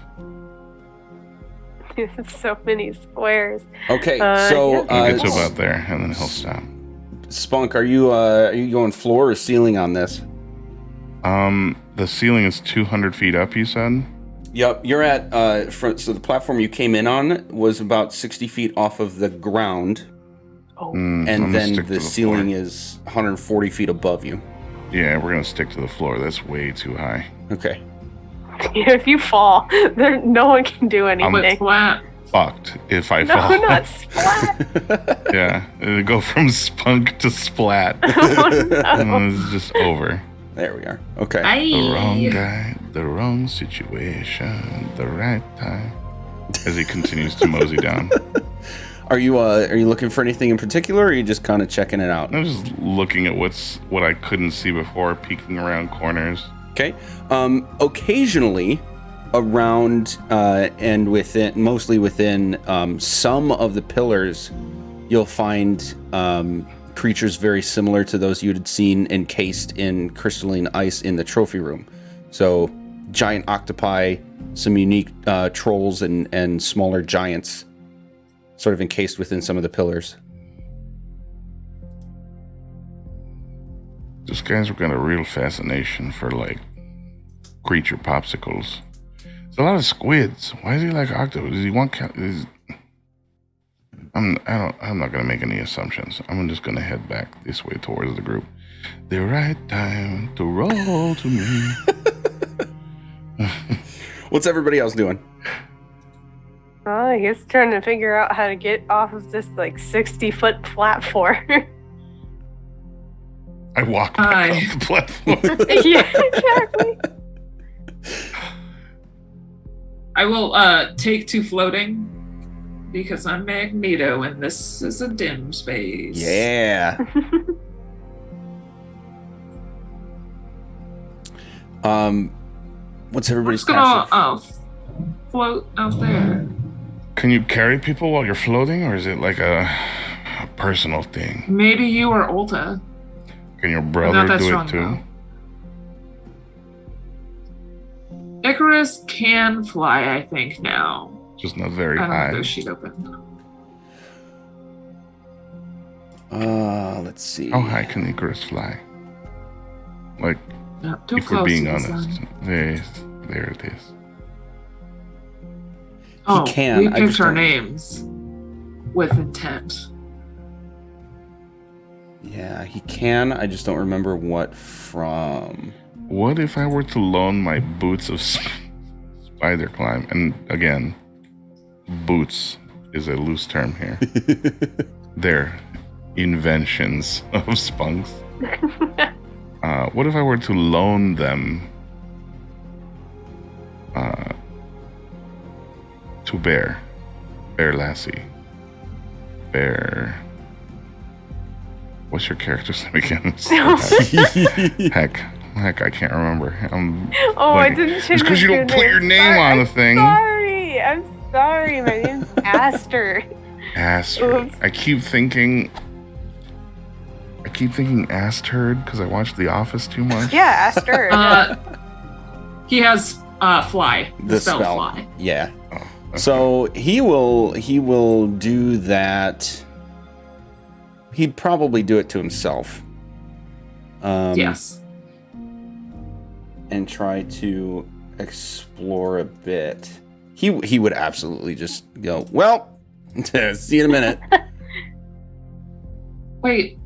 It's so many squares. Okay, Yeah. so He'll get to about there, and then he'll stop. Spunk, are you going floor or ceiling on this? The ceiling is 200 feet up, you said? Yep, you're at so the platform you came in on was about 60 feet off of the ground, I'm and gonna then stick to the ceiling floor. is 140 feet above you. Yeah, we're gonna stick to the floor. That's way too high. Okay. If you fall, no one can do anything. But flat. Fucked if I No, fall. not splat. Yeah, it'll go from spunk to splat. Oh, no. And it's just over. There we are. Okay. The wrong guy, the wrong situation, the right time. As he continues to mosey down. Are you looking for anything in particular, or are you just kind of checking it out? I'm just looking at what I couldn't see before, peeking around corners. Okay. Occasionally, around and within, mostly within some of the pillars, you'll find creatures very similar to those you'd seen encased in crystalline ice in the trophy room. So, giant octopi, some unique trolls, and smaller giants, sort of encased within some of the pillars. This guy's got a real fascination for like creature popsicles. There's a lot of squids. Why is he like octopus? Does he want? I'm not gonna make any assumptions. I'm just gonna head back this way towards the group. The right time to roll to me. What's everybody else doing? He's trying to figure out how to get off of this like 60-foot platform. I walk back off the platform. Yeah, exactly. I will take to floating because I'm Magneto and this is a dim space. Yeah. What's I'm everybody's just gonna float out there. Can you carry people while you're floating, or is it like a personal thing? Maybe you or Ulta. Can your Not brother that do strong, it too? though. Icarus can fly, I think, now. Just not very I don't have high. their sheet open. Let's see. How high can Icarus fly? Like, Not too if we're close being to the honest. sun. There it is. Oh, can, we I picked just our don't- names with intent. Yeah, he can. I just don't remember what from. What if I were to loan my boots of spider climb? And again, boots is a loose term here. They're inventions of spunks. What if I were to loan them to Bear Bear Lassie. Bear. What's your character's name again? Heck, I can't remember. I didn't change. It's because you don't put your name on the thing. I'm sorry. My name's Aster. Aster. Oops. I keep thinking Asturd because I watched The Office too much. Yeah, Aster. He has fly. The spell spell. fly. Yeah. Oh, okay. So he will do that. He'd probably do it to himself. Yes. And try to explore a bit. He would absolutely just go, well, see you in a minute. Wait.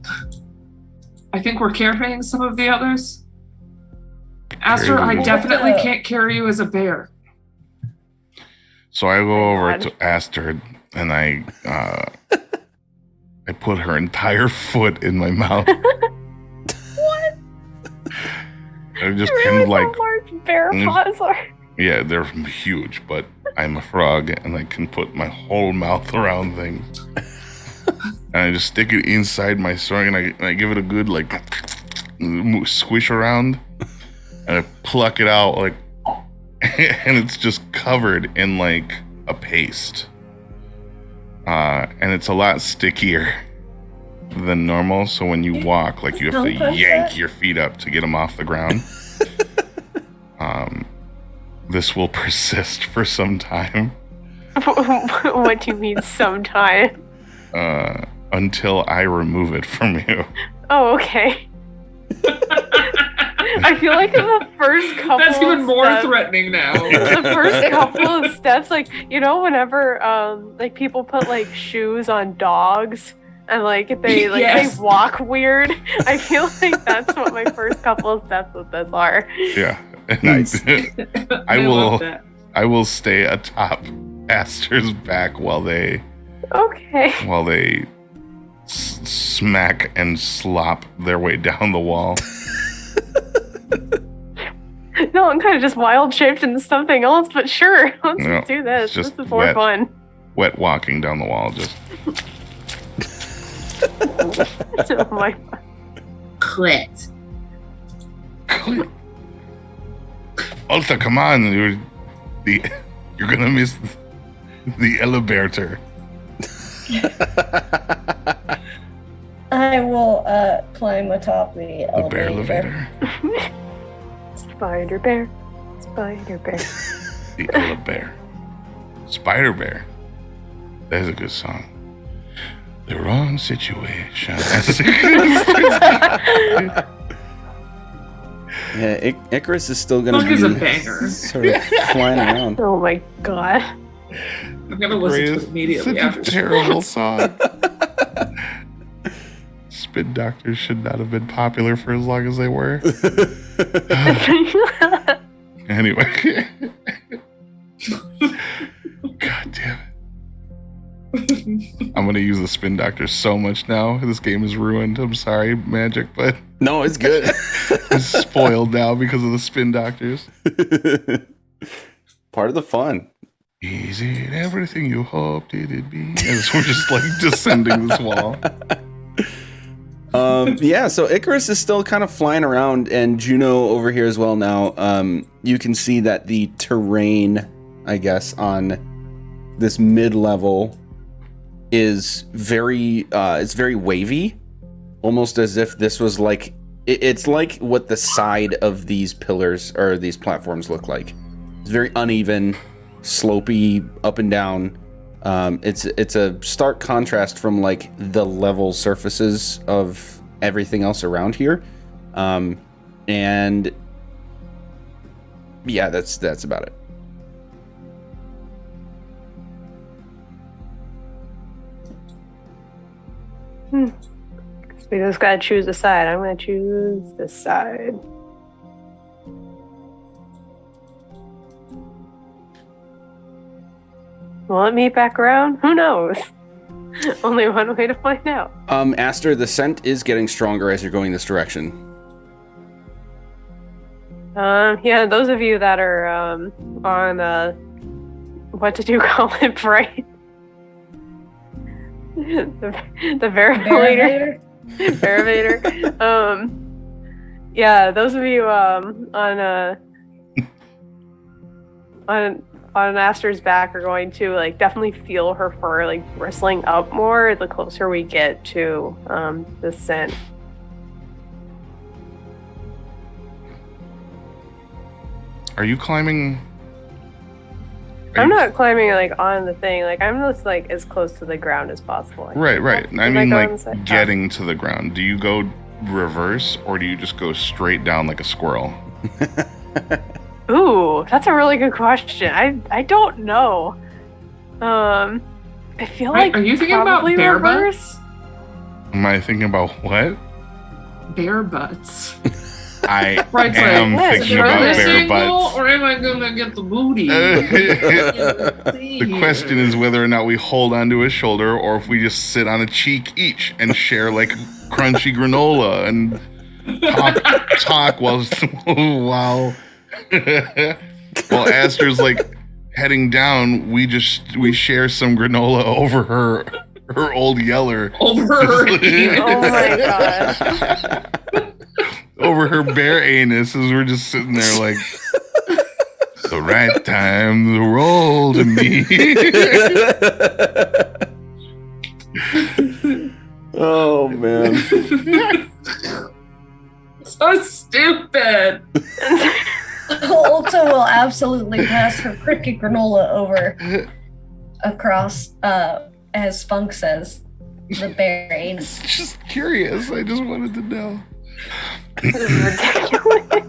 I think we're carrying some of the others. Aster, I definitely can't carry you as a bear. So I go over God. to Astrid and I put her entire foot in my mouth. What? I just Really kind of like, how large bear paws are. yeah, they're huge, but I'm a frog and I can put my whole mouth around things. And I just stick it inside my stomach and I give it a good like squish around and I pluck it out like, and it's just covered in like a paste. And it's a lot stickier than normal. So when you walk, like you have to yank your feet up to get them off the ground. This will persist for some time. What do you mean sometime? Until I remove it from you. Oh, okay. I feel like in the first couple That's even more steps, threatening now. the first couple of steps, like, you know, whenever like people put like shoes on dogs and like they Yes. they walk weird, I feel like that's what my first couple of steps with this are. Yeah. Nice. I will stay atop Aster's back while they Okay. smack and slop their way down the wall. No, I'm kind of just wild shaped into something else, but sure, let's No, do this. it's just This is more wet. fun. Wet walking down the wall, just Oh my. Clit. Alta, come on, you're gonna miss the elevator. I will climb atop the The bear elevator. elevator. Spider bear. Spider bear. The elevator. Spider Bear. That's a good song. The wrong situation. Yeah, Icarus is still going to Song is a be banger. sort of flying around. Oh my god. I'm gonna listen to it immediately Such after. a terrible song. Spin Doctors should not have been popular for as long as they were. Anyway. God damn it. I'm going to use the Spin Doctors so much now. This game is ruined. I'm sorry, Magic, but No, it's good. it's spoiled now because of the Spin Doctors. Part of the fun. Is it everything you hoped it'd be? And so we're just like descending this wall. Yeah, so Icarus is still kind of flying around, and Juno over here as well now. You can see that the terrain, I guess, on this mid-level is very wavy, almost as if this was like it's like what the side of these pillars or these platforms look like. It's very uneven, slopey, up and down. It's a stark contrast from like the level surfaces of everything else around here, and yeah, that's about it. We just gotta choose a side. I'm gonna choose this side. Will it meet back around? Who knows? Only one way to find out. Aster, the scent is getting stronger as you're going this direction. Yeah, those of you that are on what did you call it, right? the Verivator. Verivator. Yeah, those of you on Aster's back are going to like definitely feel her fur like bristling up more the closer we get to the scent. Are you climbing? I'm not climbing like on the thing. Like I'm just like as close to the ground as possible. Right. I mean, on the like side? getting to the ground. Do you go reverse or do you just go straight down like a squirrel? Ooh, that's a really good question. I don't know. I feel like are you thinking about probably bear reverse. butts? Am I thinking about what? Bear butts. I Right, am yes, thinking sure. about this bear angle, butts. or am I gonna get the booty? The question is whether or not we hold onto a shoulder or if we just sit on a cheek each and share like crunchy granola and talk while while Aster's like heading down, we share some granola over her old yeller. Over her. Oh my gosh. Over her bare anus as we're just sitting there like the right time to roll to me. Oh man. So stupid. Ulta will absolutely pass her cricket granola over across, as Spunk says, the bear anus. Just curious. I just wanted to know. This is ridiculous.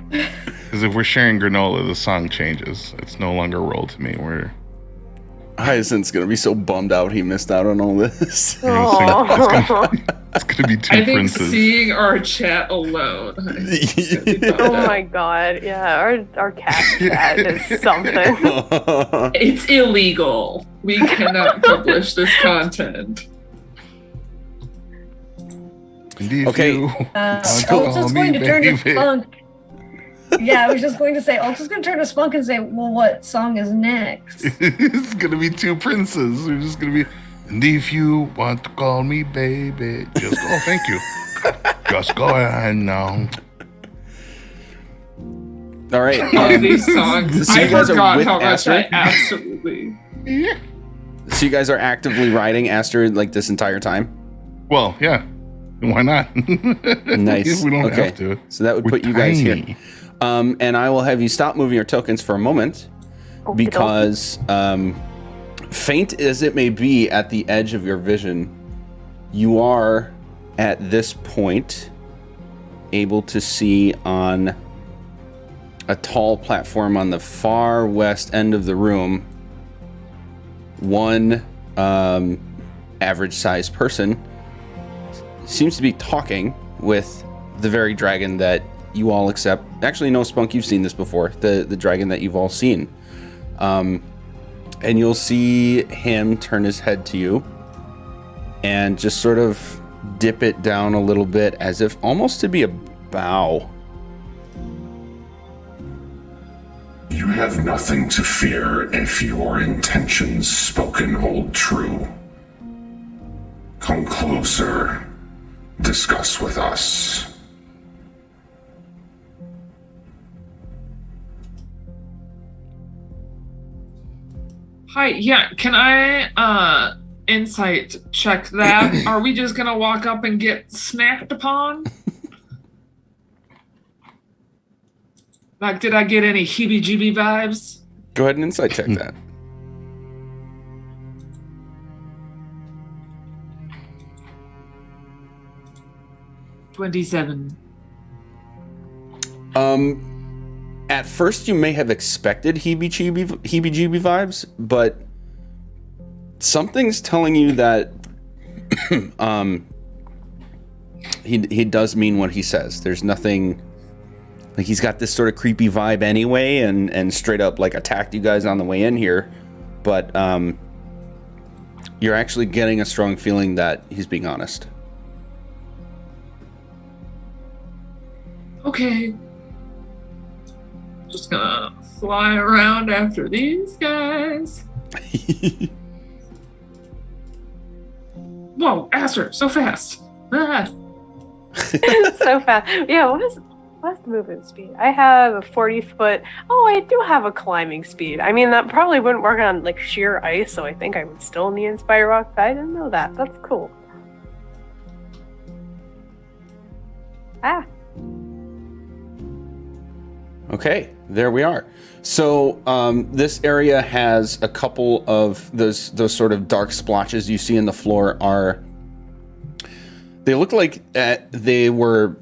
Because if we're sharing granola, the song changes. It's no longer roll to me. We're Hyacinth's gonna be so bummed out he missed out on all this. it's gonna be two I think princes. seeing our chat alone. Oh my god, yeah, our cat is something. It's illegal. We cannot publish this content. And if Okay. you So- Ulta's going to turn to Spunk. Yeah, I was just going to say, Ulta's going to turn to Spunk and say, well, what song is next? it's gonna be two princes. We're just gonna be. And if you want to call me baby, just go. Thank you. Just go ahead now. All right. Of these songs. So you I guys are forgot with how much Aster? I absolutely. So you guys are actively riding Aster like this entire time? Well, yeah. Why not? Nice. We don't Okay. have to. So that would We're put you guys here. tiny. And I will have you stop moving your tokens for a moment because faint as it may be at the edge of your vision, you are at this point able to see on a tall platform on the far west end of the room one average sized person seems to be talking with the very dragon that you all accept. Actually, no, Spunk, you've seen this before. The dragon that you've all seen. And you'll see him turn his head to you and just sort of dip it down a little bit as if almost to be a bow. You have nothing to fear if your intentions spoken hold true. Come closer. Discuss with us. Hi, yeah, can I insight check that? Are we just gonna walk up and get snacked upon? Like, did I get any heebie-jeebie vibes? Go ahead and insight check that. $27. At first, you may have expected heebie-jeebie vibes, but something's telling you that he does mean what he says. There's nothing like he's got this sort of creepy vibe anyway, and straight up like attacked you guys on the way in here, but you're actually getting a strong feeling that he's being honest. Okay. Just gonna fly around after these guys. Whoa, Aster, so fast. Ah. So fast. Yeah, what's the movement speed? I have a 40-foot. Oh, I do have a climbing speed. I mean, that probably wouldn't work on like sheer ice, so I think I would still need Inspire Rock. I didn't know that. That's cool. Ah. Okay, there we are. So this area has a couple of those sort of dark splotches you see in the floor. They look like they were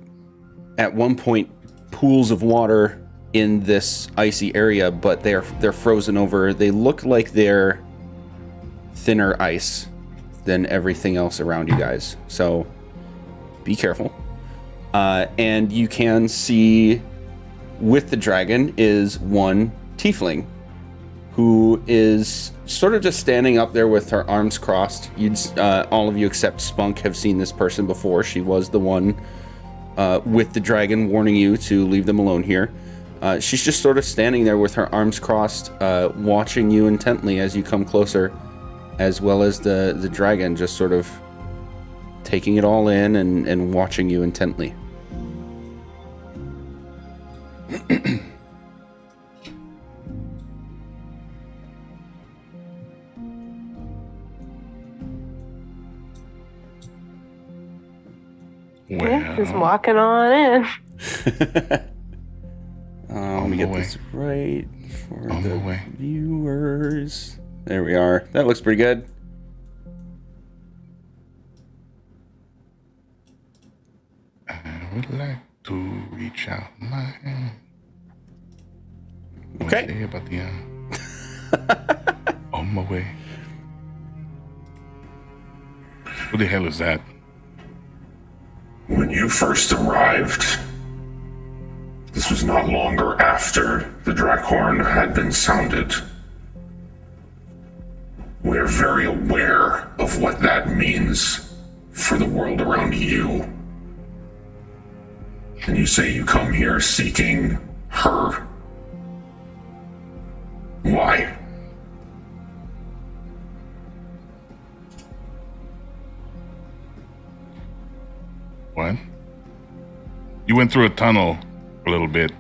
at one point pools of water in this icy area, but they're frozen over. They look like they're thinner ice than everything else around you guys. So be careful. And you can see with the dragon is one tiefling who is sort of just standing up there with her arms crossed. All of you except Spunk have seen this person before. She was the one with the dragon warning you to leave them alone here. She's just sort of standing there with her arms crossed, watching you intently as you come closer, as well as the dragon just sort of taking it all in and watching you intently. Well, Yeah, just walking on in. Let me get this right for the viewers. There we are. That looks pretty good. I would like to reach out my hand. Okay. Say about the on my way. What the hell is that? When you first arrived, this was not longer after the Drakhorn had been sounded. We're very aware of what that means for the world around you. And you say you come here seeking her. Why? What? You went through a tunnel a little bit.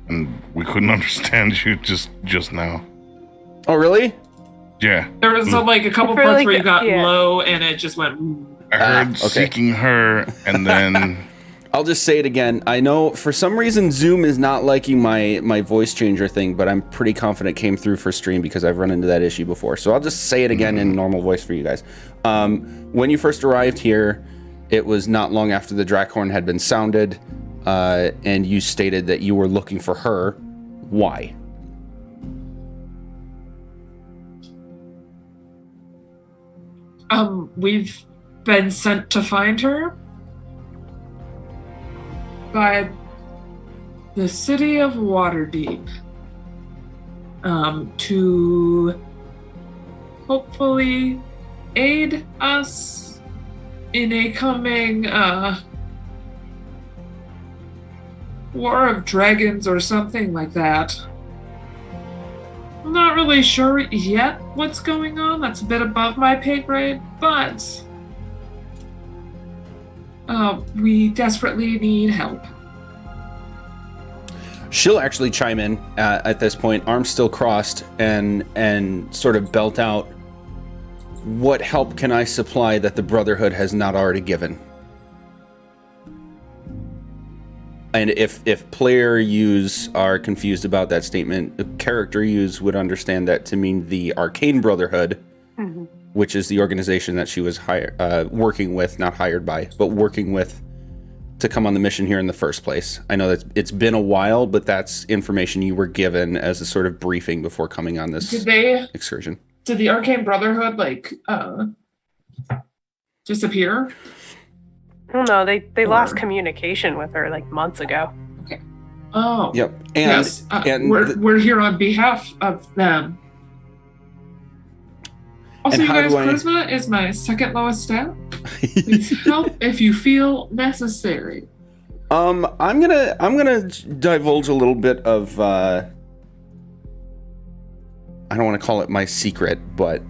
And we couldn't understand you just now. Oh, really? Yeah. There was like a couple I feel parts like where you got yeah. low and it just went. I heard okay. seeking her, and then I'll just say it again. I know for some reason Zoom is not liking my voice changer thing, but I'm pretty confident it came through for stream because I've run into that issue before. So I'll just say it again in normal voice for you guys. When you first arrived here, it was not long after the Drakhorn had been sounded, and you stated that you were looking for her. Why? We've been sent to find her by the city of Waterdeep to hopefully aid us in a coming war of dragons or something like that. I'm not really sure yet what's going on. That's a bit above my pay grade, but we desperately need help. She'll actually chime in at this point, arms still crossed, and sort of belt out, what help can I supply that the Brotherhood has not already given? And if player use are confused about that statement, character use would understand that to mean the Arcane Brotherhood, which is the organization that she was working with, not hired by, but working with to come on the mission here in the first place. I know that it's been a while, but that's information you were given as a sort of briefing before coming on this excursion. Did the Arcane Brotherhood disappear? I don't know. They lost communication with her like months ago. Okay. Oh. Yep. And, yes. We're here on behalf of them. Also, And you how guys, do I- charisma is my second lowest stat. Please help if you feel necessary. I'm gonna divulge a little bit of I don't want to call it my secret, but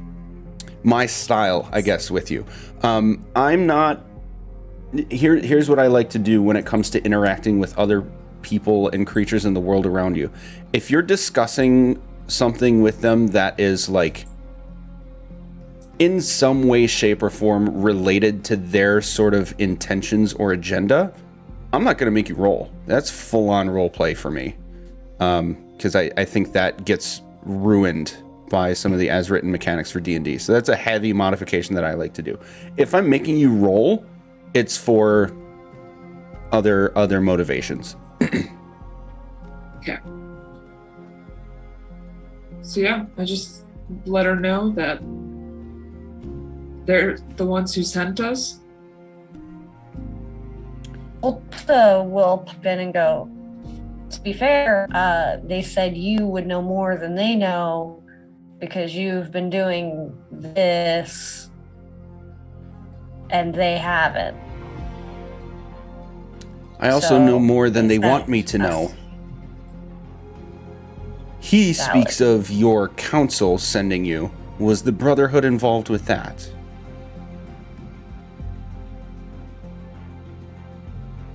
my style, I guess, with you. I'm not... Here's what I like to do when it comes to interacting with other people and creatures in the world around you. If you're discussing something with them that is like in some way, shape, or form related to their sort of intentions or agenda, I'm not going to make you roll. That's full-on role play for me, because I think that gets ruined by some of the as-written mechanics for D&D. So that's a heavy modification that I like to do. If I'm making you roll, it's for other motivations. Okay. So yeah, I just let her know that they're the ones who sent us. We'll pop in and go, to be fair, they said you would know more than they know because you've been doing this and they haven't. I also know more than they want me to know. He speaks of your council sending you. Was the Brotherhood involved with that?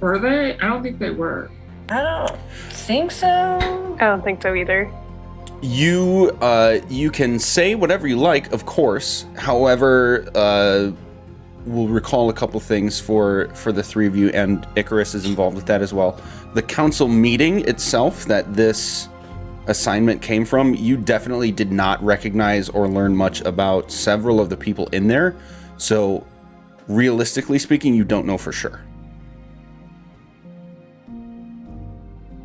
Were they? I don't think they were. I don't think so. I don't think so either. You can say whatever you like, of course. However, we'll recall a couple things for the three of you, and Icarus is involved with that as well. The council meeting itself that this assignment came from, you definitely did not recognize or learn much about several of the people in there. So, realistically speaking, you don't know for sure.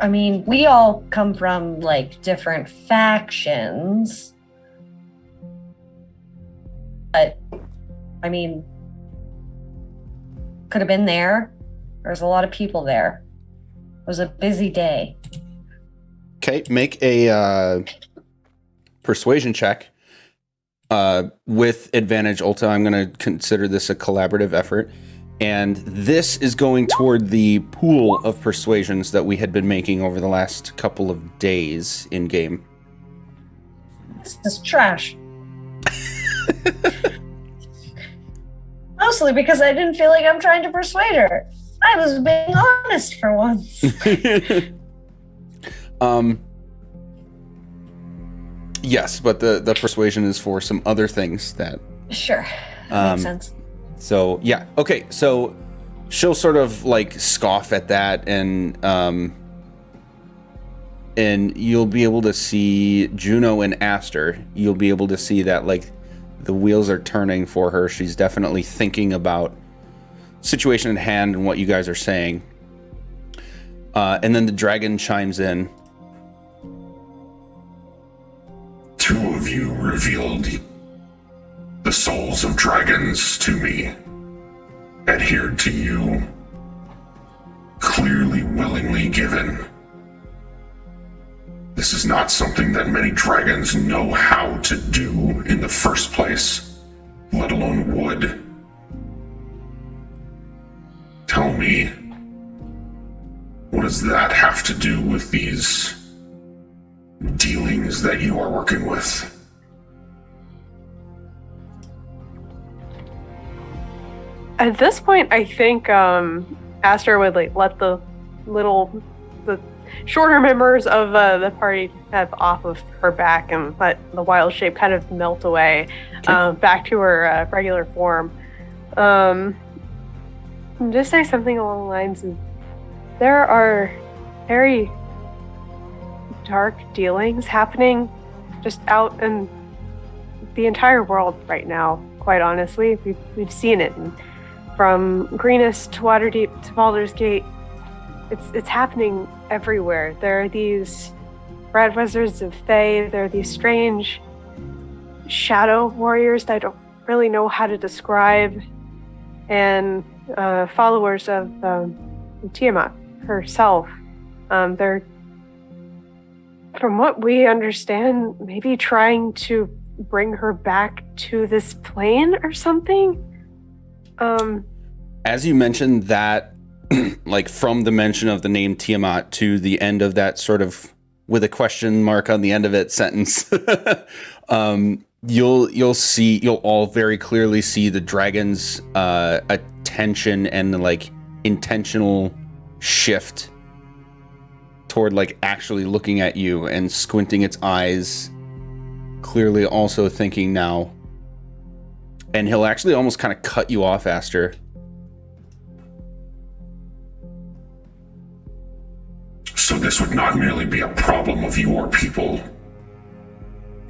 I mean, we all come from like different factions. But, I mean, could have been there. There's a lot of people there. It was a busy day. Okay, make a persuasion check. With advantage, Ulta, I'm going to consider this a collaborative effort. And this is going toward the pool of persuasions that we had been making over the last couple of days in game. This is trash. Mostly because I didn't feel like I'm trying to persuade her. I was being honest for once. Yes, but the persuasion is for some other things that... Sure, makes sense. So, yeah. Okay, so she'll sort of, like, scoff at that, and you'll be able to see Juno and Aster. You'll be able to see that, like, the wheels are turning for her. She's definitely thinking about the situation at hand and what you guys are saying. And then the dragon chimes in. Two of you revealed the souls of dragons to me, adhered to you, clearly willingly given. This is not something that many dragons know how to do in the first place, let alone would. Tell me, what does that have to do with these dealings that you are working with? At this point, I think Aster would like let the shorter members of the party have off of her back and let the wild shape kind of melt away back to her regular form. Just say something along the lines of, there are very dark dealings happening just out in the entire world right now, quite honestly. We've seen it. And from Greenest to Waterdeep to Baldur's Gate, it's happening everywhere. There are these Red Wizards of Thay. There are these strange shadow warriors that I don't really know how to describe, and followers of Tiamat herself. They're, from what we understand, maybe trying to bring her back to this plane or something. As you mentioned that, like from the mention of the name Tiamat to the end of that sort of with a question mark on the end of it sentence. You'll all very clearly see the dragon's attention and like intentional shift toward like actually looking at you and squinting its eyes, clearly also thinking now. And he'll actually almost kind of cut you off, Aster. So this would not merely be a problem of your people,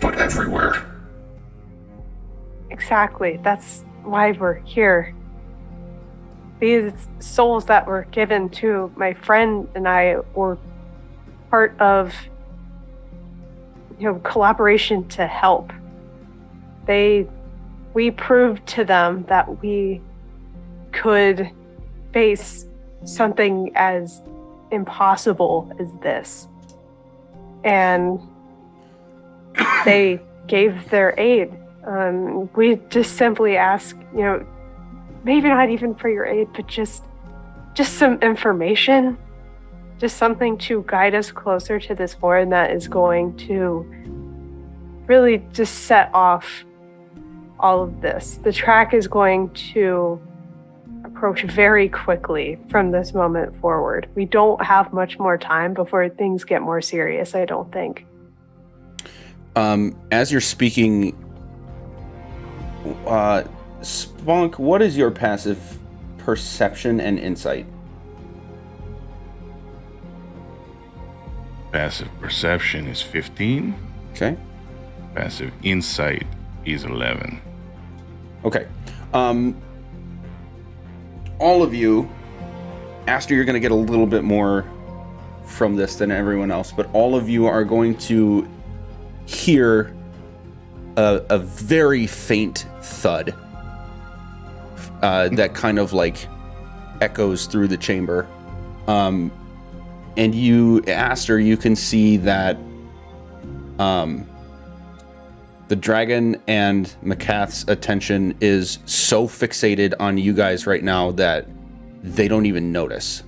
but everywhere. Exactly. That's why we're here. These souls that were given to my friend and I were part of, collaboration to help. We proved to them that we could face something as impossible as this. And they gave their aid. We just simply ask, maybe not even for your aid, but just some information, just something to guide us closer to this hoard that is going to really just set off all of this. The track is going to approach very quickly from this moment forward. We don't have much more time before things get more serious, I don't think. As you're speaking, Spunk, what is your passive perception and insight? Passive perception is 15. Okay. Passive insight is 11. Okay. All of you, Aster, you're going to get a little bit more from this than everyone else, but all of you are going to hear a very faint thud that kind of like echoes through the chamber. And you, Aster, you can see that the dragon and Maccath's attention is so fixated on you guys right now that they don't even notice.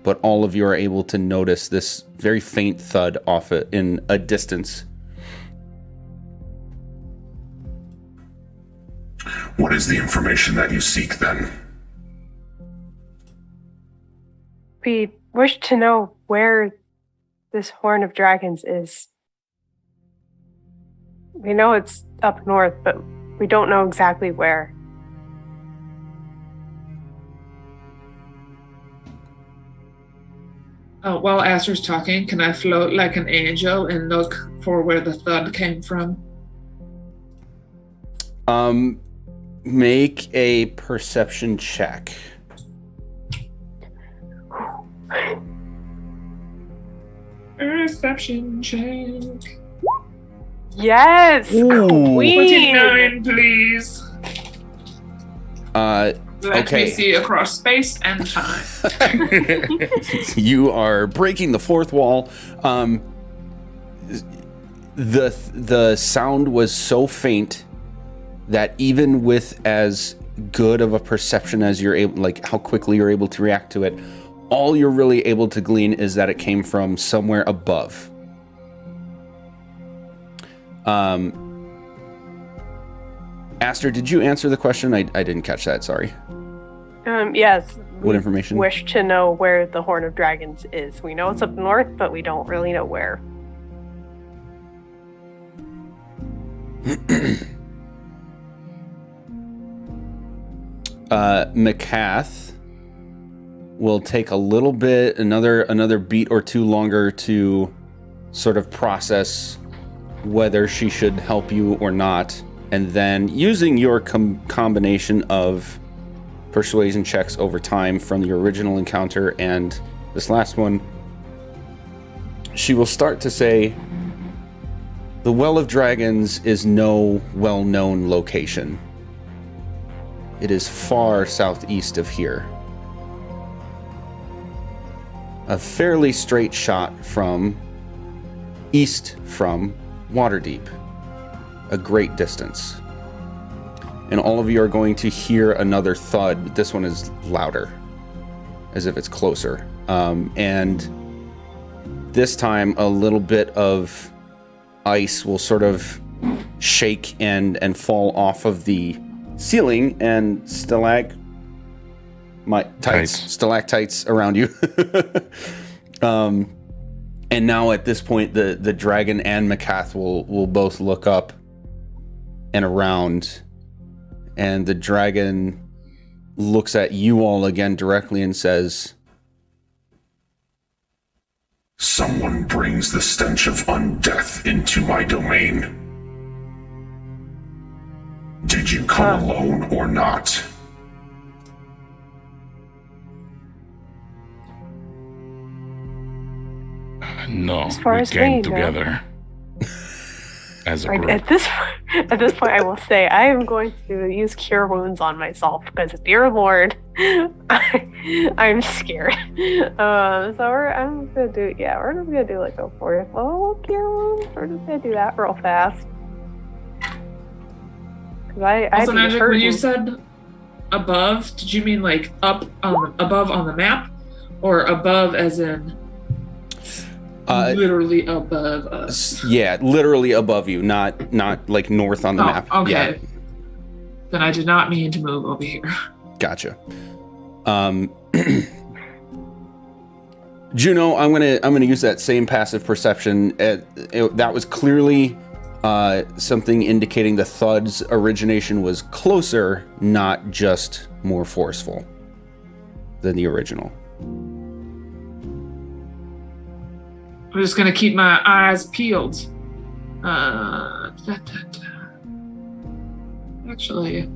But all of you are able to notice this very faint thud off it in a distance. What is the information that you seek, then? We wish to know where this Horn of Dragons is. We know it's up north, but we don't know exactly where. While Aster's talking, can I float like an angel and look for where the thud came from? Make a perception check. Perception check. Yes! Ooh. Queen! 29, please. Let Okay. me see across space and time. You are breaking the fourth wall. The sound was so faint that even with as good of a perception as you're able, like how quickly you're able to react to it, all you're really able to glean is that it came from somewhere above. Aster, did you answer the question? I didn't catch that, sorry. Yes. What we information? Wish to know where the Horn of Dragons is. We know it's up north, but we don't really know where. Maccath will take a little bit, another beat or two longer to sort of process whether she should help you or not. And then using your combination of persuasion checks over time from your original encounter and this last one, she will start to say, the Well of Dragons is no well-known location. It is far southeast of here. A fairly straight shot east from Waterdeep. A great distance. And all of you are going to hear another thud, but this one is louder, as if it's closer. And this time a little bit of ice will sort of shake and fall off of the ceiling, and stalactites around you. And now at this point, the dragon and Maccath will both look up and around, and the dragon looks at you all again directly and says, Someone brings the stench of undeath into my domain. Did you come alone or not? No, As far we as came me, no. together as a group. At this point, I will say I am going to use Cure Wounds on myself because, dear Lord, I'm scared. So I'm gonna do we're just gonna do like a 4th level Cure Wounds. We're just gonna do that real fast. Also, Magic, when you said above, did you mean like above on the map, or above as in literally above us? Yeah, literally above you, not like north on the map. Okay. Yeah. Then I did not mean to move over here. Gotcha. Juno, I'm gonna use that same passive perception. That was clearly something indicating the thud's origination was closer, not just more forceful than the original. I'm just gonna keep my eyes peeled. Actually,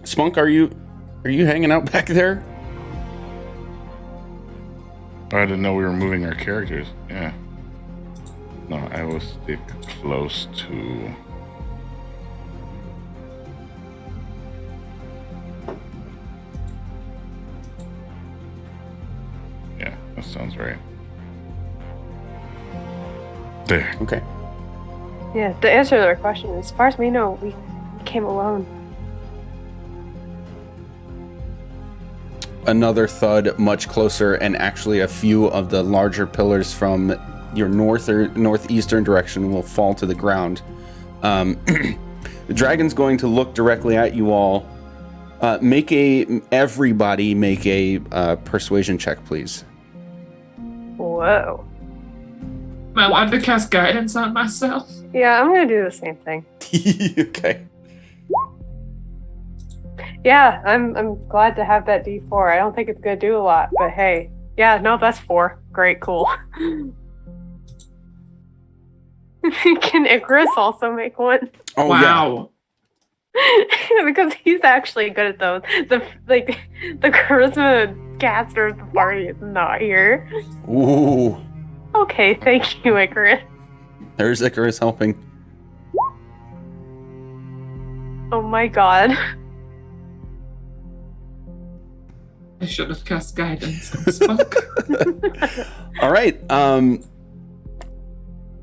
Spunk, are you hanging out back there? I didn't know we were moving our characters. Yeah. No, I will stick close to. Yeah, that sounds right. There. Okay. Yeah, to answer their question, as far as we know, we came alone. Another thud much closer, and actually a few of the larger pillars from your north or northeastern direction will fall to the ground. The dragon's going to look directly at you all. Everybody make a persuasion check, please. Whoa. am I allowed to cast guidance on myself? Yeah, I'm gonna do the same thing. Okay. Yeah, I'm glad to have that D4. I don't think it's gonna do a lot, but hey. Yeah, no, that's 4. Great, cool. Can Icarus also make one? Oh, wow. Because he's actually good at those. The charisma caster of the party is not here. Yeah. Ooh. Okay, thank you, Icarus. There's Icarus helping. Oh my god. I should have cast guidance on Spunk. All right.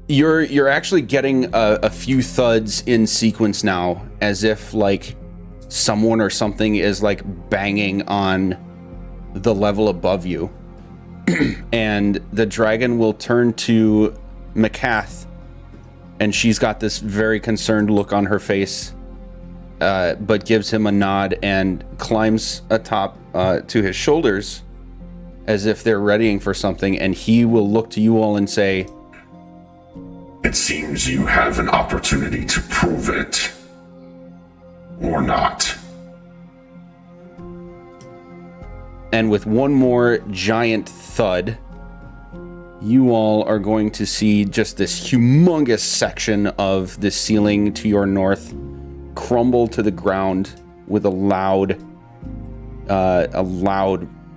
You're actually getting a few thuds in sequence now, as if like someone or something is like banging on the level above you. And the dragon will turn to Maccath, and she's got this very concerned look on her face, but gives him a nod and climbs atop to his shoulders as if they're readying for something, and he will look to you all and say, It seems you have an opportunity to prove it. Or not. and with one more giant thud, you all are going to see just this humongous section of the ceiling to your north crumble to the ground with a loud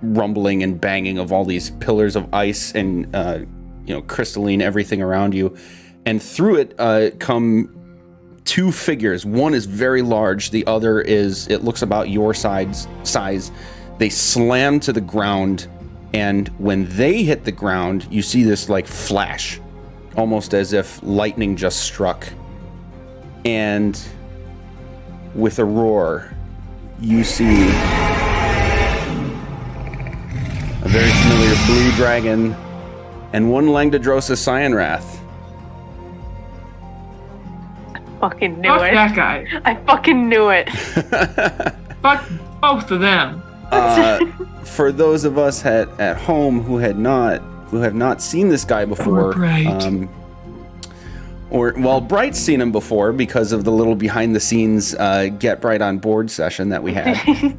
rumbling and banging of all these pillars of ice and crystalline everything around you. And through it come two figures. One is very large. The other is, it looks about your size. They slam to the ground, and when they hit the ground, you see this like flash, almost as if lightning just struck. And with a roar, you see familiar blue dragon, and one Langdodrosa Cyanrath. Fucking knew Fuck it. that guy. I fucking knew it. Fuck both of them. For those of us at home who have not seen this guy before, Bright. Bright's seen him before because of the little behind the scenes Get Bright on Board session that we had.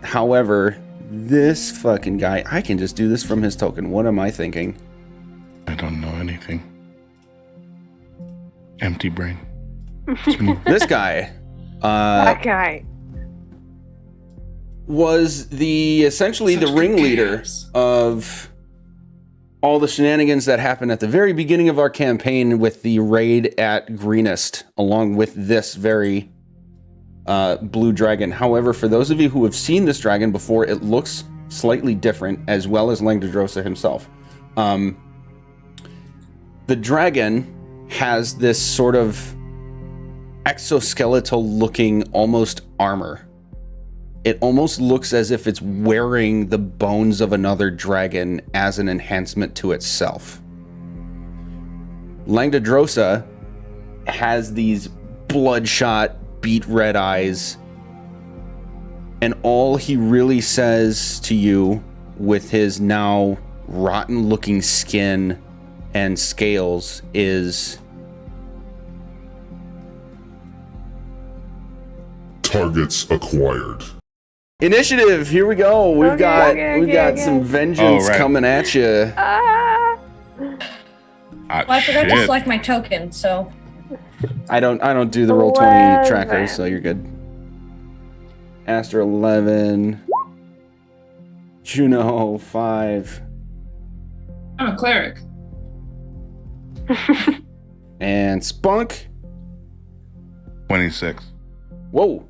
However, this fucking guy, I can just do this from his token. What am I thinking? I don't know anything. Empty brain. This guy That guy. was essentially the Such ringleader chaos. of all the shenanigans that happened at the very beginning of our campaign with the raid at Greenest, along with this very blue dragon. However, for those of you who have seen this dragon before, it looks slightly different, as well as Langdodrosa himself. The dragon has this sort of exoskeletal looking almost armor. It almost looks as if it's wearing the bones of another dragon as an enhancement to itself. Langdodrosa has these bloodshot, beet red eyes, and all he really says to you with his now rotten looking skin and scales is, Targets acquired. initiative. Here we go. We've got some vengeance coming at you. Ah. Well, I forgot to Shit. select my token, so I don't do the roll 20 11. tracker, so you're good. Aster 11. Juno 5. I'm a cleric. And Spunk. 26. Whoa.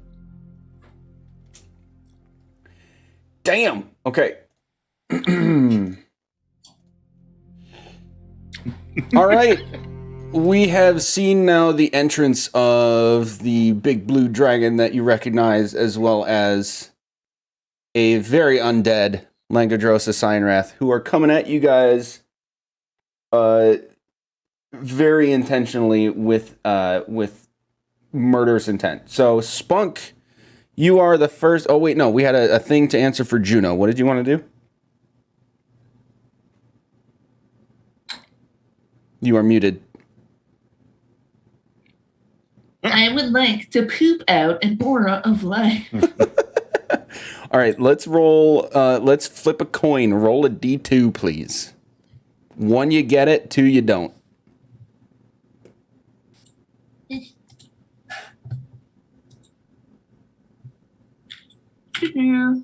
Damn. Okay. All right. We have seen now the entrance of the big blue dragon that you recognize, as well as a very undead Langdodrosa Cyanrath, who are coming at you guys very intentionally with murderous intent. So, Spunk, you are the first. Oh, wait, no. We had a thing to answer for Juno. What did you want to do? You are muted. I would like to poop out an aura of life. All right, let's roll. Let's flip a coin. Roll a D2, please. 1, you get it. 2, you don't. Yeah.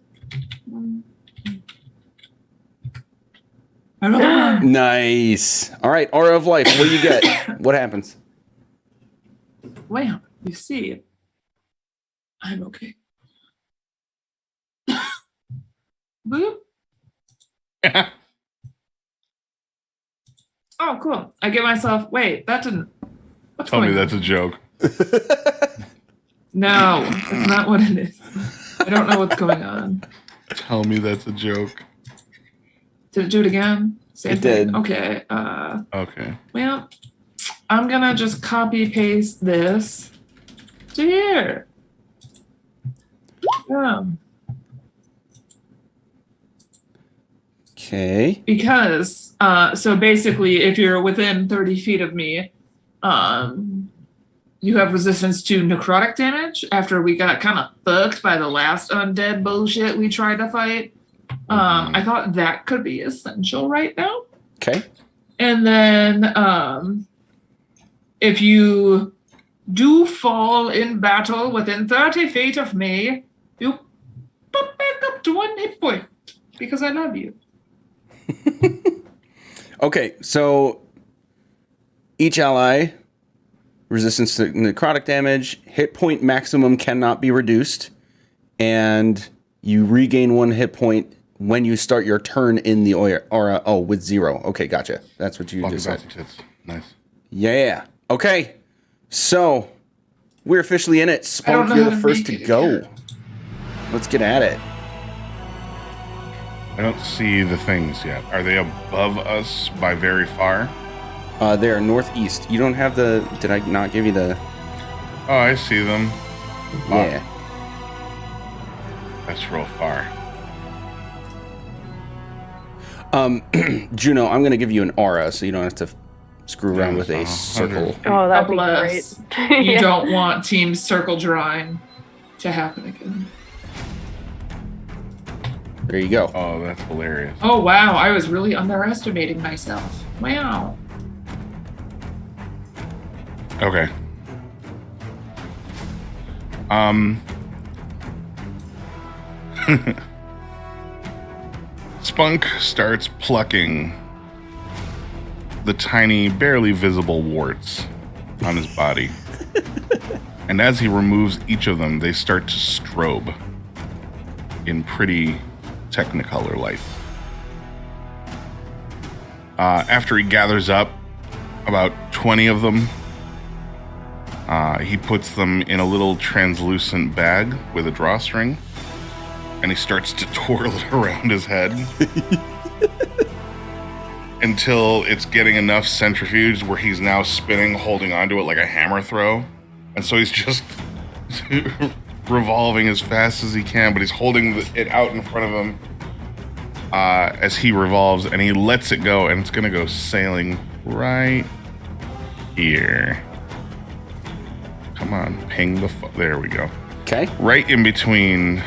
I don't know. Nice. All right, Aura of Life. What do you get? What happens? Well, you see, I'm okay. Boop. Oh, cool. I give myself. Wait, that didn't. What's Tell me going on? that's a joke. No, that's not what it is. I don't know what's going on. Tell me that's a joke. Did it do it again? Same It thing. did. Okay. Okay. Well, I'm gonna just copy paste this to here. Okay. Because so basically, if you're within 30 feet of me, you have resistance to necrotic damage. After we got kind of fucked by the last undead bullshit we tried to fight, I thought that could be essential right now. Okay. And then if you do fall in battle within 30 feet of me, you pop back up to 1 hit point because I love you. Okay, so each ally, resistance to necrotic damage, hit point maximum cannot be reduced, and you regain 1 hit point when you start your turn in the aura. Oh, with 0. Okay, gotcha. That's what you just said. Tits. Nice. Yeah. Okay. So we're officially in it. Spunk, know you're how the to first make to it go. again. Let's get at it. I don't see the things yet. Are they above us by very far? They are northeast. You don't have the... Did I not give you the... Oh, I see them. Yeah. That's real far. Juno, I'm going to give you an aura, so you don't have to screw around with a circle. Oh, that'd be Bless. great. You don't want team circle drawing to happen again. There you go. Oh, that's hilarious. Oh wow, I was really underestimating myself. Wow. Okay. Spunk starts plucking the tiny, barely visible warts on his body. And as he removes each of them, they start to strobe in pretty Technicolor light. After he gathers up about 20 of them, he puts them in a little translucent bag with a drawstring, and he starts to twirl it around his head until it's getting enough centrifuge where he's now spinning, holding onto it like a hammer throw. And so he's just revolving as fast as he can, but he's holding it out in front of him as he revolves, and he lets it go, and it's going to go sailing right here. Come on, ping the... there we go. Okay. Right in between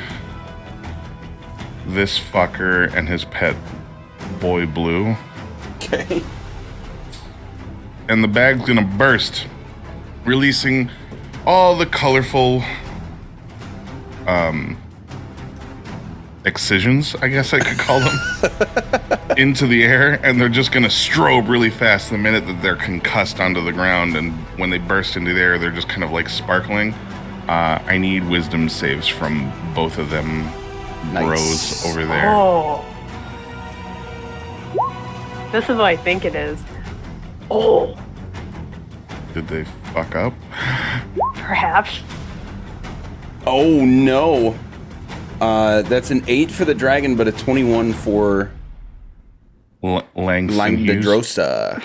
this fucker and his pet boy Blue. Okay. And the bag's gonna burst, releasing all the colorful excisions, I guess I could call them, into the air, and they're just gonna strobe really fast the minute that they're concussed onto the ground, and when they burst into the air, they're just kind of like sparkling. I need wisdom saves from both of them bros over there. Oh. This is what I think it is. Oh. Did they fuck up? Perhaps. Oh, no. That's an 8 for the dragon, but a 21 for Langdedrosa.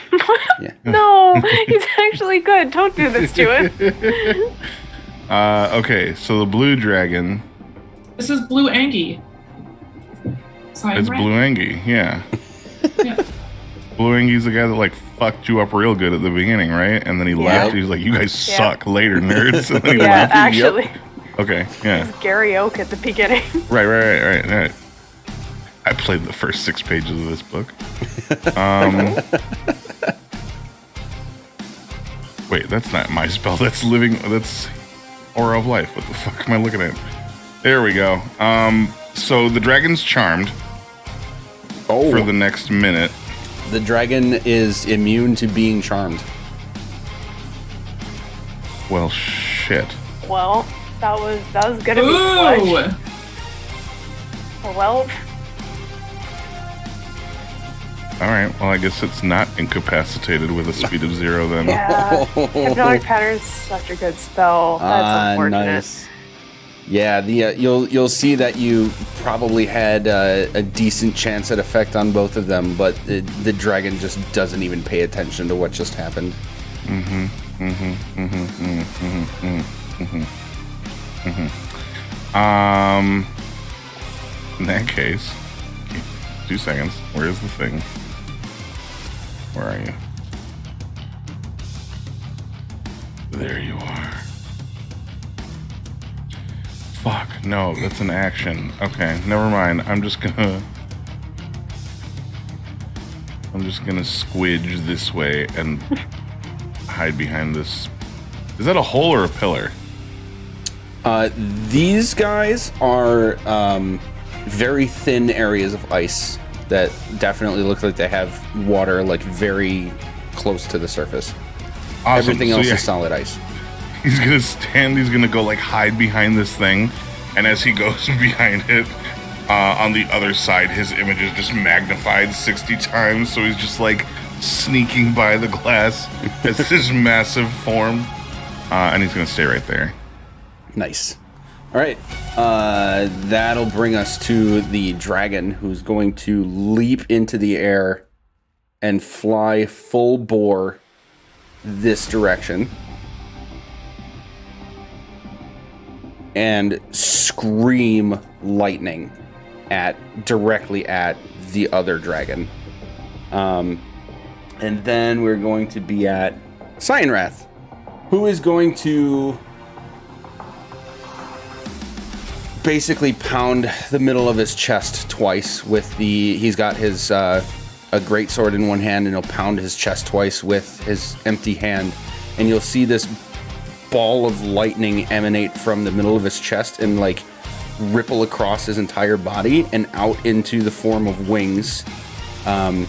Yeah. No, he's actually good. Don't do this to it. Okay, so the blue dragon... This is Blue Angie. So I'm It's right. Blue Angie, yeah. Yeah. Blue Angie's the guy that like fucked you up real good at the beginning, right? And then he left. He was like, "You guys suck, later, nerds." And then he Yeah, left. actually. Yep. Okay, yeah. It's Gary Oak at the beginning. Right. I played the first 6 pages of this book. Wait, that's not my spell. That's Aura of Life. What the fuck am I looking at? There we go. So the dragon's charmed for the next minute. The dragon is immune to being charmed. Well, shit. Well, that was gonna be Ooh! clutch. Well, All right. Well, I guess it's not incapacitated with a speed of 0 then. yeah. Hypnotic Pattern is such a good spell. That's unfortunate. Nice. Yeah, you'll see that you probably had a decent chance at effect on both of them, but the dragon just doesn't even pay attention to what just happened. In that case, 2 seconds. Where's the thing? Where are you? There you are. Fuck, no, that's an action. Okay, never mind. I'm just gonna squidge this way and hide behind this. Is that a hole or a pillar? These guys are very thin areas of ice that definitely look like they have water like very close to the surface. Awesome. Everything else is solid ice. He's gonna stand, he's gonna go like hide behind this thing, and as he goes behind it, on the other side, his image is just magnified 60 times, so he's just like sneaking by the glass as his massive form, and he's gonna stay right there. Nice. All right. That'll bring us to the dragon, who's going to leap into the air and fly full bore this direction. And scream lightning directly at the other dragon. And then we're going to be at Cyanrath, who is going to basically pound the middle of his chest twice with he's got his a great sword in one hand, and he'll pound his chest twice with his empty hand, and you'll see this ball of lightning emanate from the middle of his chest and like ripple across his entire body and out into the form of wings, and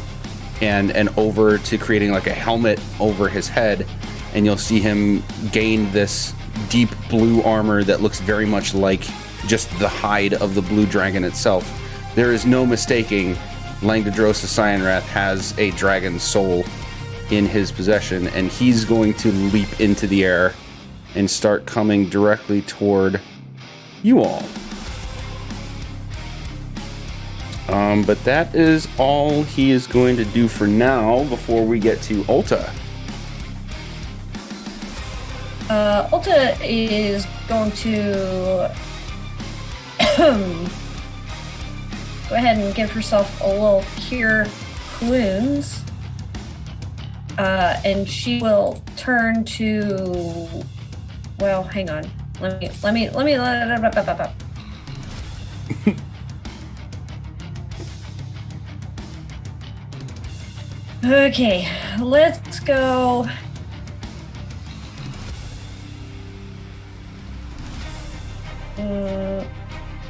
over to creating like a helmet over his head, and you'll see him gain this deep blue armor that looks very much like just the hide of the blue dragon itself. There is no mistaking Langdodrosa Cyanrath has a dragon's soul in his possession, and he's going to leap into the air and start coming directly toward you all. But that is all he is going to do for now before we get to Ulta. Ulta is going to go ahead and give herself a little cure wounds, and she will turn to. Well, hang on. Let me. Okay, let's go.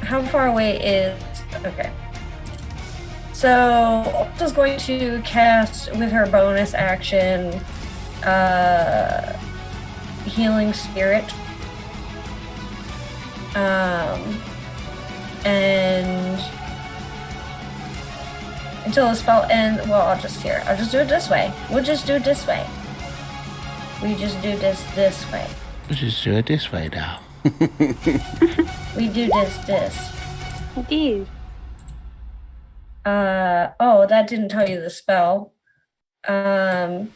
How far away is... Okay. So, Ulta's going to cast, with her bonus action, Healing Spirit. And... until the spell ends... Well, I'll just do it this way. We'll just do it this way. We just do this way. Let's just do it this way now. We do this. Indeed. Oh, that didn't tell you the spell. So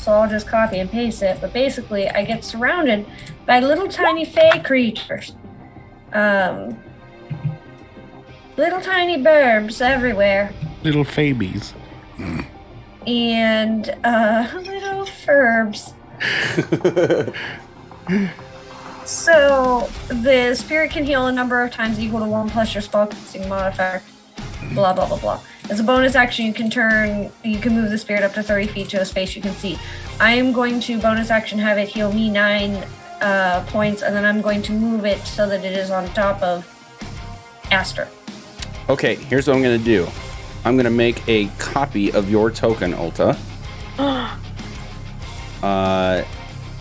I'll just copy and paste it. But basically, I get surrounded by little tiny fey creatures. Little tiny burbs everywhere. Little fabies. And, little furbs. So, the spirit can heal a number of times equal to 1 plus your spellcasting modifier. Blah, blah, blah, blah. As a bonus action, you can move the spirit up to 30 feet to a space you can see. I am going to bonus action have it heal me 9 points, and then I'm going to move it so that it is on top of Aster. Okay, here's what I'm going to do. I'm going to make a copy of your token, Ulta.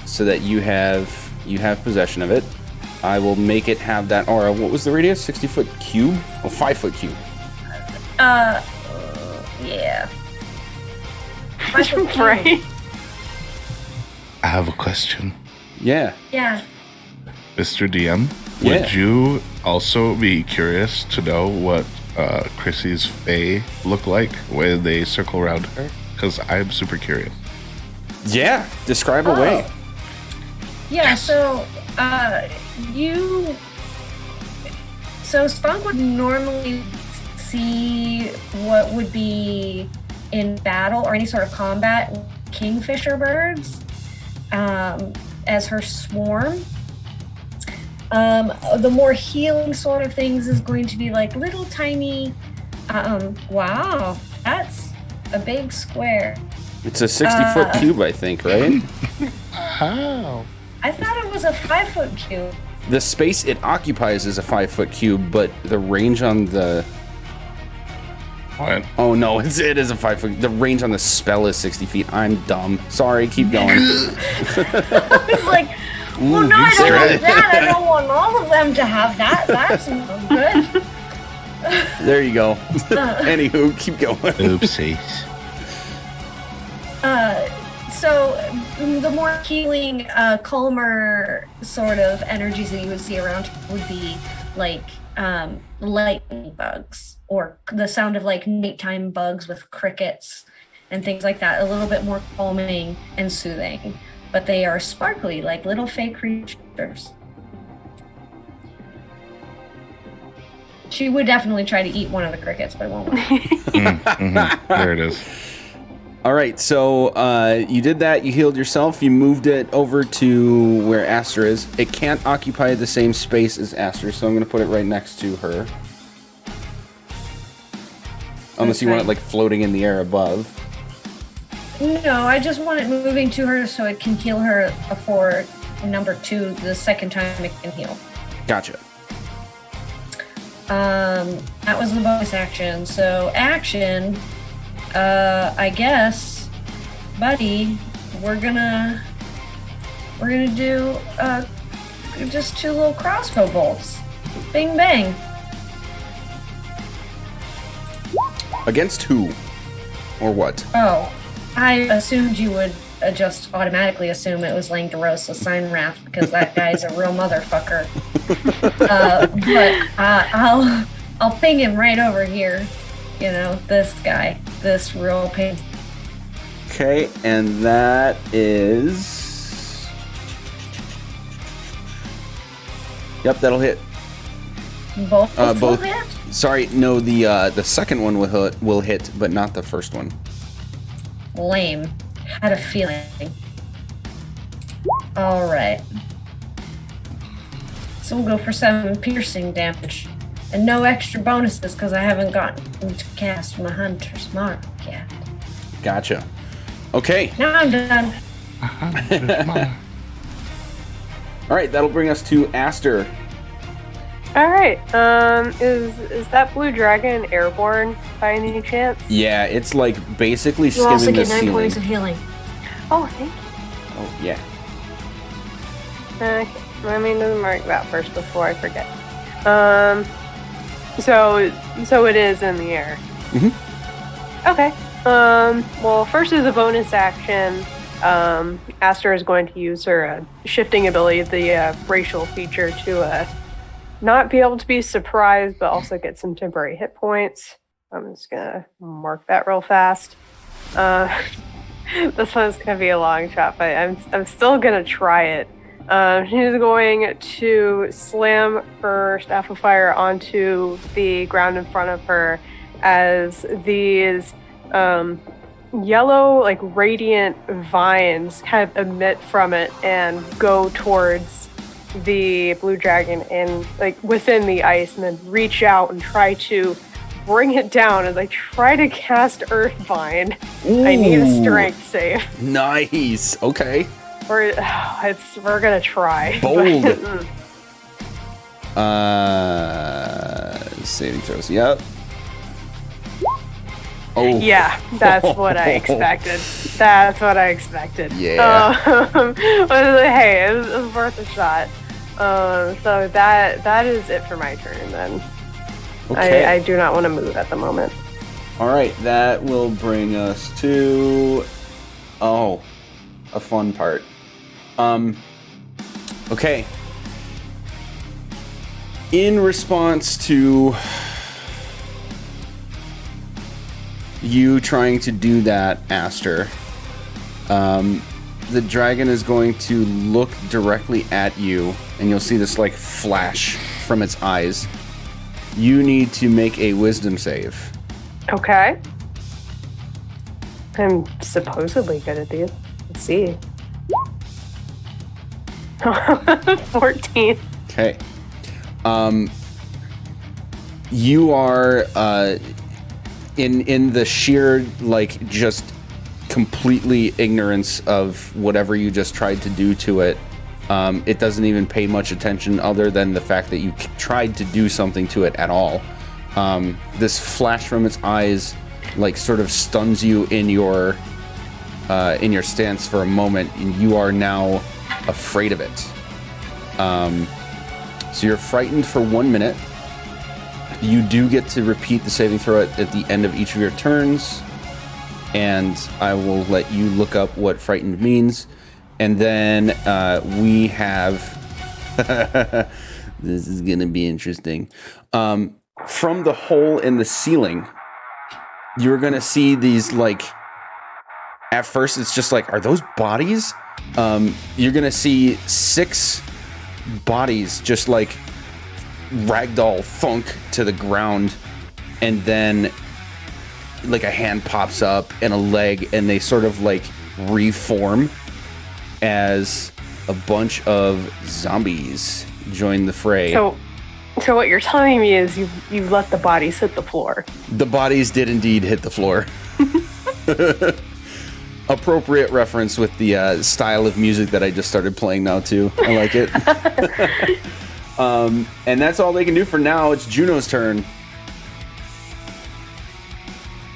So that you have possession of it. I will make it have that aura. What was the radius? 60-foot cube? Oh, 5-foot cube. Yeah. Right. I have a question. Yeah. Yeah. Mr. DM, Yeah. would you also be curious to know what Chrissy's fae look like when they circle around her? Because I'm super curious. Yeah. Describe away. Yeah, so, So Spunk would normally see what would be in battle or any sort of combat kingfisher birds as her swarm. The more healing sort of things is going to be like little tiny, wow, that's a big square. It's a 60-foot cube, I think, right? How? I thought it was a 5-foot cube. The space it occupies is a 5-foot cube, but the range on the... What? Oh, no, it is a 5-foot... The range on the spell is 60 feet. I'm dumb. Sorry, keep going. I was like, well, no, I don't want that. I don't want all of them to have that. That's no good. There you go. Anywho, keep going. Oopsies. So the more healing, calmer sort of energies that you would see around would be like lightning bugs, or the sound of like nighttime bugs with crickets and things like that. A little bit more calming and soothing, but they are sparkly like little fake creatures. She would definitely try to eat one of the crickets, but won't. There it is. All right, so you did that. You healed yourself. You moved it over to where Aster is. It can't occupy the same space as Aster, so I'm going to put it right next to her. Unless you want it like floating in the air above. No, I just want it moving to her so it can heal her for number 2 the second time it can heal. Gotcha. That was the bonus action. So action, I guess, buddy, we're gonna do just 2 little crossbow bolts. Bing bang. Against who? Or what? Oh, I assumed you would just automatically assume it was Langdarosa Sign Wrath because that guy's a real motherfucker. But I'll ping him right over here. You know, this guy, this real ping. Okay, and that is... Yep, that'll hit. Both both. will hit? Sorry, no, the second one will hit, but not the first one. Lame. Had a feeling. All right. So we'll go for 7 piercing damage. And no extra bonuses because I haven't gotten to cast my Hunter's Mark yet. Gotcha. Okay. Now I'm done. All right, that'll bring us to Aster. All right. Is that blue dragon airborne by any chance? Yeah, it's like basically You also skimming the get 9 ceiling. points of healing. Oh, thank you. Oh, yeah. Okay. Let me just mark that first before I forget. So it is in the air. Mhm. Okay. Well, first is a bonus action. Aster is going to use her shifting ability, the racial feature, to not be able to be surprised, but also get some temporary hit points. I'm just gonna mark that real fast. This one's gonna be a long shot, but I'm still gonna try it. She's going to slam her staff of fire onto the ground in front of her as these yellow, like radiant vines kind of emit from it and go towards the blue dragon and like within the ice, and then reach out and try to bring it down as I try to cast Earthbind. I need a strength save. Nice. Okay. We're gonna try. Bold. Saving throws. Yep. Oh. Yeah, that's what I expected. That's what I expected. Yeah. Hey, it was worth a shot. So that is it for my turn then. Okay. I do not want to move at the moment. All right, that will bring us to a fun part. Okay. In response to you trying to do that, Aster, the dragon is going to look directly at you, and you'll see this like flash from its eyes. You need to make a wisdom save. Okay. I'm supposedly good at these. Let's see. 14. Okay. You are in the sheer like just completely ignorance of whatever you just tried to do to it. It doesn't even pay much attention other than the fact that you tried to do something to it at all. This flash from its eyes like sort of stuns you in your stance for a moment, and you are now afraid of it. So you're frightened for 1 minute. You do get to repeat the saving throw at the end of each of your turns, and I will let you look up what frightened means. And then we have... This is going to be interesting. From the hole in the ceiling, you're going to see these, like... At first, it's just like, are those bodies? You're going to see 6 bodies just, like, ragdoll thunk to the ground, and then, like, a hand pops up and a leg, and they sort of, like, reform as a bunch of zombies join the fray. So what you're telling me is you let the bodies hit the floor. The bodies did indeed hit the floor. Appropriate reference with the style of music that I just started playing now too. I like it. And that's all they can do for now. It's Juno's turn.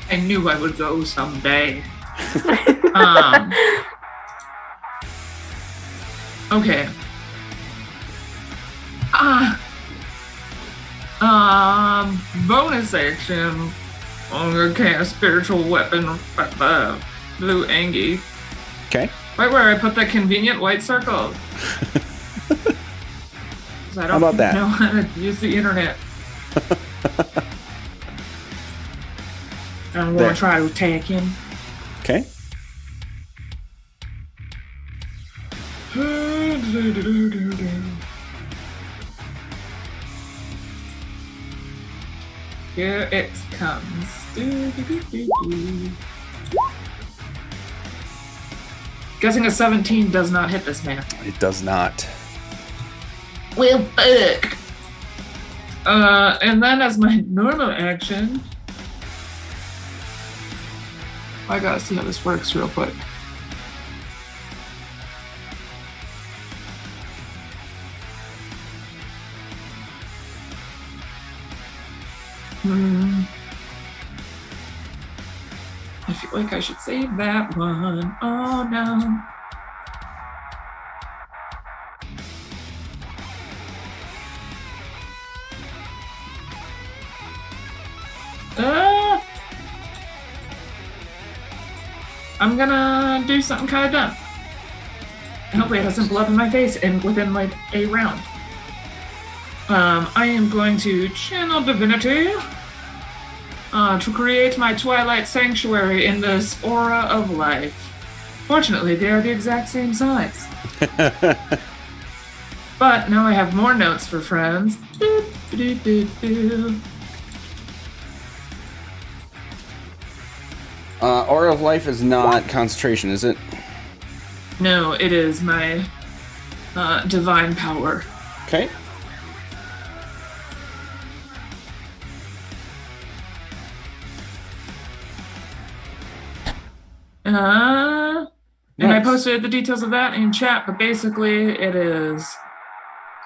I knew I would go someday. Okay. Bonus action. I'm gonna cast spiritual weapon blue Angie. Okay. Right where I put that convenient white circle. 'Cause I don't How about that? know how to use the internet. I'm There. gonna try to attack him. Okay. Here it comes. Guessing a 17 does not hit this man. It does not. Well, fuck. And then as my normal action, I gotta see how this works real quick. I feel like I should save that one. Oh no. I'm gonna do something kind of dumb. And hopefully it has some blood in my face and within like a round. I am going to channel divinity to create my Twilight Sanctuary in this aura of life. Fortunately, they are the exact same size. But now I have more notes for friends. Aura of Life is not concentration, is it? No, it is my divine power. Okay. And I Nice. posted the details of that in chat, but basically it is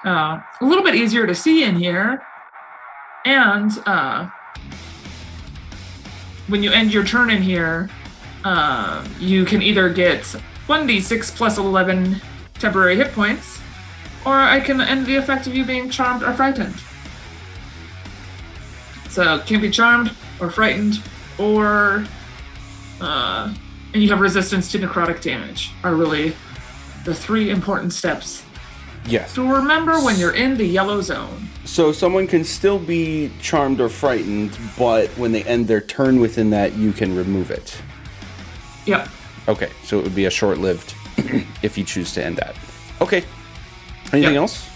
a little bit easier to see in here. And when you end your turn in here, you can either get 1d6 plus 11 temporary hit points, or I can end the effect of you being charmed or frightened. So can't be charmed or frightened, or and you have resistance to necrotic damage are really the 3 important steps Yes. to remember when you're in the yellow zone. So someone can still be charmed or frightened, but when they end their turn within that, you can remove it. Yep. Okay, so it would be a short-lived if you choose to end that. Okay. Anything Yep. else?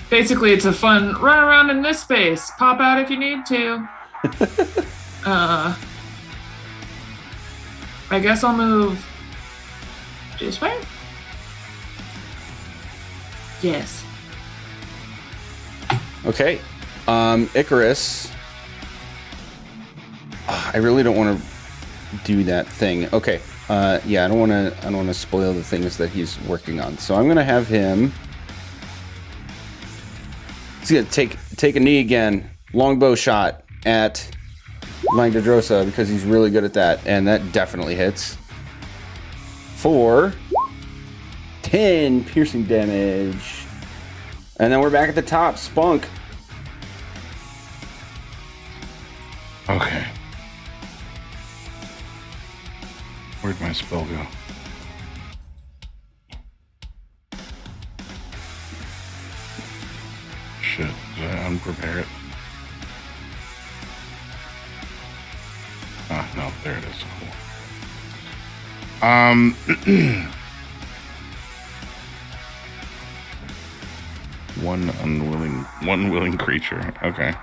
Basically, it's a fun run around in this space. Pop out if you need to. I guess I'll move this way. Yes. Okay. Icarus. I really don't want to do that thing. Okay. Yeah, I don't want to spoil the things that he's working on. So I'm gonna have him. He's gonna take a knee again. Longbow shot at Langdodrosa because he's really good at that, and that definitely hits. For 10 piercing damage. And then we're back at the top. Spunk. Okay. Where'd my spell go? Shit, did I unprepare it? Ah, no, there it is. Cool. One willing creature. Okay.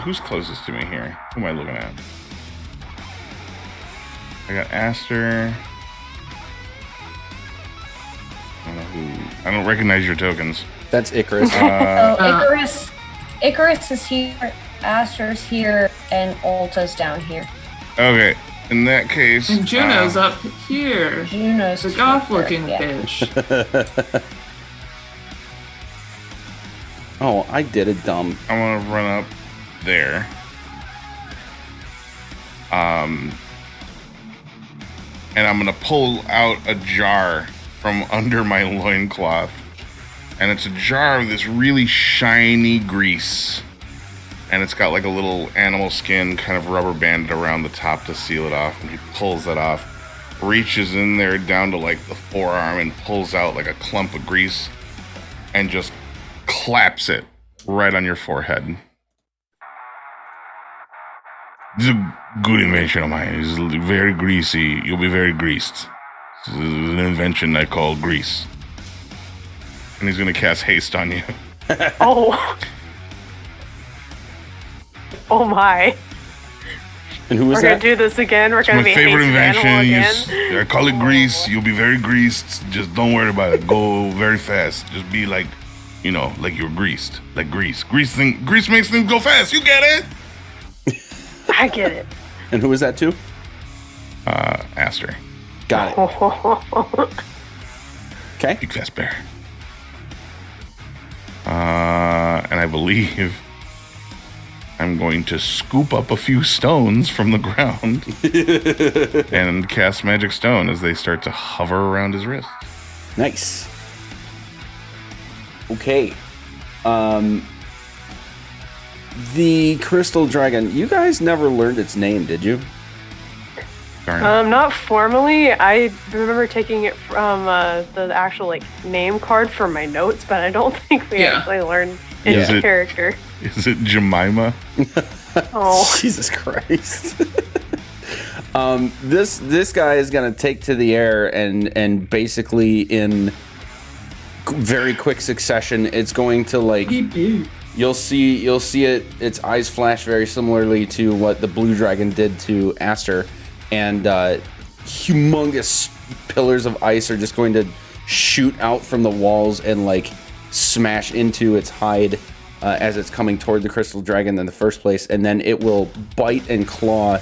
Who's closest to me here? Who am I looking at? I got Aster. I don't know who. I don't recognize your tokens. That's Icarus. Icarus is here, Aster's here, and Ulta's down here. Okay. In that case, And Juno's up here. Juno's The goth-looking yeah. bitch. Oh, I did it dumb. I want to run up there. And I'm gonna pull out a jar from under my loincloth. And it's a jar of this really shiny grease. And it's got like a little animal skin kind of rubber banded around the top to seal it off. And he pulls that off, reaches in there down to like the forearm and pulls out like a clump of grease and just claps it right on your forehead. This is a good invention of mine. It's very greasy. You'll be very greased. This is an invention I call grease. And he's going to cast haste on you. Oh. Oh my. And who was We're that? gonna do this again. We're gonna My be favorite hasting animal invention. again. I call it grease. You'll be very greased. Just don't worry about it. Go very fast. Just be like, you know, like you're greased. Like grease. Grease makes things go fast. You get it? I get it. And who was that too? Aster. Got it. Okay. Big fast bear. And I believe I'm going to scoop up a few stones from the ground and cast Magic Stone as they start to hover around his wrist. Nice. Okay. The crystal dragon. You guys never learned its name, did you? Darn. Not formally. I remember taking it from the actual like name card for my notes, but I don't think we actually learned its Is it- character. Is it Jemima? Oh, Jesus Christ. This guy is gonna take to the air and basically in very quick succession, it's going to like you'll see it. Its eyes flash very similarly to what the blue dragon did to Aster, and humongous pillars of ice are just going to shoot out from the walls and like smash into its hide as it's coming toward the crystal dragon in the first place, and then it will bite and claw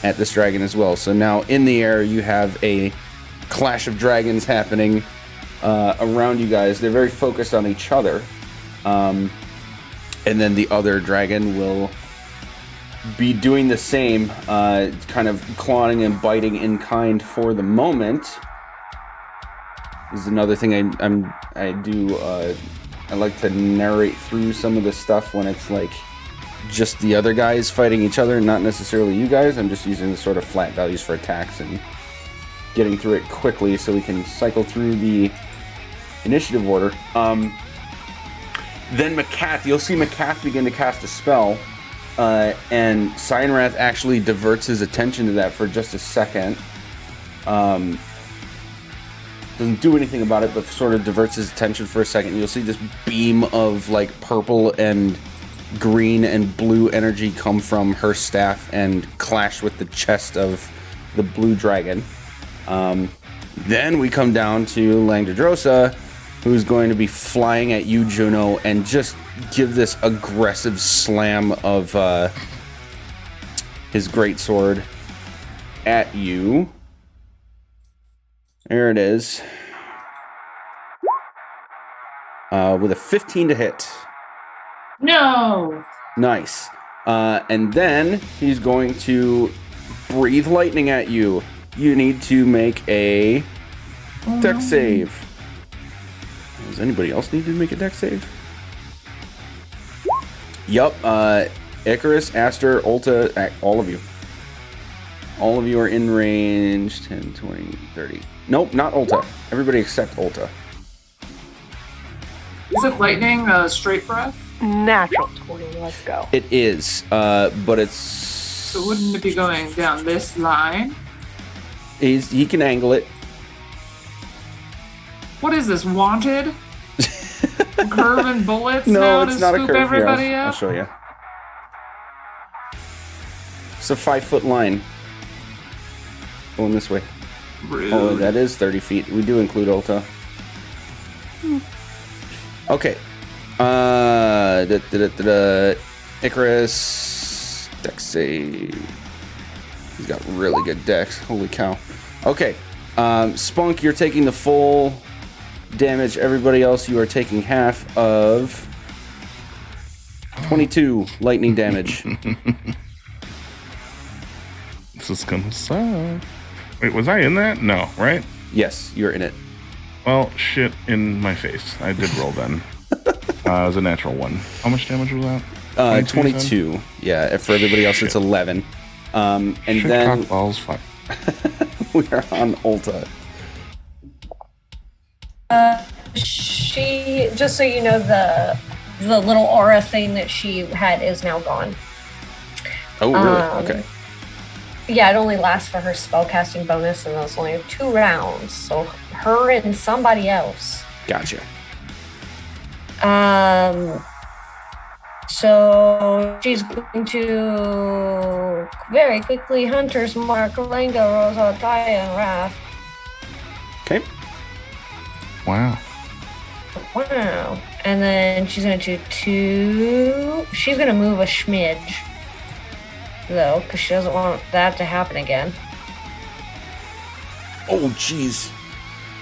at this dragon as well. So now in the air you have a clash of dragons happening around you guys. They're very focused on each other, and then the other dragon will be doing the same, kind of clawing and biting in kind for the moment. This is another thing I do. I like to narrate through some of the stuff when it's like just the other guys fighting each other, not necessarily you guys. I'm just using the sort of flat values for attacks and getting through it quickly so we can cycle through the initiative order. Then Maccath, you'll see Maccath begin to cast a spell, and Cyanrath actually diverts his attention to that for just a second. Doesn't do anything about it, but sort of diverts his attention for a second. You'll see this beam of like purple and green and blue energy come from her staff and clash with the chest of the blue dragon. Then we come down to Langdodrosa, who's going to be flying at you, Juno, and just give this aggressive slam of his greatsword at you. There it is. With a 15 to hit. No. Nice. And then he's going to breathe lightning at you. You need to make a dex save. Does anybody else need to make a dex save? Yup. Icarus, Aster, Ulta, all of you. All of you are in range. 10, 20, 30. Nope, not Ulta. Everybody except Ulta. Is it lightning, straight breath? Natural 20. Let's go. It is, but it's... So wouldn't it be going down this line? He can angle it. What is this, wanted? Curving bullets No, now it's to not a scoop curve. everybody Here, I'll up? show you. It's a 5-foot line. Going this way. Rude. Oh, that is 30 feet. We do include Ulta. Okay. Icarus. Dex save. He's got really good dex. Holy cow. Okay. Spunk, you're taking the full damage. Everybody else, you are taking half of 22 lightning damage. This is gonna suck. Wait, was I in that? No, right? Yes, you're in it. Well, shit in my face. I did roll then. It was a natural 1. How much damage was that? 22. Yeah, for everybody else, it's 11. And Shit, then cockballs, fuck. we are on Ulta. She, just so you know, the little aura thing that she had is now gone. Oh, really? Okay. Yeah, it only lasts for her spellcasting bonus, and those only 2 rounds. So her and somebody else. Gotcha. So she's going to very quickly Hunter's Mark, Lenga, Rosa, Taya, and Wrath. Okay. Wow. Wow. And then she's going to do 2. She's going to move a smidge, though, because she doesn't want that to happen again. Oh, jeez.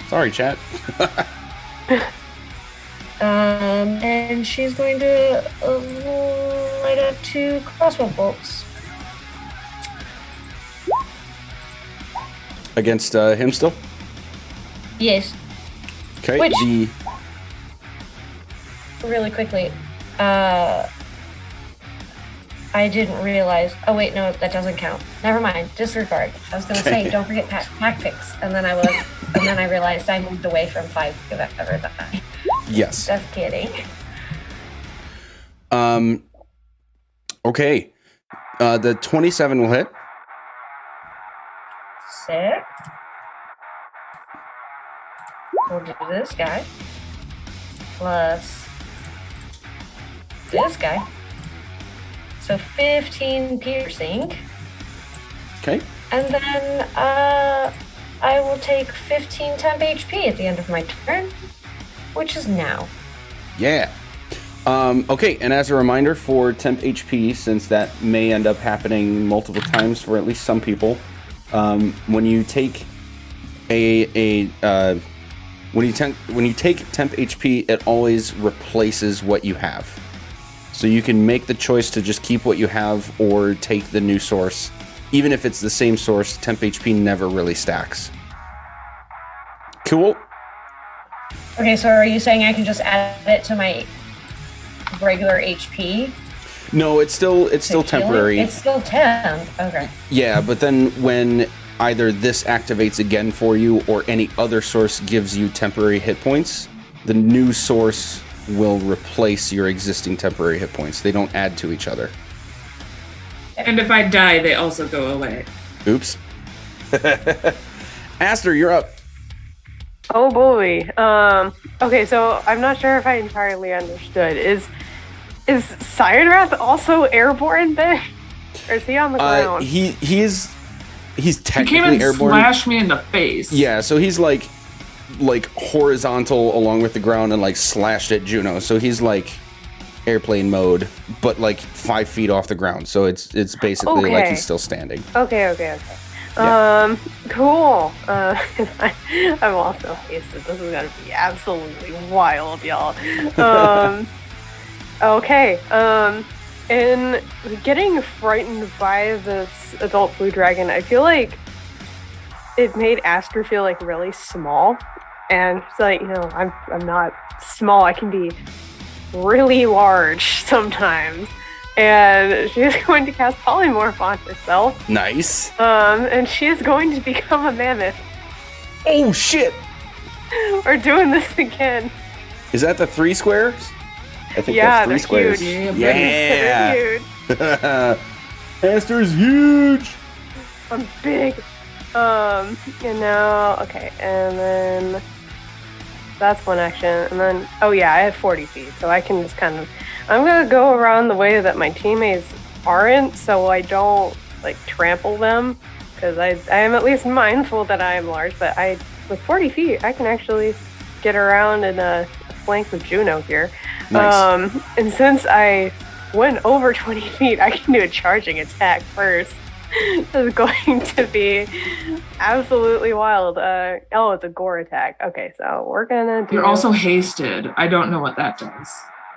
Sorry, chat. And she's going to light up 2 crossbow bolts. Against him still? Yes. Okay. Which- The Really quickly, I didn't realize. Oh wait, no, that doesn't count. Never mind. Disregard. I was gonna say, don't forget tactics, and then I realized I moved away from 5 to everybody. yes. Just kidding. Okay. The 27 will hit. 6. We'll do this guy plus this guy. So 15 piercing. Okay. And then I will take 15 temp HP at the end of my turn, which is now. Yeah. Okay, and as a reminder for temp HP, since that may end up happening multiple times for at least some people, when you take when you take temp HP, it always replaces what you have. So you can make the choice to just keep what you have or take the new source. Even if it's the same source, temp HP never really stacks. Cool. Okay, so are you saying I can just add it to my regular HP? No, it's still to heal it? temporary. It's still temp. Okay. Yeah, but then when either this activates again for you or any other source gives you temporary hit points, the new source will replace your existing temporary hit points. They don't add to each other. And if I die, they also go away. Oops. Aster, you're up. Oh boy. Okay, so I'm not sure if I entirely understood. Is Sirenwrath also airborne then? Or is he on the ground? He's He came technically and airborne. slashed me in the face. Yeah, so he's like horizontal along with the ground and like slashed at Juno. So he's like airplane mode, but like 5 feet off the ground. So it's basically like Okay. he's still standing. Okay. Yeah. Cool. I'm also hasted. This is gonna be absolutely wild, y'all. Okay. In getting frightened by this adult blue dragon, I feel like it made Aster feel like really small. And it's like, I'm not small. I can be really large sometimes. and she is going to cast polymorph on herself. Nice. And she is going to become a mammoth. Oh shit! We're doing this again. Is that the 3 squares? I think Yeah, that's 3 they're squares. huge. Yeah. They're huge. Aster's huge. I'm big. And now, okay, and then that's one action, and then, oh yeah, I have 40 feet, so I can just kind of, I'm gonna go around the way that my teammates aren't, so I don't, like, trample them, because I am at least mindful that I am large, but with 40 feet, I can actually get around in a flank with Juno here. Nice. And since I went over 20 feet, I can do a charging attack first. This is going to be absolutely wild. Oh, it's a gore attack. Okay, so we're gonna do... You're also hasted. I don't know what that does.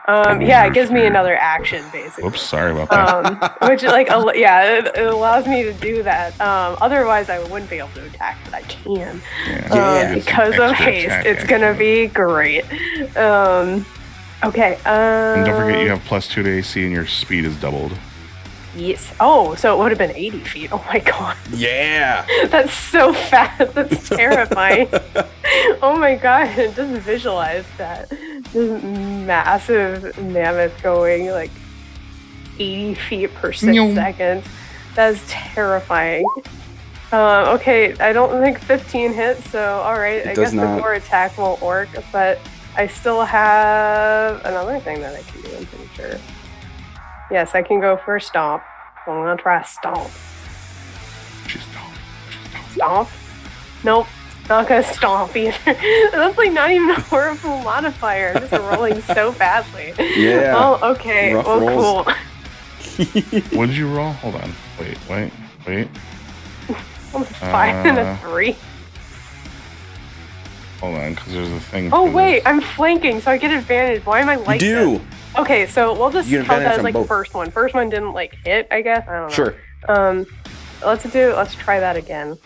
Yeah, it gives me another action, basically. Oops, sorry about that. Which, like, it allows me to do that. Otherwise, I wouldn't be able to attack, but I can. Yeah. Because of Extra haste, attack it's gonna action. be great. Okay. And don't forget you have +2 to AC and your speed is doubled. Yes. Oh, so it would have been 80 feet. Oh my god. Yeah. That's so fast. That's terrifying. Oh my god. Just visualize that. This massive mammoth going like 80 feet per 6 seconds. That's terrifying. Okay, I don't think 15 hits, so alright. I guess the gore attack won't work, but I still have another thing that I can do, I'm pretty sure. Yes, I can go for a stomp. I'm gonna try a stomp. Stomp? Nope, not gonna stomp either. That's like not even a horrible modifier. I'm just rolling so badly. Yeah. Oh, okay. Rough Well, rolls. cool. What did you roll? Hold on. Wait. I'm 5 and a 3. Hold on, because there's a thing. Oh, for wait, this. I'm flanking, so I get advantage. Why am I like You do. this? Okay, so we'll just You get count that advantage as on like both. first one. First one didn't like hit, I guess. I don't know. Sure. Let's try that again.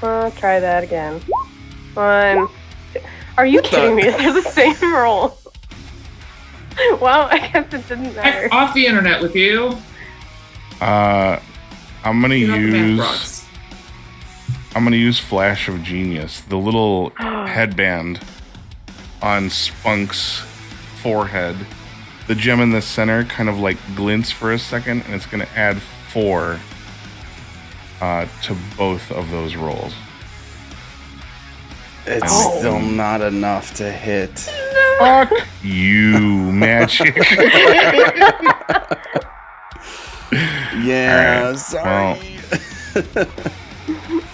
Try that again. 1. Are you kidding me? They're the same roll. Well, I guess it didn't matter. Heck, off the internet with you. I'm gonna You're not the man use. rocks. I'm gonna use Flash of Genius, the little headband on Spunk's forehead. The gem in the center kind of like glints for a second, and it's gonna add 4 to both of those rolls. It's still not enough to hit. Fuck you, magic. Yeah, All right, sorry.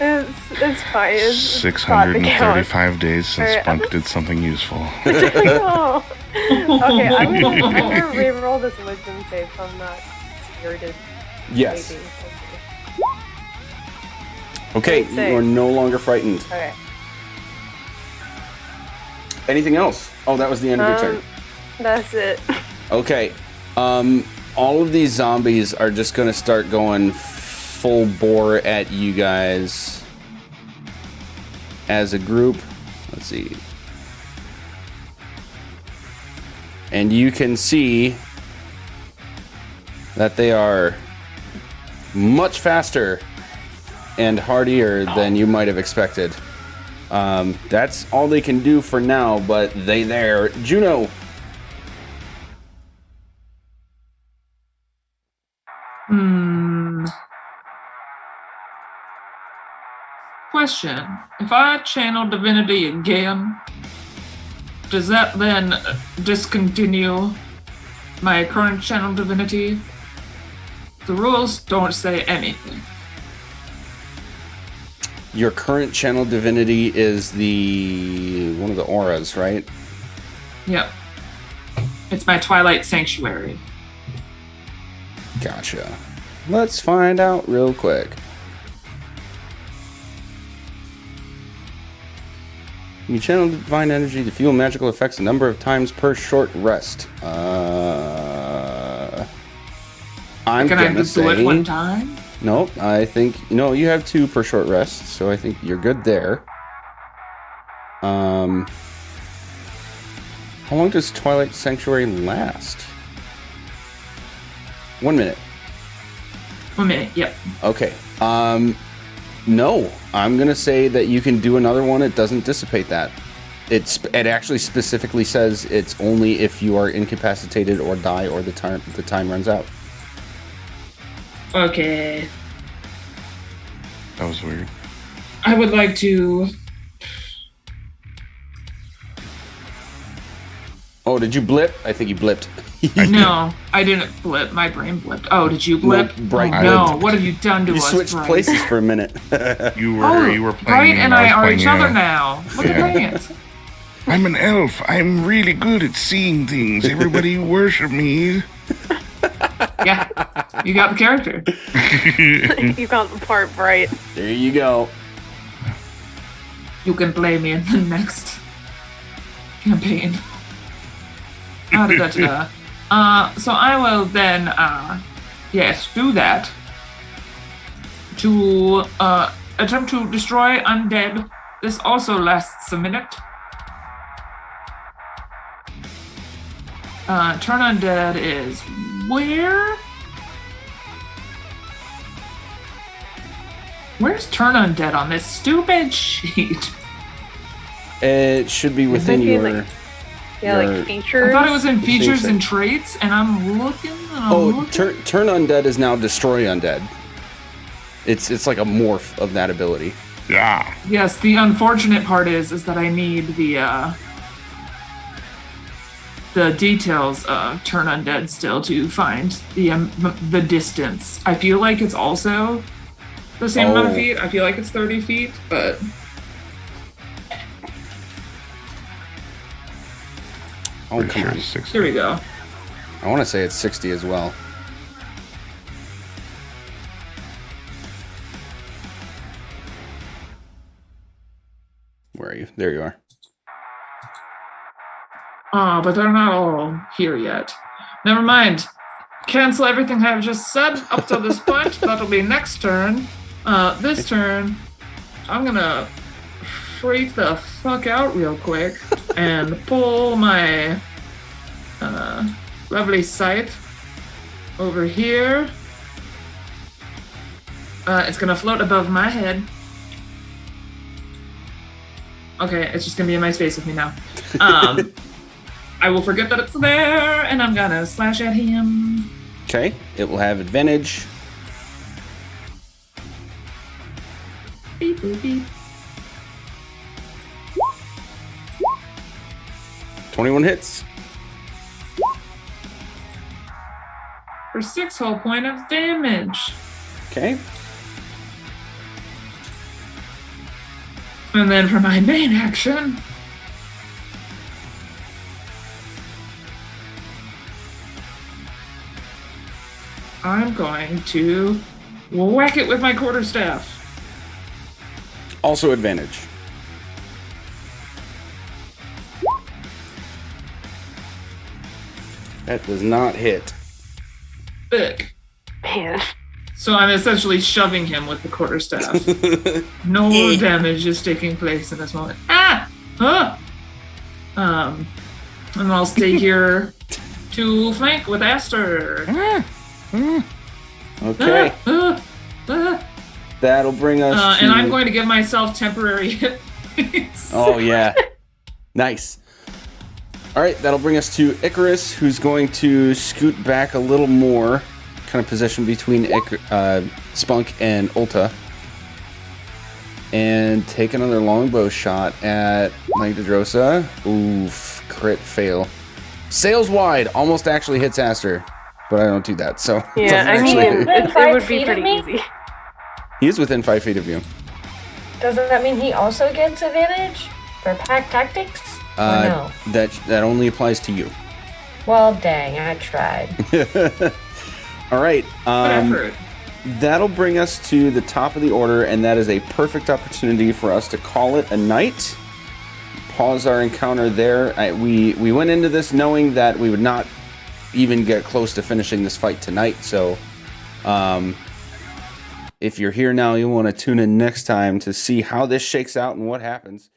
It's fine. It's 635 days since Alright, Spunk did something useful. Oh. Okay, I'm gonna re-roll this wisdom save so I'm not spirited. Yes. Maybe. Okay, Great save. you are no longer frightened. Okay. Anything else? Oh, that was the end of your turn. That's it. Okay. All of these zombies are just gonna start going full bore at you guys as a group. Let's see. And you can see that they are much faster and hardier than you might have expected. That's all they can do for now, but they there. Juno. Question. If I channel divinity again, does that then discontinue my current channel divinity? The rules don't say anything. Your current channel divinity is one of the auras, right? Yep. It's my Twilight Sanctuary. Gotcha. Let's find out real quick. You channel divine energy to fuel magical effects a number of times per short rest. I'm Can I gonna just do say it one time? no. I think no. You have 2 per short rest, so I think you're good there. How long does Twilight Sanctuary last? 1 minute. 1 minute. Yep. Okay. No, I'm gonna say that you can do another one. It doesn't dissipate that. It actually specifically says it's only if you are incapacitated or die or the time runs out. Okay. That was weird. I would like to. Oh, did you blip? I think you blipped. No, I didn't blip. My brain blipped. Oh, did you blip? No, Bright Oh, blipped. no, what have you done to You us? switched Bright? places for a minute. You were playing Bright me and I I was are each playing other you. now. Look at that. I'm an elf. I'm really good at seeing things. Everybody worship me. Yeah, you got the character. You got the part right. There you go. You can play me in the next campaign. So I will then, yes, do that to attempt to destroy undead. This also lasts a minute. Turn undead is where? Where's turn undead on this stupid sheet? It should be within Maybe, your. like- Yeah, your- like features. I thought it was in features so. and traits, and I'm looking. Turn undead is now destroy undead. It's like a morph of that ability. Yeah. Yes, the unfortunate part is that I need the details of turn undead still to find the distance. I feel like it's also the same amount of Oh. feet. I feel like it's 30 feet, but Oh, Pretty come sure on. it's 60. here we go. I want to say it's 60 as well. Where are you? There you are. But they're not all here yet. Never mind. Cancel everything I've just said up to this point. That'll be next turn. This turn, I'm gonna freak the fuck out real quick and pull my lovely scythe over here. It's gonna float above my head. Okay, it's just gonna be in my space with me now. I will forget that it's there, and I'm gonna slash at him. Okay, it will have advantage. Beep, boop, beep. 21 hits. For 6 whole point of damage. Okay. And then for my main action, I'm going to whack it with my quarterstaff. Also advantage. That does not hit. Thick. Man. So I'm essentially shoving him with the quarterstaff. No damage is taking place in this moment. Ah! Huh! And I'll stay here to flank with Aster. Okay. That'll bring us to... And I'm going to give myself temporary hit points. Oh, yeah. Nice. All right, that'll bring us to Icarus, who's going to scoot back a little more, kind of position between Spunk and Ulta, and take another longbow shot at Magdadrosa. Oof, crit fail. Sails wide, almost actually hits Aster, but I don't do that, so... Yeah, I mean, it would be pretty easy. He is within 5 feet of you. Does that mean he also gets advantage for pack tactics? Or no? That only applies to you. Well, dang, I tried. All right. Good effort. That'll bring us to the top of the order, and that is a perfect opportunity for us to call it a night. Pause our encounter there. We went into this knowing that we would not even get close to finishing this fight tonight, so if you're here now, you want to tune in next time to see how this shakes out and what happens.